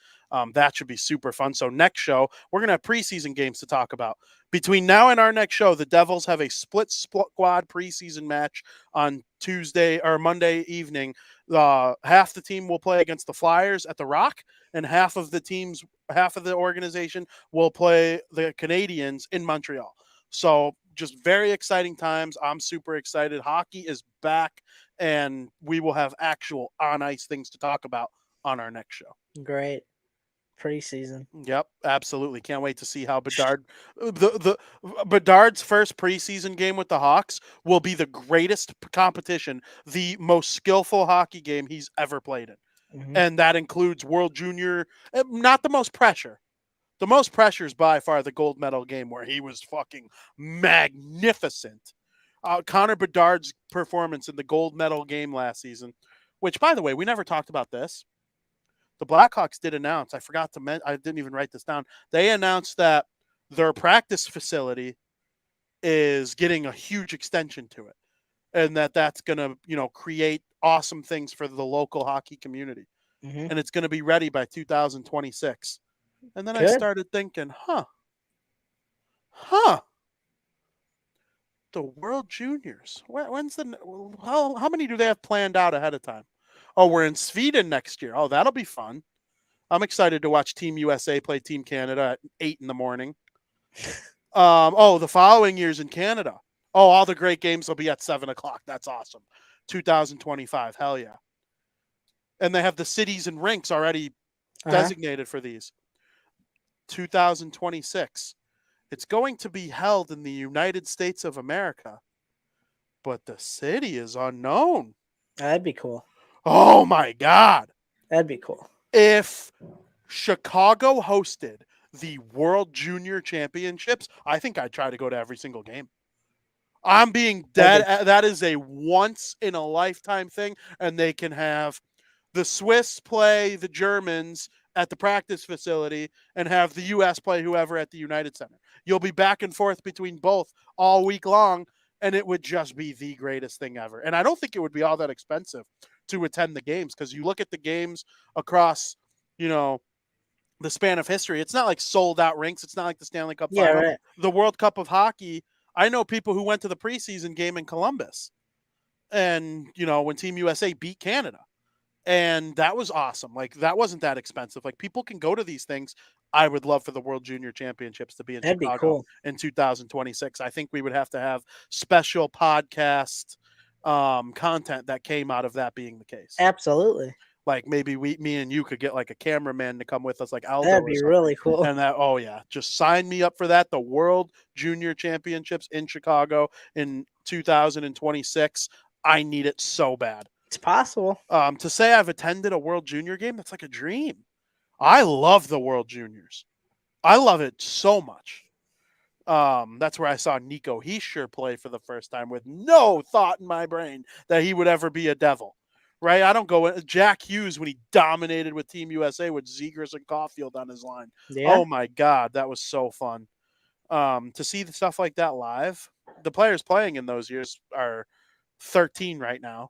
That should be super fun. So next show we're going to have preseason games to talk about. Between now and our next show, the Devils have a split squad preseason match on Tuesday or Monday evening. Half the team will play against the Flyers at the Rock, and half of the organization will play the Canadiens in Montreal. So just very exciting times. I'm super excited. Hockey is back, and we will have actual on ice things to talk about on our next show. Great. Preseason. Yep, absolutely. Can't wait to see how Bedard's first preseason game with the Hawks will be the greatest competition, the most skillful hockey game he's ever played in. Mhm. And that includes World Junior, not the most pressure. The most pressure is by far the gold medal game where he was fucking magnificent. Connor Bedard's performance in the gold medal game last season, which, by the way, we never talked about this. The Blackhawks did announce, I forgot to mention, I didn't even write this down. They announced that their practice facility is getting a huge extension to it, and that's going to, create awesome things for the local hockey community. Mhm. And it's going to be ready by 2026. And then I Good. started thinking, the World Juniors. When's how many do they have planned out ahead of time? Oh, we're in Sweden next year. Oh, that'll be fun. I'm excited to watch Team USA play Team Canada at 8 in the morning. The following year's in Canada. Oh, all the great games will be at 7 o'clock. That's awesome. 2025. Hell yeah. And they have the cities and rinks already designated for these. 2026. It's going to be held in the United States of America, but the city is unknown. That'd be cool. Oh my God. That'd be cool. If Chicago hosted the World Junior Championships, I think I'd try to go to every single game. I'm being dead. That is a once in a lifetime thing. And they can have the Swiss play the Germans at the practice facility and have the U.S. play whoever at the United Center. You'll be back and forth between both all week long, and it would just be the greatest thing ever. And I don't think it would be all that expensive to attend the games, because you look at the games across, the span of history. It's not like sold out rinks. It's not like the Stanley Cup final. Right. The World Cup of Hockey. I know people who went to the preseason game in Columbus, and when Team USA beat Canada. And that was awesome. Like, that wasn't that expensive. Like, people can go to these things. I would love for the World Junior Championships to be in That'd Chicago be cool. in 2026. I think we would have to have special podcast content that came out of that being the case. Absolutely. Like, maybe me and you could get like a cameraman to come with us, like Aldo. That'd be really cool. And just sign me up for that. The World Junior Championships in Chicago in 2026. I need it so bad. It's possible. To say I've attended a World Junior game, that's like a dream. I love the World Juniors. I love it so much. That's where I saw Nico Hischier play for the first time with no thought in my brain that he would ever be a Devil. Right? I don't go in. Jack Hughes, when he dominated with Team USA with Zegras and Caulfield on his line. Yeah. Oh my God, that was so fun. To see the stuff like that live, the players playing in those years are 13 right now.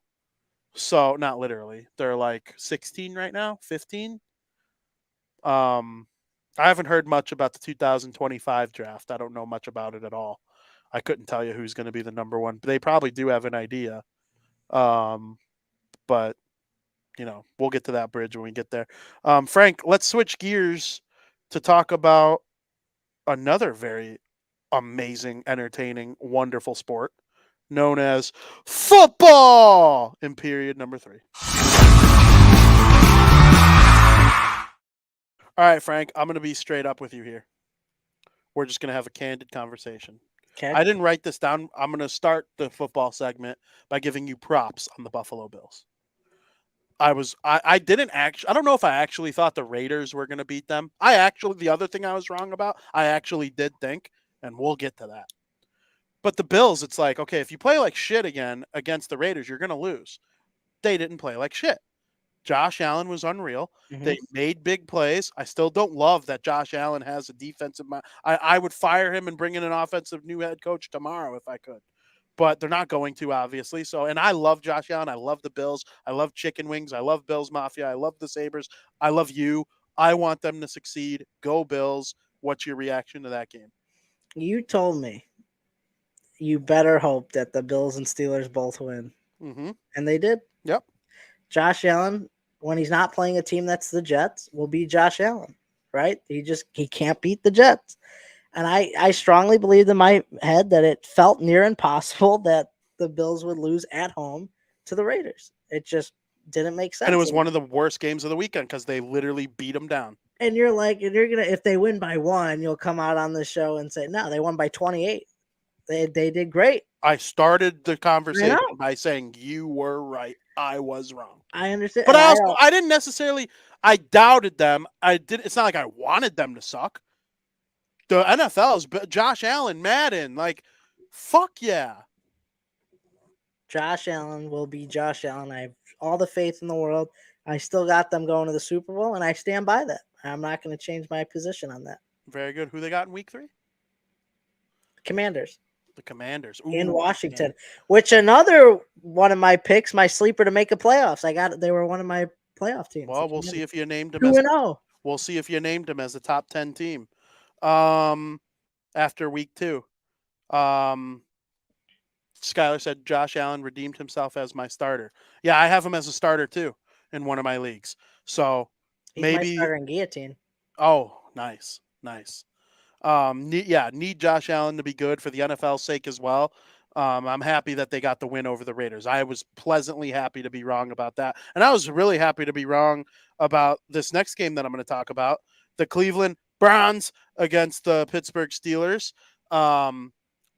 So not literally, they're like 16 right now, 15. I haven't heard much about the 2025 draft. I don't know much about it at all. I couldn't tell you who's going to be the number one. They probably do have an idea. But we'll get to that bridge when we get there. Frank, let's switch gears to talk about another very amazing, entertaining, wonderful sport known as football in period number 3. All right, Frank, I'm going to be straight up with you here. We're just going to have a candid conversation. Okay. I didn't write this down. I'm going to start the football segment by giving you props on the Buffalo Bills. I didn't actually, I don't know if I actually thought the Raiders were going to beat them. The other thing I was wrong about, I actually did think, and we'll get to that. But the Bills, it's like, okay, if you play like shit again against the Raiders, you're going to lose. They didn't play like shit. Josh Allen was unreal. Mhm. They made big plays. I still don't love that Josh Allen has a defensive mind. I would fire him and bring in an offensive new head coach tomorrow if I could. But they're not going to, obviously. So, and I love Josh Allen. I love the Bills. I love chicken wings. I love Bills Mafia. I love the Sabres. I love you. I want them to succeed. Go Bills. What's your reaction to that game? You told me you better hope that the Bills and Steelers both win. Mm-hmm. And they did. Yep. Josh Allen, when he's not playing a team that's the Jets, will be Josh Allen, right? He can't beat the Jets. And I strongly believed in my head that it felt near impossible that the Bills would lose at home to the Raiders. It just didn't make sense. And it was one of the worst games of the weekend because they literally beat them down. And you're like, if they win by 1, you'll come out on the show and say, no, they won by 28. They did great. I started the conversation by saying you were right. I was wrong. I understand. But I didn't necessarily, I doubted them. It's not like I wanted them to suck. The NFL's Josh Allen, Madden, like, fuck yeah. Josh Allen will be Josh Allen. I have all the faith in the world. I still got them going to the Super Bowl, and I stand by that. I'm not going to change my position on that. Very good. Who they got in week 3? Commanders. The Commanders. Ooh, in Washington, which another one of my picks, my sleeper to make a playoffs. They were one of my playoff teams. Well, we'll see if you named them 2-0. We'll see if you named them as a top 10 team. After week 2. Skylar said Josh Allen redeemed himself as my starter. Yeah, I have him as a starter too in one of my leagues. So He's maybe my starter in guillotine. Oh, nice. Need Josh Allen to be good for the NFL's sake as well. I'm happy that they got the win over the Raiders. I was pleasantly happy to be wrong about that. And I was really happy to be wrong about this next game that I'm going to talk about, the Cleveland Browns against the Pittsburgh Steelers.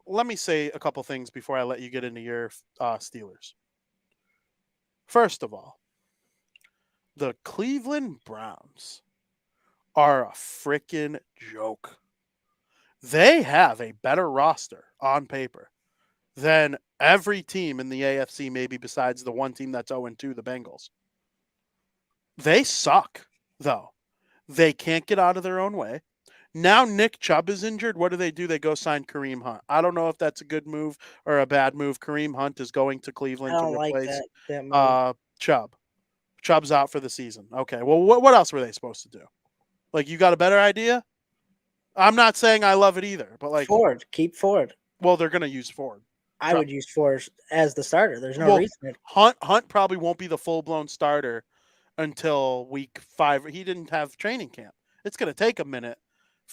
Let me say a couple things before I let you get into your Steelers. First of all, the Cleveland Browns are a freaking joke. They have a better roster on paper than every team in the AFC, maybe besides the one team that's 0-2, the Bengals. They suck, though. They can't get out of their own way. Now Nick Chubb is injured. What do? They go sign Kareem Hunt. I don't know if that's a good move or a bad move. Kareem Hunt is going to Cleveland to replace that move. Chubb. Chubb's out for the season. Okay, well, what else were they supposed to do? Like, you got a better idea? I'm not saying I love it either, but like keep Ford. Well, they're going to use Ford. I would use Ford as the starter. There's no reason. Hunt probably won't be the full-blown starter until week 5. He didn't have training camp. It's going to take a minute.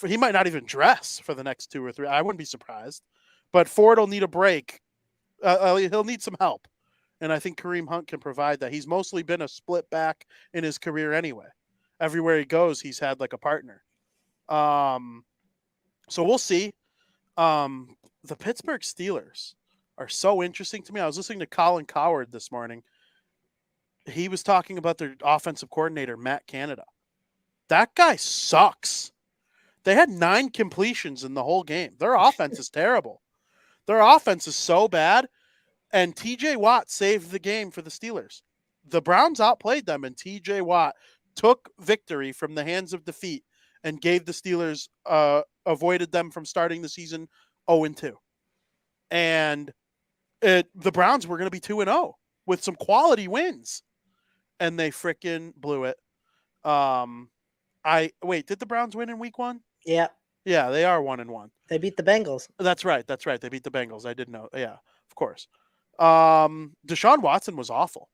He might not even dress for the next 2 or 3. I wouldn't be surprised. But Ford will need a break. He'll need some help. And I think Kareem Hunt can provide that. He's mostly been a split back in his career anyway. Everywhere he goes, he's had like a partner. So we'll see. The Pittsburgh Steelers are so interesting to me. I was listening to Colin Cowherd this morning. He was talking about their offensive coordinator, Matt Canada. That guy sucks. They had 9 completions in the whole game. Their offense is terrible. Their offense is so bad. And TJ Watt saved the game for the Steelers. The Browns outplayed them, and TJ Watt took victory from the hands of defeat and gave the Steelers avoided them from starting the season 0-2. And the Browns were going to be 2-0 with some quality wins, and they freaking blew it. Did the Browns win in week 1? Yeah. Yeah, they are 1-1. They beat the Bengals. That's right. They beat the Bengals. I did know. Yeah, of course. Deshaun Watson was awful.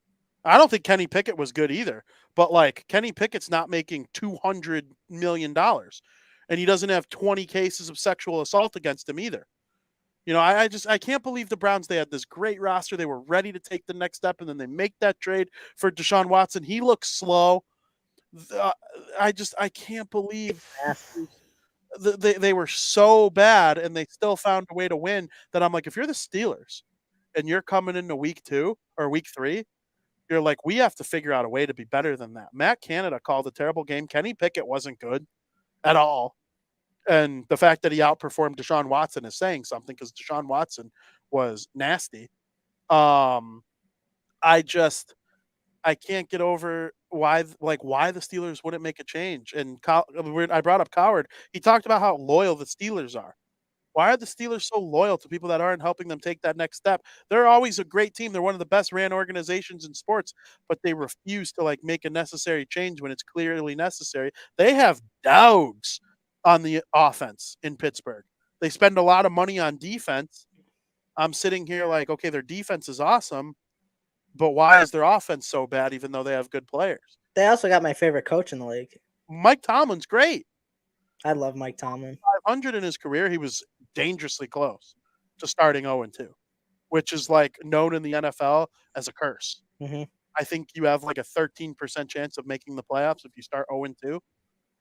I don't think Kenny Pickett was good either. But like Kenny Pickett's not making $200 million, and he doesn't have 20 cases of sexual assault against him either. You know, I can't believe the Browns. They had this great roster. They were ready to take the next step, and then they make that trade for Deshaun Watson. He looks slow. I can't believe they were so bad, and they still found a way to win. That I'm like, if you're the Steelers and you're coming into week 2 or week 3, you're like, we have to figure out a way to be better than that. Matt Canada called a terrible game. Kenny Pickett wasn't good at all. And the fact that he outperformed Deshaun Watson is saying something, because Deshaun Watson was nasty. I can't get over why the Steelers wouldn't make a change. And I brought up Coward. He talked about how loyal the Steelers are. Why are the Steelers so loyal to people that aren't helping them take that next step? They're always a great team. They're one of the best ran organizations in sports, but they refuse to make a necessary change when it's clearly necessary. They have dogs on the offense in Pittsburgh. They spend a lot of money on defense. I'm sitting here like, okay, their defense is awesome, but why is their offense so bad even though they have good players? They also got my favorite coach in the league. Mike Tomlin's great. I love Mike Tomlin. 500 in his career, he was dangerously close to starting 0-2, which is known in the NFL as a curse. Mm-hmm. I think you have a 13% chance of making the playoffs if you start 0-2.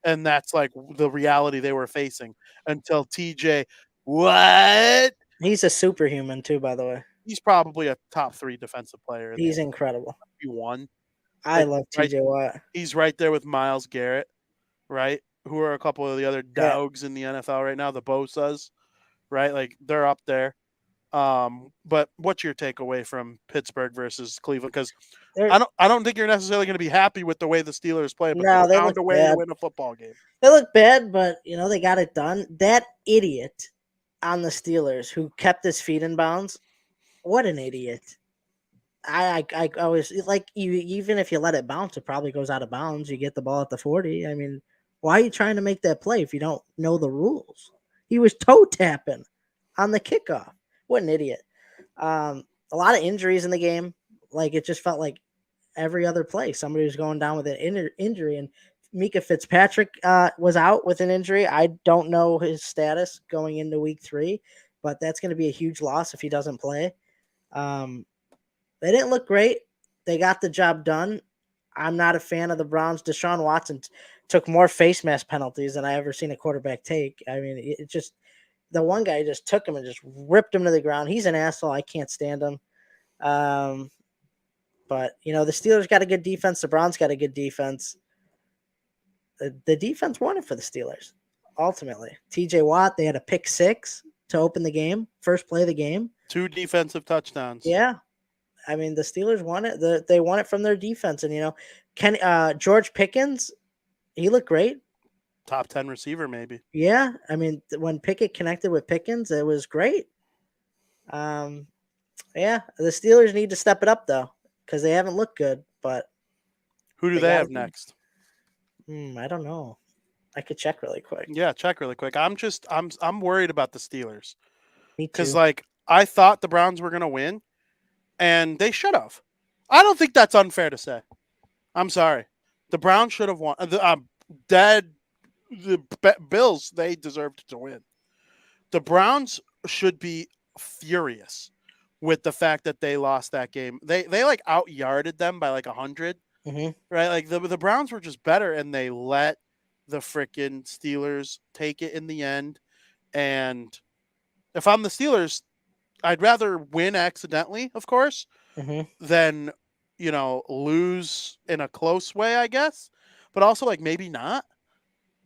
And that's the reality they were facing until TJ. What? He's a superhuman too, by the way. He's probably a top 3 defensive player. He's incredible. He won. I love TJ Watt. He's right there with Myles Garrett, right? Who are a couple of the other dogs in the NFL right now, the Bosa's, right? They're up there. But what's your takeaway from Pittsburgh versus Cleveland? Because I don't think you're necessarily going to be happy with the way the Steelers play, but they found a way to win a football game. They look bad, but they got it done. That idiot on the Steelers who kept his feet in bounds, what an idiot! I always even if you let it bounce, it probably goes out of bounds. You get the ball at the 40. I mean, why are you trying to make that play if you don't know the rules? He was toe tapping on the kickoff. What an idiot. A lot of injuries in the game. It just felt like every other play, somebody was going down with an injury. And Mika Fitzpatrick was out with an injury. I don't know his status going into week 3, but that's going to be a huge loss if he doesn't play. They didn't look great. They got the job done. I'm not a fan of the Browns. Deshaun Watson took more face mask penalties than I ever seen a quarterback take. I mean, it just – the one guy just took him and just ripped him to the ground. He's an asshole. I can't stand him. But, the Steelers got a good defense. The Browns got a good defense. The defense won it for the Steelers, ultimately. TJ Watt, they had a pick 6 to open the game, first play of the game. 2 defensive touchdowns. Yeah. I mean, the Steelers won it. They won it from their defense. And, George Pickens, he looked great. Top 10 receiver, maybe. Yeah. I mean, when Pickett connected with Pickens, it was great. Yeah. The Steelers need to step it up, though, because they haven't looked good. But who do they have next? I don't know. I could check really quick. Yeah, check really quick. I'm worried about the Steelers. Me too. Because, I thought the Browns were going to win, and they should have. I don't think that's unfair to say. I'm sorry. The Browns should have won. The Bills, they deserved to win. The Browns should be furious with the fact that they lost that game. They out-yarded them by 100, right? The Browns were just better, and they let the freaking Steelers take it in the end. And if I'm the Steelers, I'd rather win accidentally, of course, than lose in a close way, I guess. But also maybe not.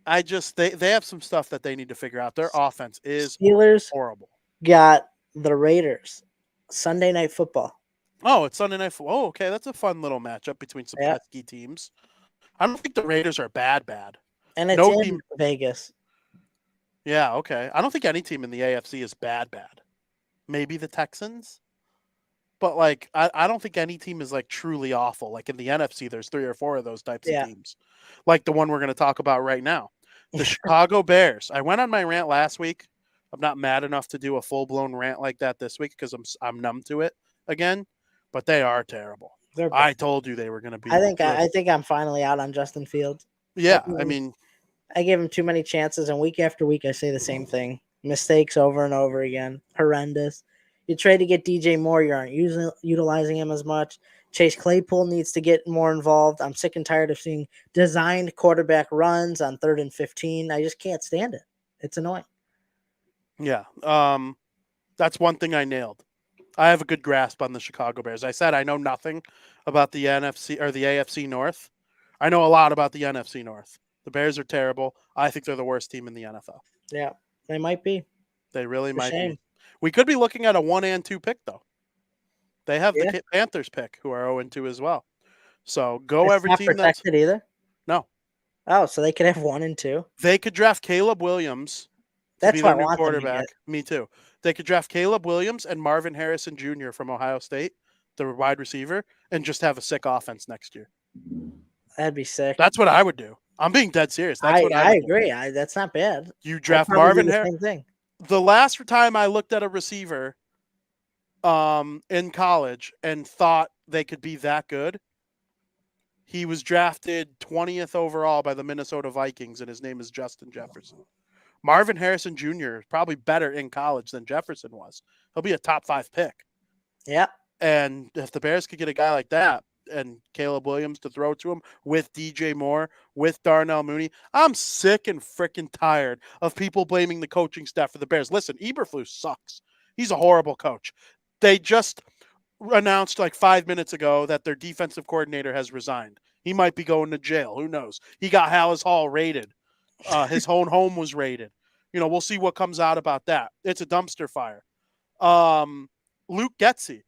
They have some stuff that they need to figure out. Their offense is horrible. Got the Raiders Sunday Night Football. Oh, it's Sunday Night Football. Oh, okay, that's a fun little matchup between some pesky teams. I don't think the Raiders are bad. And it's in Vegas. Yeah, okay. I don't think any team in the AFC is bad. Maybe the Texans. But like I don't think any team is like truly awful. Like in the NFC, there's 3 or 4 of those types of Yeah. teams. Like the one we're gonna talk about right now. The Chicago Bears. I went on my rant last week. I'm not mad enough to do a full blown rant like that this week because I'm numb to it again. But they are terrible. They're I bad. told you they were gonna be I think I'm finally out on Justin Fields. Yeah, I mean I gave him too many chances, and week after week, I say the same thing. Mistakes over and over again. Horrendous. You trade to get DJ Moore, you aren't utilizing him as much. Chase Claypool needs to get more involved. I'm sick and tired of seeing designed quarterback runs on 3rd and 15. I just can't stand it. It's annoying. yeah. That's one thing I nailed. I have a good grasp on the Chicago Bears. I said I know nothing about the NFC or the AFC North. I know a lot about the NFC North. The Bears are terrible. I think they're the worst team in the NFL. Yeah, they might be. They really might shame. be. We could be looking at a 1 and 2 pick though. They have the Panthers pick, who are 0 and 2 as well. So go It's every not team that's protected either. no. Oh, so they could have 1 and 2. They could draft Caleb Williams to That's be what their I new want them to quarterback. get. Me too. They could draft Caleb Williams and Marvin Harrison Jr. from Ohio State, the wide receiver, and just have a sick offense next year. That'd be sick. That's what I would do. I'm being dead serious. That's what I would agree. do. That's not bad. You draft I'd probably Marvin do the Harrison. same thing. The last time I looked at a receiver in college and thought they could be that good, he was drafted 20th overall by the Minnesota Vikings, and his name is Justin Jefferson. Marvin Harrison Jr. is probably better in college than Jefferson was. He'll be a top 5 pick. Yeah. And if the Bears could get a guy like that and Caleb Williams to throw to him with DJ Moore, with Darnell Mooney, I'm sick and freaking tired of people blaming the coaching staff for the Bears. Listen, Eberflus sucks. He's a horrible coach. They just announced like 5 minutes ago that their defensive coordinator has resigned. He might be going to jail. Who knows? He got Hallis Hall raided. His own home was raided. We'll see what comes out about that. It's a dumpster fire. Luke Getsy.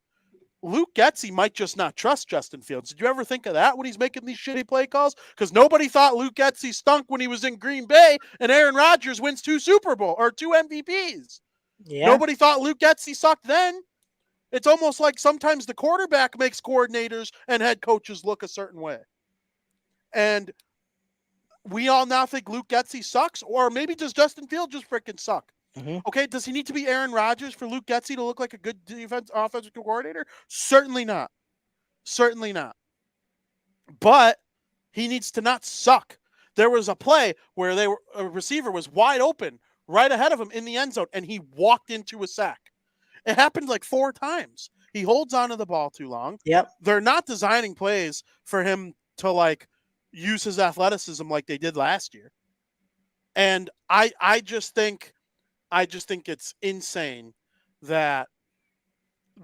Luke Getsy might just not trust Justin Fields. Did you ever think of that when he's making these shitty play calls? Because nobody thought Luke Getsy stunk when he was in Green Bay and Aaron Rodgers wins 2 Super Bowl or 2 MVPs. Yeah. Nobody thought Luke Getsy sucked then. It's almost like sometimes the quarterback makes coordinators and head coaches look a certain way. And we all now think Luke Getsy sucks, or maybe does Justin Fields just freaking suck? Mm-hmm. Okay, does he need to be Aaron Rodgers for Luke Getsy to look like a good offensive coordinator? Certainly not. Certainly not. But he needs to not suck. There was a play where a receiver was wide open right ahead of him in the end zone, and he walked into a sack. It happened like 4 times. He holds onto the ball too long. Yep. They're not designing plays for him to like use his athleticism like they did last year. And I just think it's insane that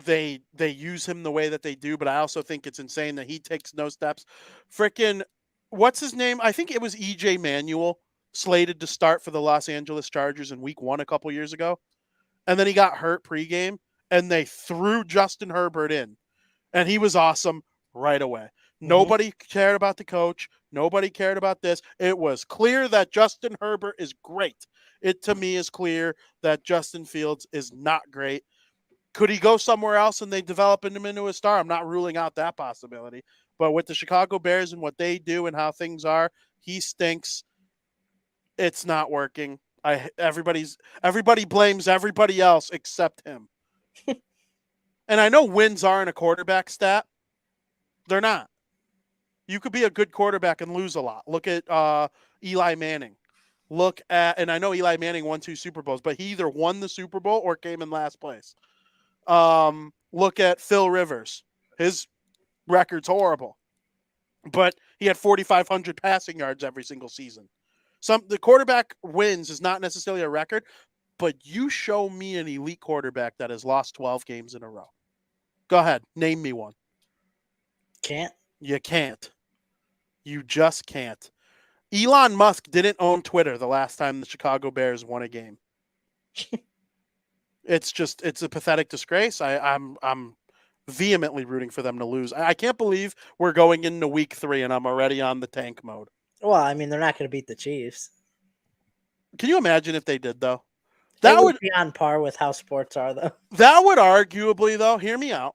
they use him the way that they do, but I also think it's insane that he takes no steps. Frickin' what's his name? I think it was EJ Manuel slated to start for the Los Angeles Chargers in week 1 a couple years ago. And then he got hurt pregame, and they threw Justin Herbert in. And he was awesome right away. Mm-hmm. Nobody cared about the coach. Nobody cared about this. It was clear that Justin Herbert is great. It, to me, is clear that Justin Fields is not great. Could he go somewhere else and they develop him into a star? I'm not ruling out that possibility. But with the Chicago Bears and what they do and how things are, he stinks. It's not working. Everybody blames everybody else except him. And I know wins aren't a quarterback stat. They're not. You could be a good quarterback and lose a lot. Look at Eli Manning. And I know Eli Manning won 2 Super Bowls, but he either won the Super Bowl or came in last place. Look at Phil Rivers. His record's horrible, but he had 4,500 passing yards every single season. The quarterback wins is not necessarily a record, but you show me an elite quarterback that has lost 12 games in a row. Go ahead. Name me one. Can't. You can't. You just can't. Elon Musk didn't own Twitter the last time the Chicago Bears won a game. It's a pathetic disgrace. I'm vehemently rooting for them to lose. I can't believe we're going into week 3 and I'm already on the tank mode. Well, I mean, they're not going to beat the Chiefs. Can you imagine if they did though? They That would would be on par with how sports are, though. that would arguably though, hear me out.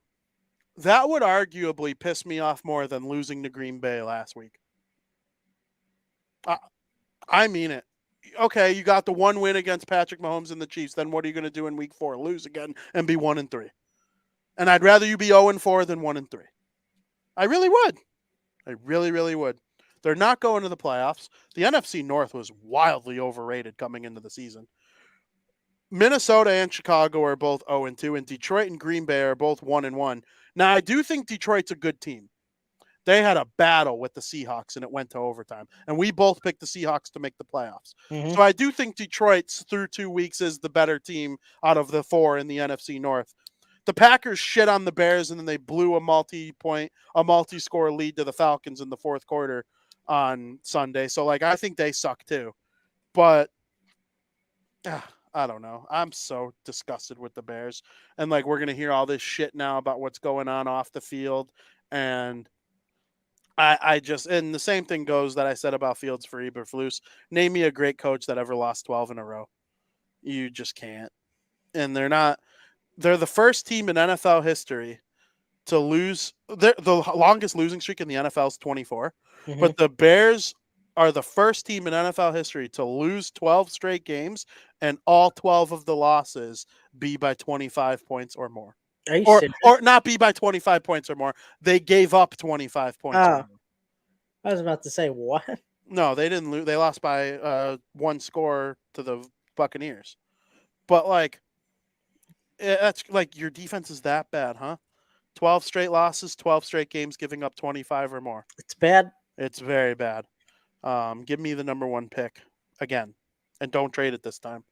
That would arguably piss me off more than losing to Green Bay last week. I mean it. Okay, you got the one win against Patrick Mahomes and the Chiefs. Then what are you going to do in week 4? Lose again and be 1-3. And I'd rather you be 0-4 than 1-3. I really would. I really, really would. They're not going to the playoffs. The NFC North was wildly overrated coming into the season. Minnesota and Chicago are both 0-2, and Detroit and Green Bay are both 1-1. Now, I do think Detroit's a good team. They had a battle with the Seahawks, and it went to overtime. And we both picked the Seahawks to make the playoffs. Mhm. So I do think Detroit's through 2 weeks is the better team out of the 4 in the NFC North. The Packers shit on the Bears, and then they blew a multi-score lead to the Falcons in the fourth quarter on Sunday. So, I think they suck too. But I don't know. I'm so disgusted with the Bears. And, we're going to hear all this shit now about what's going on off the field. And I just, and the same thing goes that I said about Fields for Eberflus. Name me a great coach that ever lost 12 in a row. You just can't. And they're the first team in NFL history to lose. The longest losing streak in the NFL is 24. Mhm. But the Bears are the first team in NFL history to lose 12 straight games, and all 12 of the losses be by 25 points or more. Are you Or serious? not be by 25 points or more. They gave up 25 points or more. I was about to say, what? No, they didn't lose. They lost by 1 score to the Buccaneers. But that's your defense is that bad, huh? 12 straight losses, 12 straight games, giving up 25 or more. It's bad. It's very bad. Give me the number 1 pick again, and don't trade it this time.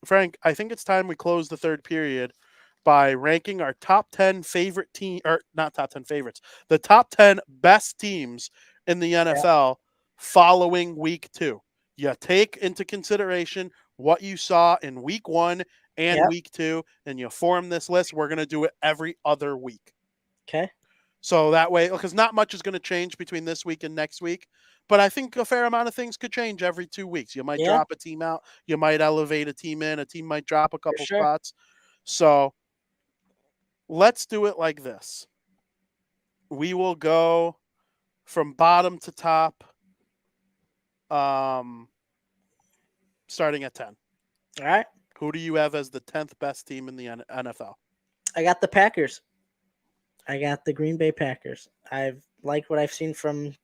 Frank, I think it's time we close the third period by ranking our top 10 favorite team, or not top 10 favorites, the top 10 best teams in the NFL following week 2. You take into consideration what you saw in week 1 and week 2, and you form this list. We're going to do it every other week. Okay. So that way, because not much is going to change between this week and next week, but I think a fair amount of things could change every 2 weeks. You might drop a team out. You might elevate a team in. A team might drop a couple spots. So let's do it like this. We will go from bottom to top, starting at 10. All right. Who do you have as the 10th best team in the NFL? I got the Packers. I got the Green Bay Packers. I've liked what I've seen from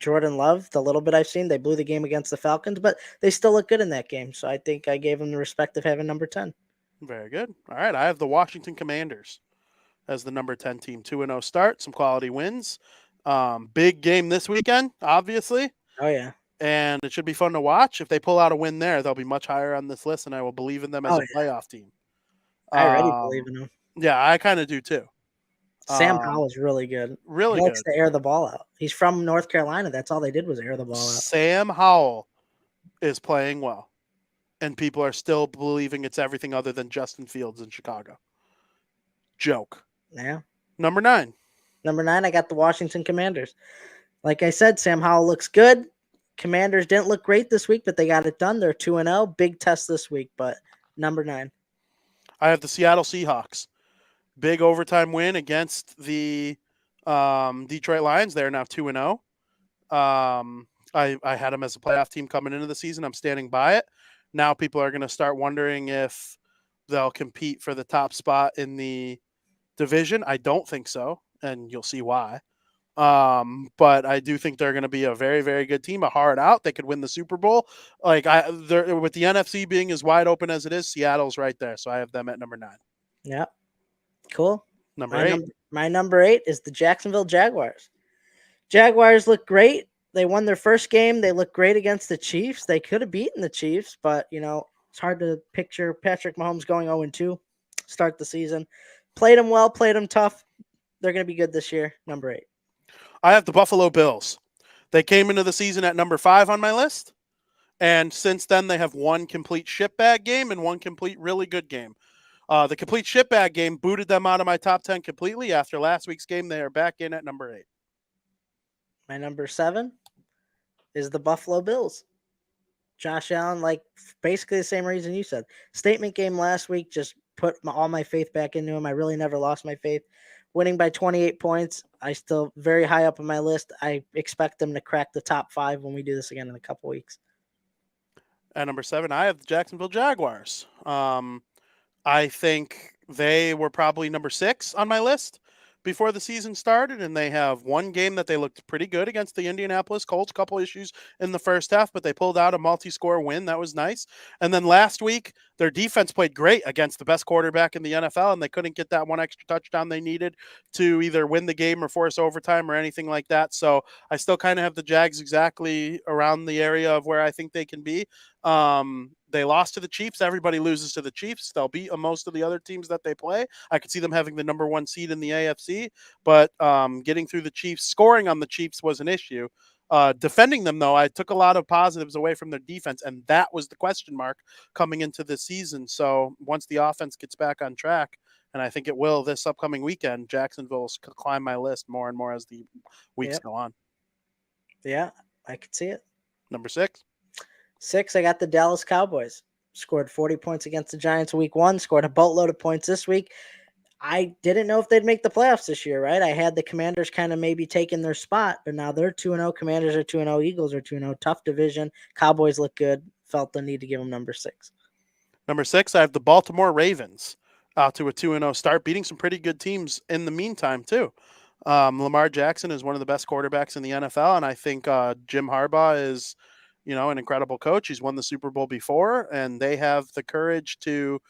Jordan Love. The little bit I've seen, they blew the game against the Falcons, but they still look good in that game. So I think I gave them the respect of having number 10. Very good. All right. I have the Washington Commanders as the number 10 team. 2-0 start, some quality wins. Big game this weekend, obviously. Oh, yeah. And it should be fun to watch. If they pull out a win there, they'll be much higher on this list, and I will believe in them as a playoff team. I already believe in them. Yeah, I kind of do too. Sam Howell is really good. Really he likes good. to air the ball out. He's from North Carolina. That's all they did was air the ball out. Sam Howell is playing well, and people are still believing it's everything other than Justin Fields in Chicago. Joke. Yeah. Number 9. Number 9, I got the Washington Commanders. Like I said, Sam Howell looks good. Commanders didn't look great this week, but they got it done. They're 2-0. Big test this week, but number 9. I have the Seattle Seahawks. Big overtime win against the Detroit Lions. They're now 2-0. I had them as a playoff team coming into the season. I'm standing by it. Now people are going to start wondering if they'll compete for the top spot in the division. I don't think so, and you'll see why. But I do think they're going to be a very, very good team, a hard out. They could win the Super Bowl. With the NFC being as wide open as it is, Seattle's right there. So I have them at number 9. Yeah. Cool. Number 8. My number 8 is the Jacksonville Jaguars. Jaguars look great. They won their first game. They look great against the Chiefs. They could have beaten the Chiefs, but, it's hard to picture Patrick Mahomes going 0-2, start the season. Played them well, played them tough. They're going to be good this year. Number 8. I have the Buffalo Bills. They came into the season at number 5 on my list, and since then they have one complete shitbag game and one complete really good game. The complete shitbag game booted them out of my top 10 completely. After last week's game, they are back in at number 8. My number 7 is the Buffalo Bills. Josh Allen, like basically the same reason you said. Statement game last week, just put all my faith back into him. I really never lost my faith. Winning by 28 points, I still very high up on my list. I expect them to crack the top 5 when we do this again in a couple weeks. At number 7, I have the Jacksonville Jaguars. I think they were probably number 6 on my list before the season started, and they have one game that they looked pretty good against the Indianapolis Colts. Couple issues in the first half, but they pulled out a multi-score win. That was nice. And then last week, their defense played great against the best quarterback in the NFL, and they couldn't get that one extra touchdown they needed to either win the game or force overtime or anything like that. So I still kind of have the Jags exactly around the area of where I think they can be. They lost to the Chiefs. Everybody loses to the Chiefs. They'll beat most of the other teams that they play. I could see them having the number 1 seed in the AFC, but getting through the Chiefs, scoring on the Chiefs was an issue. Defending them, though, I took a lot of positives away from their defense, and that was the question mark coming into the season. So once the offense gets back on track, and I think it will this upcoming weekend, Jacksonville will climb my list more and more as the weeks go on. Yeah, I could see it. Number 6? 6, I got the Dallas Cowboys. Scored 40 points against the Giants week 1, scored a boatload of points this week. I didn't know if they'd make the playoffs this year, right? I had the Commanders kind of maybe taking their spot, but now they're 2-0. Commanders are 2-0. Eagles are 2-0. Tough division. Cowboys look good. Felt the need to give them number 6. Number 6, I have the Baltimore Ravens out to a 2-0 start, beating some pretty good teams in the meantime, too. Lamar Jackson is one of the best quarterbacks in the NFL, and I think Jim Harbaugh is – an incredible coach. He's won the Super Bowl before, and they have the courage to,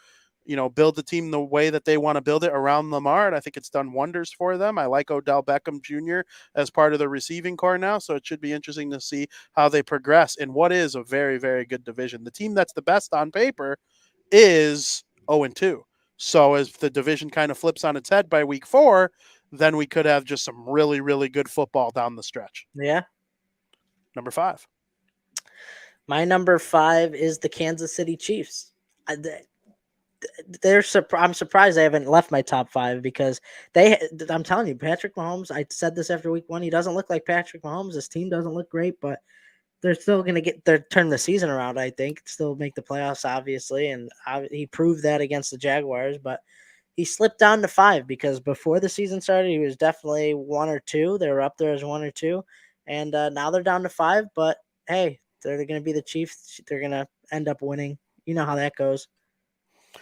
build the team the way that they want to build it around Lamar. And I think it's done wonders for them. I like Odell Beckham Jr. as part of the receiving core now. So it should be interesting to see how they progress in what is a very, very good division. The team that's the best on paper is 0-2. So as the division kind of flips on its head by week 4, then we could have just some really, really good football down the stretch. Yeah. Number 5. My number 5 is the Kansas City Chiefs. I'm surprised they haven't left my top 5 because I'm telling you, Patrick Mahomes, I said this after week 1, he doesn't look like Patrick Mahomes. His team doesn't look great, but they're still going to turn the season around, I think. Still make the playoffs, obviously, and he proved that against the Jaguars, but he slipped down to 5 because before the season started, he was definitely 1 or 2. They were up there as 1 or 2, and now they're down to 5, but hey, they're going to be the Chiefs. They're going to end up winning. You know how that goes.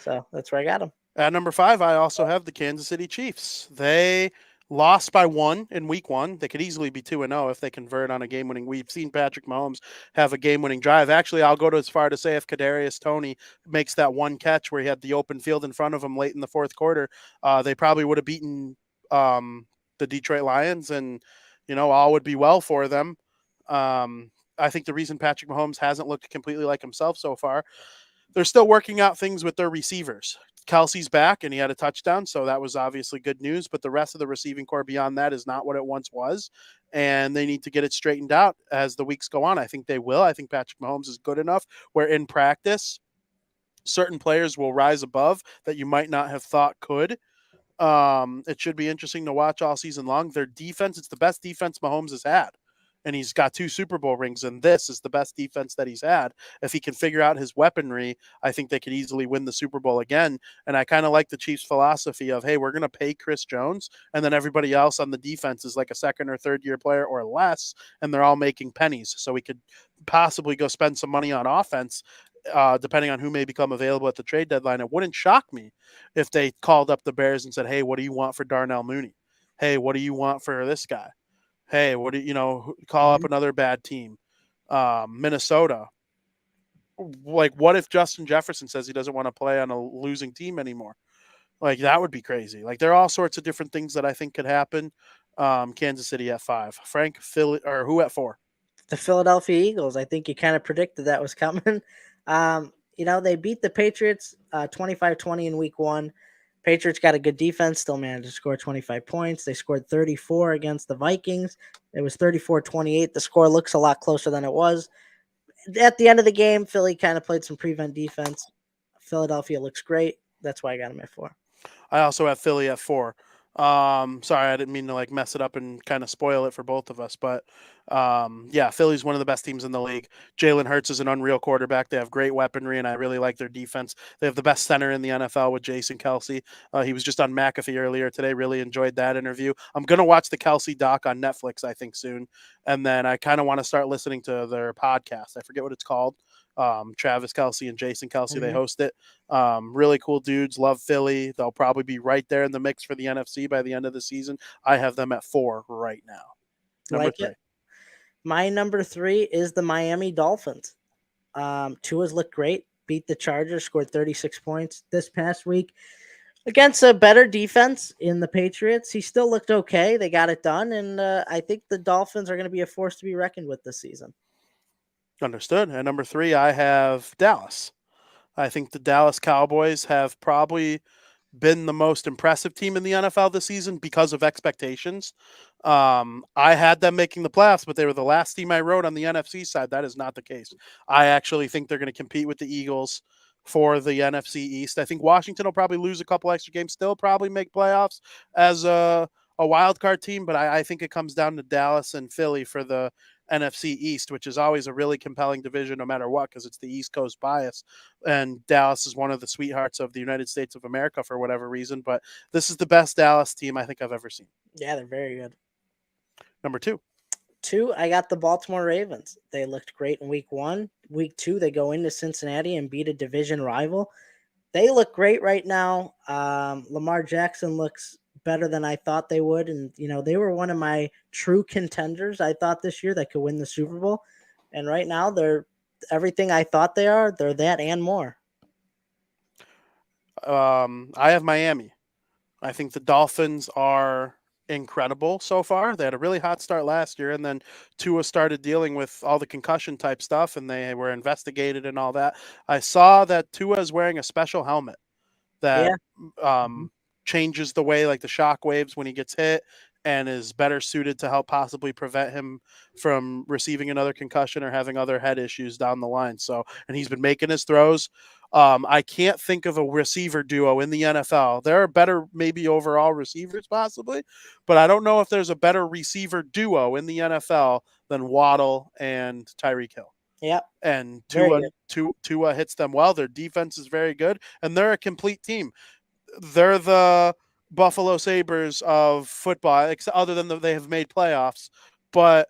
So that's where I got them. At number 5, I also have the Kansas City Chiefs. They lost by 1 in week 1. They could easily be 2-0 if they convert on a game-winning. We've seen Patrick Mahomes have a game-winning drive. Actually, I'll go as far to say if Kadarius Toney makes that one catch where he had the open field in front of him late in the fourth quarter, they probably would have beaten the Detroit Lions, and all would be well for them. I think the reason Patrick Mahomes hasn't looked completely like himself so far, they're still working out things with their receivers. Kelsey's back, and he had a touchdown, so that was obviously good news, but the rest of the receiving core beyond that is not what it once was, and they need to get it straightened out as the weeks go on. I think they will. I think Patrick Mahomes is good enough where in practice, certain players will rise above that you might not have thought could. It should be interesting to watch all season long. Their defense, it's the best defense Mahomes has had. And he's got 2 Super Bowl rings, and this is the best defense that he's had. If he can figure out his weaponry, I think they could easily win the Super Bowl again. And I kind of like the Chiefs' philosophy of, hey, we're going to pay Chris Jones, and then everybody else on the defense is like a second or third year player or less, and they're all making pennies. So we could possibly go spend some money on offense, depending on who may become available at the trade deadline. It wouldn't shock me if they called up the Bears and said, hey, what do you want for Darnell Mooney? Hey, what do you want for this guy? Hey, what do call up another bad team? Minnesota. Like, what if Justin Jefferson says he doesn't want to play on a losing team anymore? Like, that would be crazy. Like, there are all sorts of different things that I think could happen. Kansas City at 5. Frank, Philly, or who at 4? The Philadelphia Eagles. I think you kind of predicted that was coming. They beat the Patriots 25-20 in week 1. Patriots got a good defense, still managed to score 25 points. They scored 34 against the Vikings. It was 34-28. The score looks a lot closer than it was. At the end of the game, Philly kind of played some prevent defense. Philadelphia looks great. That's why I got them at 4. I also have Philly at 4. Sorry, I didn't mean to like mess it up and kind of spoil it for both of us, but yeah, Philly's one of the best teams in the league. Jalen Hurts is an unreal quarterback. They have great weaponry, and I really like their defense. They have the best center in the NFL with Jason Kelsey. He was just on McAfee earlier today. Really enjoyed that interview. I'm gonna watch the Kelsey doc on Netflix, I think soon, and then I kind of want to start listening to their podcast. I forget what it's called. Travis Kelsey and Jason Kelsey, they host it. Really cool dudes. Love Philly. They'll probably be right there in the mix for the NFC by the end of the season. I have them at 4 right now. Number 3. My number 3 is the Miami Dolphins. Tua's looked great. Beat the Chargers, scored 36 points this past week against a better defense in the Patriots. He still looked okay. They got it done, and I think the Dolphins are going to be a force to be reckoned with this season. Understood. At number 3, I have Dallas. I think the Dallas Cowboys have probably been the most impressive team in the NFL this season because of expectations. I had them making the playoffs, but they were the last team I wrote on the NFC side. That is not the case. I actually think they're going to compete with the Eagles for the NFC East. I think Washington will probably lose a couple extra games, still probably make playoffs as a wild card team, but I think it comes down to Dallas and Philly for the NFC East, which is always a really compelling division no matter what, because it's the East Coast bias. And Dallas is one of the sweethearts of the United States of America for whatever reason. But this is the best Dallas team I think I've ever seen. Yeah, they're very good. Number 2. 2, I got the Baltimore Ravens. They looked great in week 1. Week 2, they go into Cincinnati and beat a division rival. They look great right now. Lamar Jackson looks better than I thought they would. And, they were one of my true contenders, I thought, this year that could win the Super Bowl. And right now, they're everything I thought they are. They're that and more. I have Miami. I think the Dolphins are incredible so far. They had a really hot start last year, and then Tua started dealing with all the concussion type stuff, and they were investigated and all that. I saw that Tua is wearing a special helmet that changes the way, like the shock waves when he gets hit, and is better suited to help possibly prevent him from receiving another concussion or having other head issues down the line. So, and he's been making his throws. I can't think of a receiver duo in the NFL. There are better, maybe overall receivers possibly, but I don't know if there's a better receiver duo in the NFL than Waddle and Tyreek Hill. Yep. And Tua hits them well. Their defense is very good, and they're a complete team. They're the Buffalo Sabres of football, other than they have made playoffs, but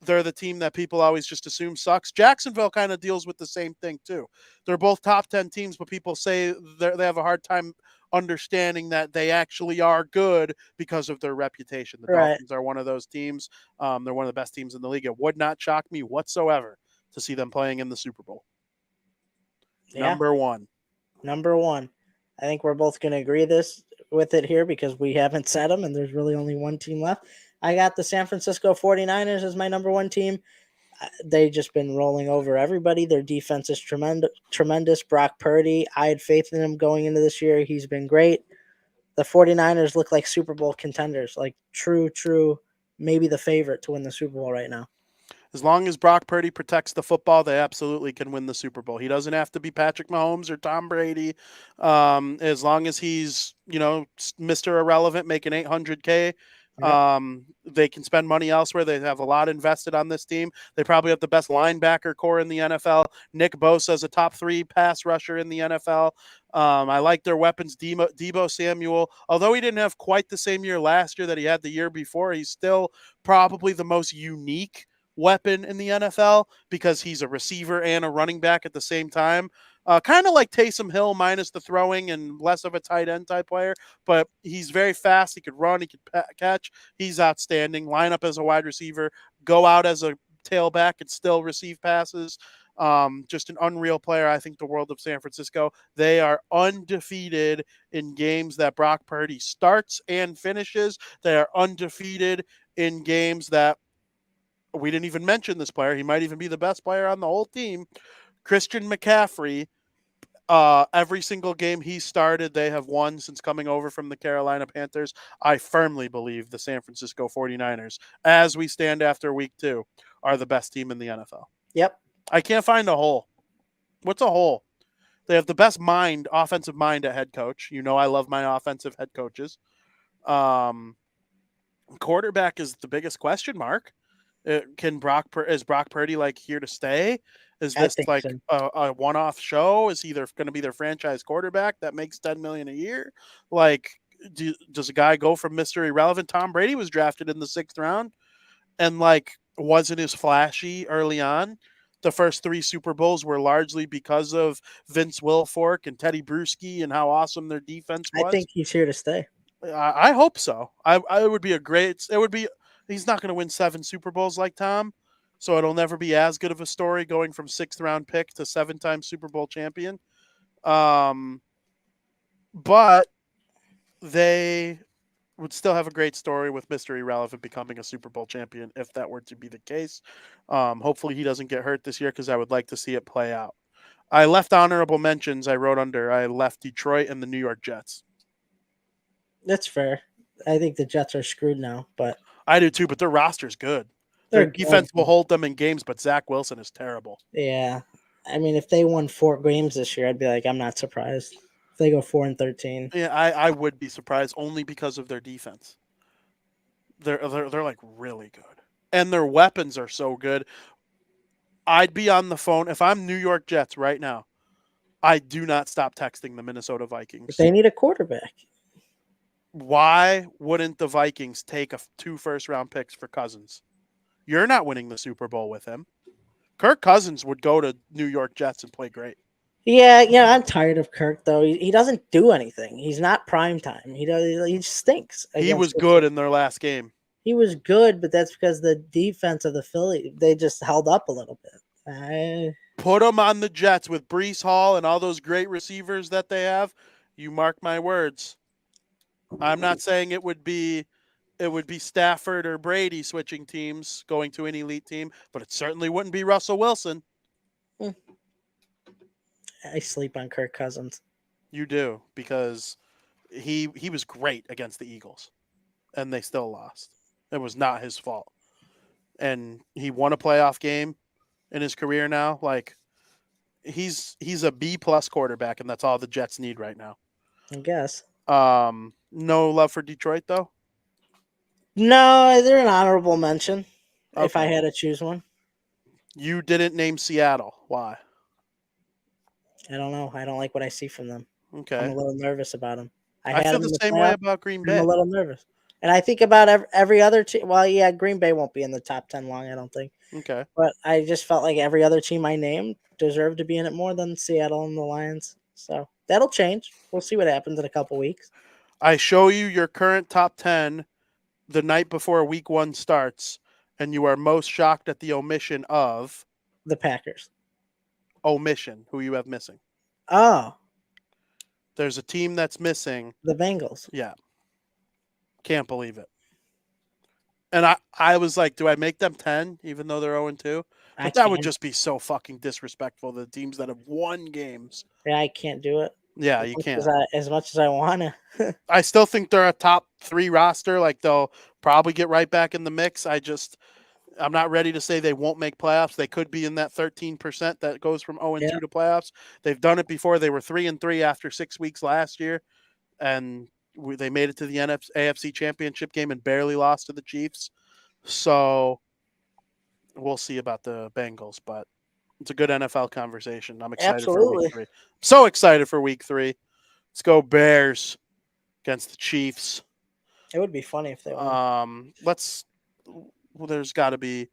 they're the team that people always just assume sucks. Jacksonville kind of deals with the same thing too. They're both top 10 teams, but people say they have a hard time understanding that they actually are good because of their reputation. The Dolphins are one of those teams. They're one of the best teams in the league. It would not shock me whatsoever to see them playing in the Super Bowl. Yeah. Number 1. I think we're both going to agree with it here because we haven't said them, and there's really only one team left. I got the San Francisco 49ers as my number 1 team. They've just been rolling over everybody. Their defense is tremendous. Brock Purdy, I had faith in him going into this year. He's been great. The 49ers look like Super Bowl contenders, like true, maybe the favorite to win the Super Bowl right now. As long as Brock Purdy protects the football, they absolutely can win the Super Bowl. He doesn't have to be Patrick Mahomes or Tom Brady. As long as he's, Mr. Irrelevant, making $800K, they can spend money elsewhere. They have a lot invested on this team. They probably have the best linebacker core in the NFL. Nick Bosa is a top 3 pass rusher in the NFL. I like their weapons. Deebo Samuel, although he didn't have quite the same year last year that he had the year before, he's still probably the most unique weapon in the NFL because he's a receiver and a running back at the same time. Kind of like Taysom Hill minus the throwing and less of a tight end type player, but he's very fast. He could run, he could catch. He's outstanding. Line up as a wide receiver, go out as a tailback and still receive passes. Just an unreal player. I think the world of San Francisco. They are undefeated in games that Brock Purdy starts and finishes. They are undefeated in games that we didn't even mention this player. He might even be the best player on the whole team. Christian McCaffrey, every single game he started, they have won since coming over from the Carolina Panthers. I firmly believe the San Francisco 49ers, as we stand after week 2, are the best team in the NFL. Yep. I can't find a hole. What's a hole? They have the best offensive mind at head coach. I love my offensive head coaches. Quarterback is the biggest question mark. Is Brock Purdy like here to stay? Is I this think like so. a one-off show? Is he going to be their franchise quarterback that makes $10 million a year? Like, does a guy go from Mr. Irrelevant? Tom Brady was drafted in the 6th round and like wasn't as flashy early on. The first 3 Super Bowls were largely because of Vince Wilfork and Teddy Bruschi and how awesome their defense I was. think he's here to stay. I hope so. I would be a great. It would be. He's not going to win 7 Super Bowls like Tom, so it'll never be as good of a story going from 6th round pick to 7-time Super Bowl champion. But they would still have a great story with Mr. Irrelevant becoming a Super Bowl champion if that were to be the case. Hopefully he doesn't get hurt this year because I would like to see it play out. I left honorable mentions. I wrote under. I left Detroit and the New York Jets. That's fair. I think the Jets are screwed now, but I do too, but their roster's good. they're Their defense good. will hold them in games, but Zach Wilson is terrible. Yeah. I mean, if they won 4 games this year, I'd be like, I'm not surprised. If they go 4-13. Yeah, I would be surprised only because of their defense. They're like really good, and their weapons are so good. I'd be on the phone if I'm New York Jets right now. I do not stop texting the Minnesota Vikings. But they need a quarterback. Why wouldn't the Vikings take 2 first-round picks for Cousins? You're not winning the Super Bowl with him. Kirk Cousins would go to New York Jets and play great. Yeah, I'm tired of Kirk though. He doesn't do anything. He's not prime time. He just stinks. He was good in their last game. He was good, but that's because the defense of the Philly, they just held up a little bit. Put him on the Jets with Breece Hall and all those great receivers that they have. You mark my words. I'm not saying it would be Stafford or Brady switching teams, going to an elite team, but it certainly wouldn't be Russell Wilson. I sleep on Kirk Cousins. You do, because he was great against the Eagles, and they still lost. It was not his fault. And he won a playoff game in his career now. Like, he's a B+ quarterback, and that's all the Jets need right now. I guess. No love for Detroit, though? No, they're an honorable mention if I Okay. had to choose one. You didn't name Seattle. Why? I don't know. I don't like what I see from them. I'm Okay. a little nervous about them. I feel the same way about Green I'm Bay. a little nervous. And I think about every other team. Well, yeah, Green Bay won't be in the top 10 long, I don't think. Okay. But I just felt like every other team I named deserved to be in it more than Seattle and the Lions. So that'll change. We'll see what happens in a couple weeks. I show you your current top 10 the night before week 1 starts, and you are most shocked at the omission of The Packers. who you have missing. Oh, There's a team that's missing. the Bengals. Yeah. Can't believe it. And I was like, do I make them 10 even though they're 0-2? But that would just be so fucking disrespectful to the teams that have won games. Yeah, I can't do it. Yeah, you can't. As much as I want to. I still think they're a top 3 roster. Like, they'll probably get right back in the mix. I'm not ready to say they won't make playoffs. They could be in that 13% that goes from 0-2 to playoffs. They've done it before. They were 3-3 after 6 weeks last year, and they made it to the AFC Championship game and barely lost to the Chiefs. So we'll see about the Bengals, but it's a good NFL conversation. I'm excited for week 3. So excited for week 3. Let's go Bears against the Chiefs. It would be funny if they won. There's got to be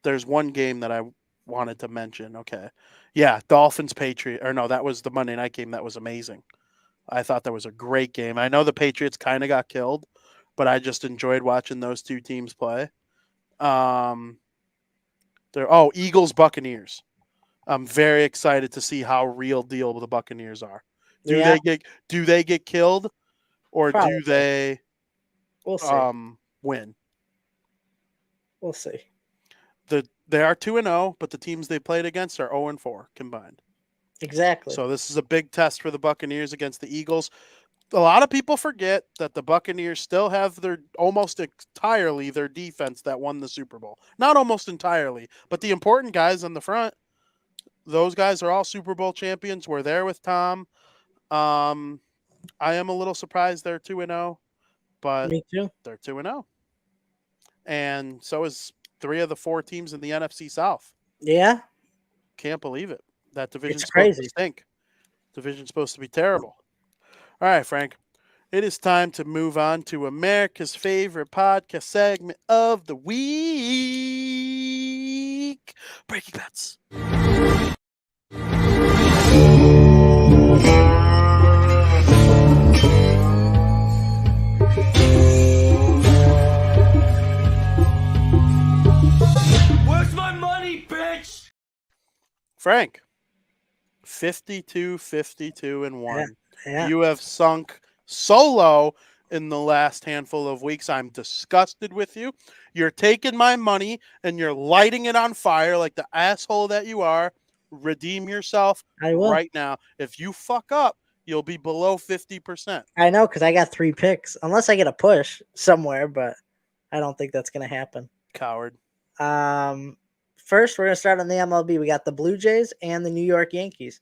there's one game that I wanted to mention. Okay. Yeah, Dolphins Patriots. Or no, that was the Monday night game. That was amazing. I thought that was a great game. I know the Patriots kind of got killed, but I just enjoyed watching those two teams play. Eagles Buccaneers. I'm very excited to see how real deal the Buccaneers are. Do they get killed, or Probably. do they We'll see. Win? We'll see. They are 2-0, but the teams they played against are 0-4 combined. Exactly. So this is a big test for the Buccaneers against the Eagles. A lot of people forget that the Buccaneers still have almost entirely their defense that won the Super Bowl. Not almost entirely, but the important guys on the front, those guys are all Super Bowl champions. We're there with Tom. I am a little surprised they're 2-0, but Me too. they're 2-0. And so is 3 of the 4 teams in the NFC South. Yeah, Can't believe it. That division's it's supposed to crazy. stink. Division's supposed to be terrible. All right, Frank. It is time to move on to America's favorite podcast segment of the week. Breaking Bets. Where's my money, bitch? Frank, 52-52-1. Yeah. You have sunk so low in the last handful of weeks. I'm disgusted with you. You're taking my money and you're lighting it on fire like the asshole that you are. Redeem yourself I will. right now. If you fuck up, you'll be below 50%. I know, because I got 3 picks. Unless I get a push somewhere, but I don't think that's going to happen. Coward. First, we're going to start on the MLB. We got the Blue Jays and the New York Yankees.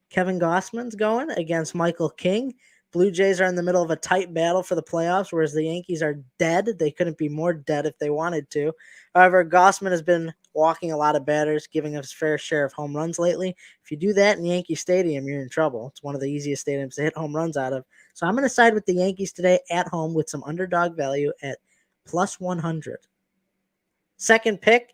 Kevin Gossman's going against Michael King. Blue Jays are in the middle of a tight battle for the playoffs, whereas the Yankees are dead. They couldn't be more dead if they wanted to. However, Gossman has been walking a lot of batters, giving us fair share of home runs lately. If you do that in Yankee Stadium, you're in trouble. It's one of the easiest stadiums to hit home runs out of. So I'm going to side with the Yankees today at home with some underdog value at plus 100. Second pick,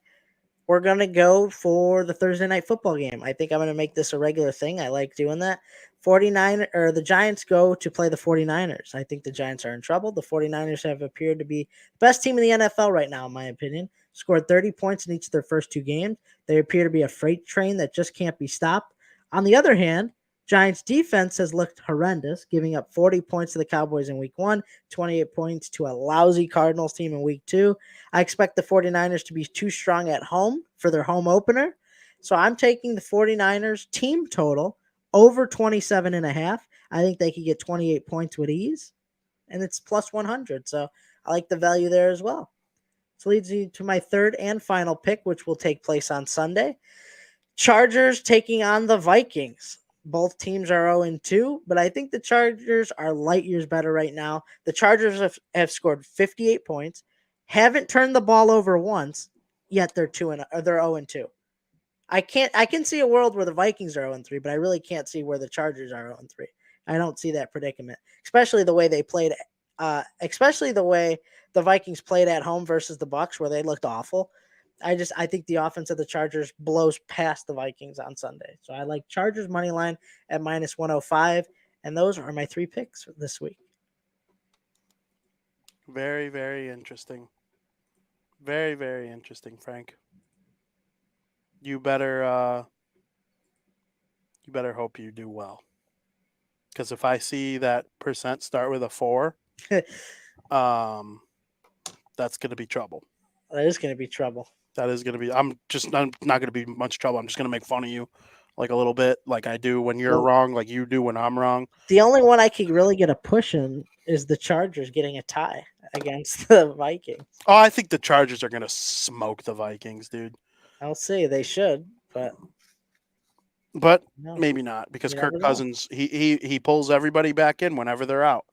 we're going to go for the Thursday night football game. I think I'm going to make this a regular thing. I like doing that. The Giants go to play the 49ers. I think the Giants are in trouble. The 49ers have appeared to be the best team in the NFL right now, in my opinion. Scored 30 points in each of their first 2 games. They appear to be a freight train that just can't be stopped. On the other hand, Giants defense has looked horrendous, giving up 40 points to the Cowboys in week 1, 28 points to a lousy Cardinals team in week 2. I expect the 49ers to be too strong at home for their home opener. So I'm taking the 49ers team total over 27.5. I think they could get 28 points with ease, and it's plus 100. So I like the value there as well. So leads me to my third and final pick, which will take place on Sunday. Chargers taking on the Vikings. Both teams are 0-2, but I think the Chargers are light years better right now. The Chargers have scored 58 points, haven't turned the ball over once, yet they're 0-2. I can see a world where the Vikings are 0-3, but I really can't see where the Chargers are 0-3. I don't see that predicament, especially the way they played, especially the way the Vikings played at home versus the Bucs, where they looked awful. I think the offense of the Chargers blows past the Vikings on Sunday. So I like Chargers money line at minus 105, and those are my 3 picks for this week. Very, very interesting. Very, very interesting, Frank. You better hope you do well. Because if I see that percent start with a 4, that's going to be trouble. That is going to be trouble. That is going to be. I'm not going to be much trouble. I'm just going to make fun of you, like a little bit, like I do when you're wrong, like you do when I'm wrong. The only one I could really get a push in is the Chargers getting a tie against the Vikings. Oh, I think the Chargers are going to smoke the Vikings, dude. I'll see. They should, but no, maybe not, because Kirk Cousins he pulls everybody back in whenever they're out.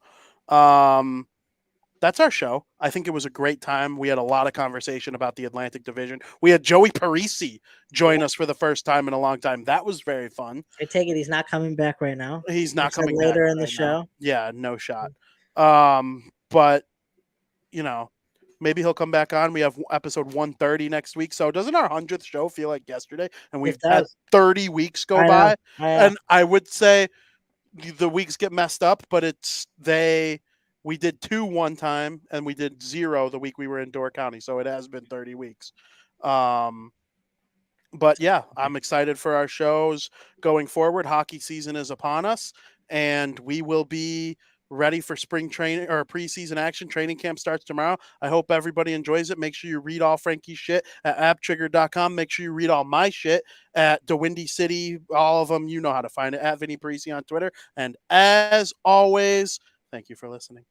That's our show. I think it was a great time. We had a lot of conversation about the Atlantic Division. We had Joey Parisi join us for the first time in a long time. That was very fun. I take it he's not coming back right now. He's not coming later back in the right show. Now. Yeah, no shot. But maybe he'll come back on. We have episode 130 next week. So doesn't our 100th show feel like yesterday? And we've had 30 weeks go by. And I would say the weeks get messed up, but we did 2 one time and we did 0 the week we were in Door County. So it has been 30 weeks. But yeah, I'm excited for our shows going forward. Hockey season is upon us, and we will be ready for spring training or preseason action. Training camp starts tomorrow. I hope everybody enjoys it. Make sure you read all Frankie's shit at apptrigger.com. Make sure you read all my shit at the Windy City. All of them, you know how to find it, at Vinny Parisi on Twitter. And as always, thank you for listening.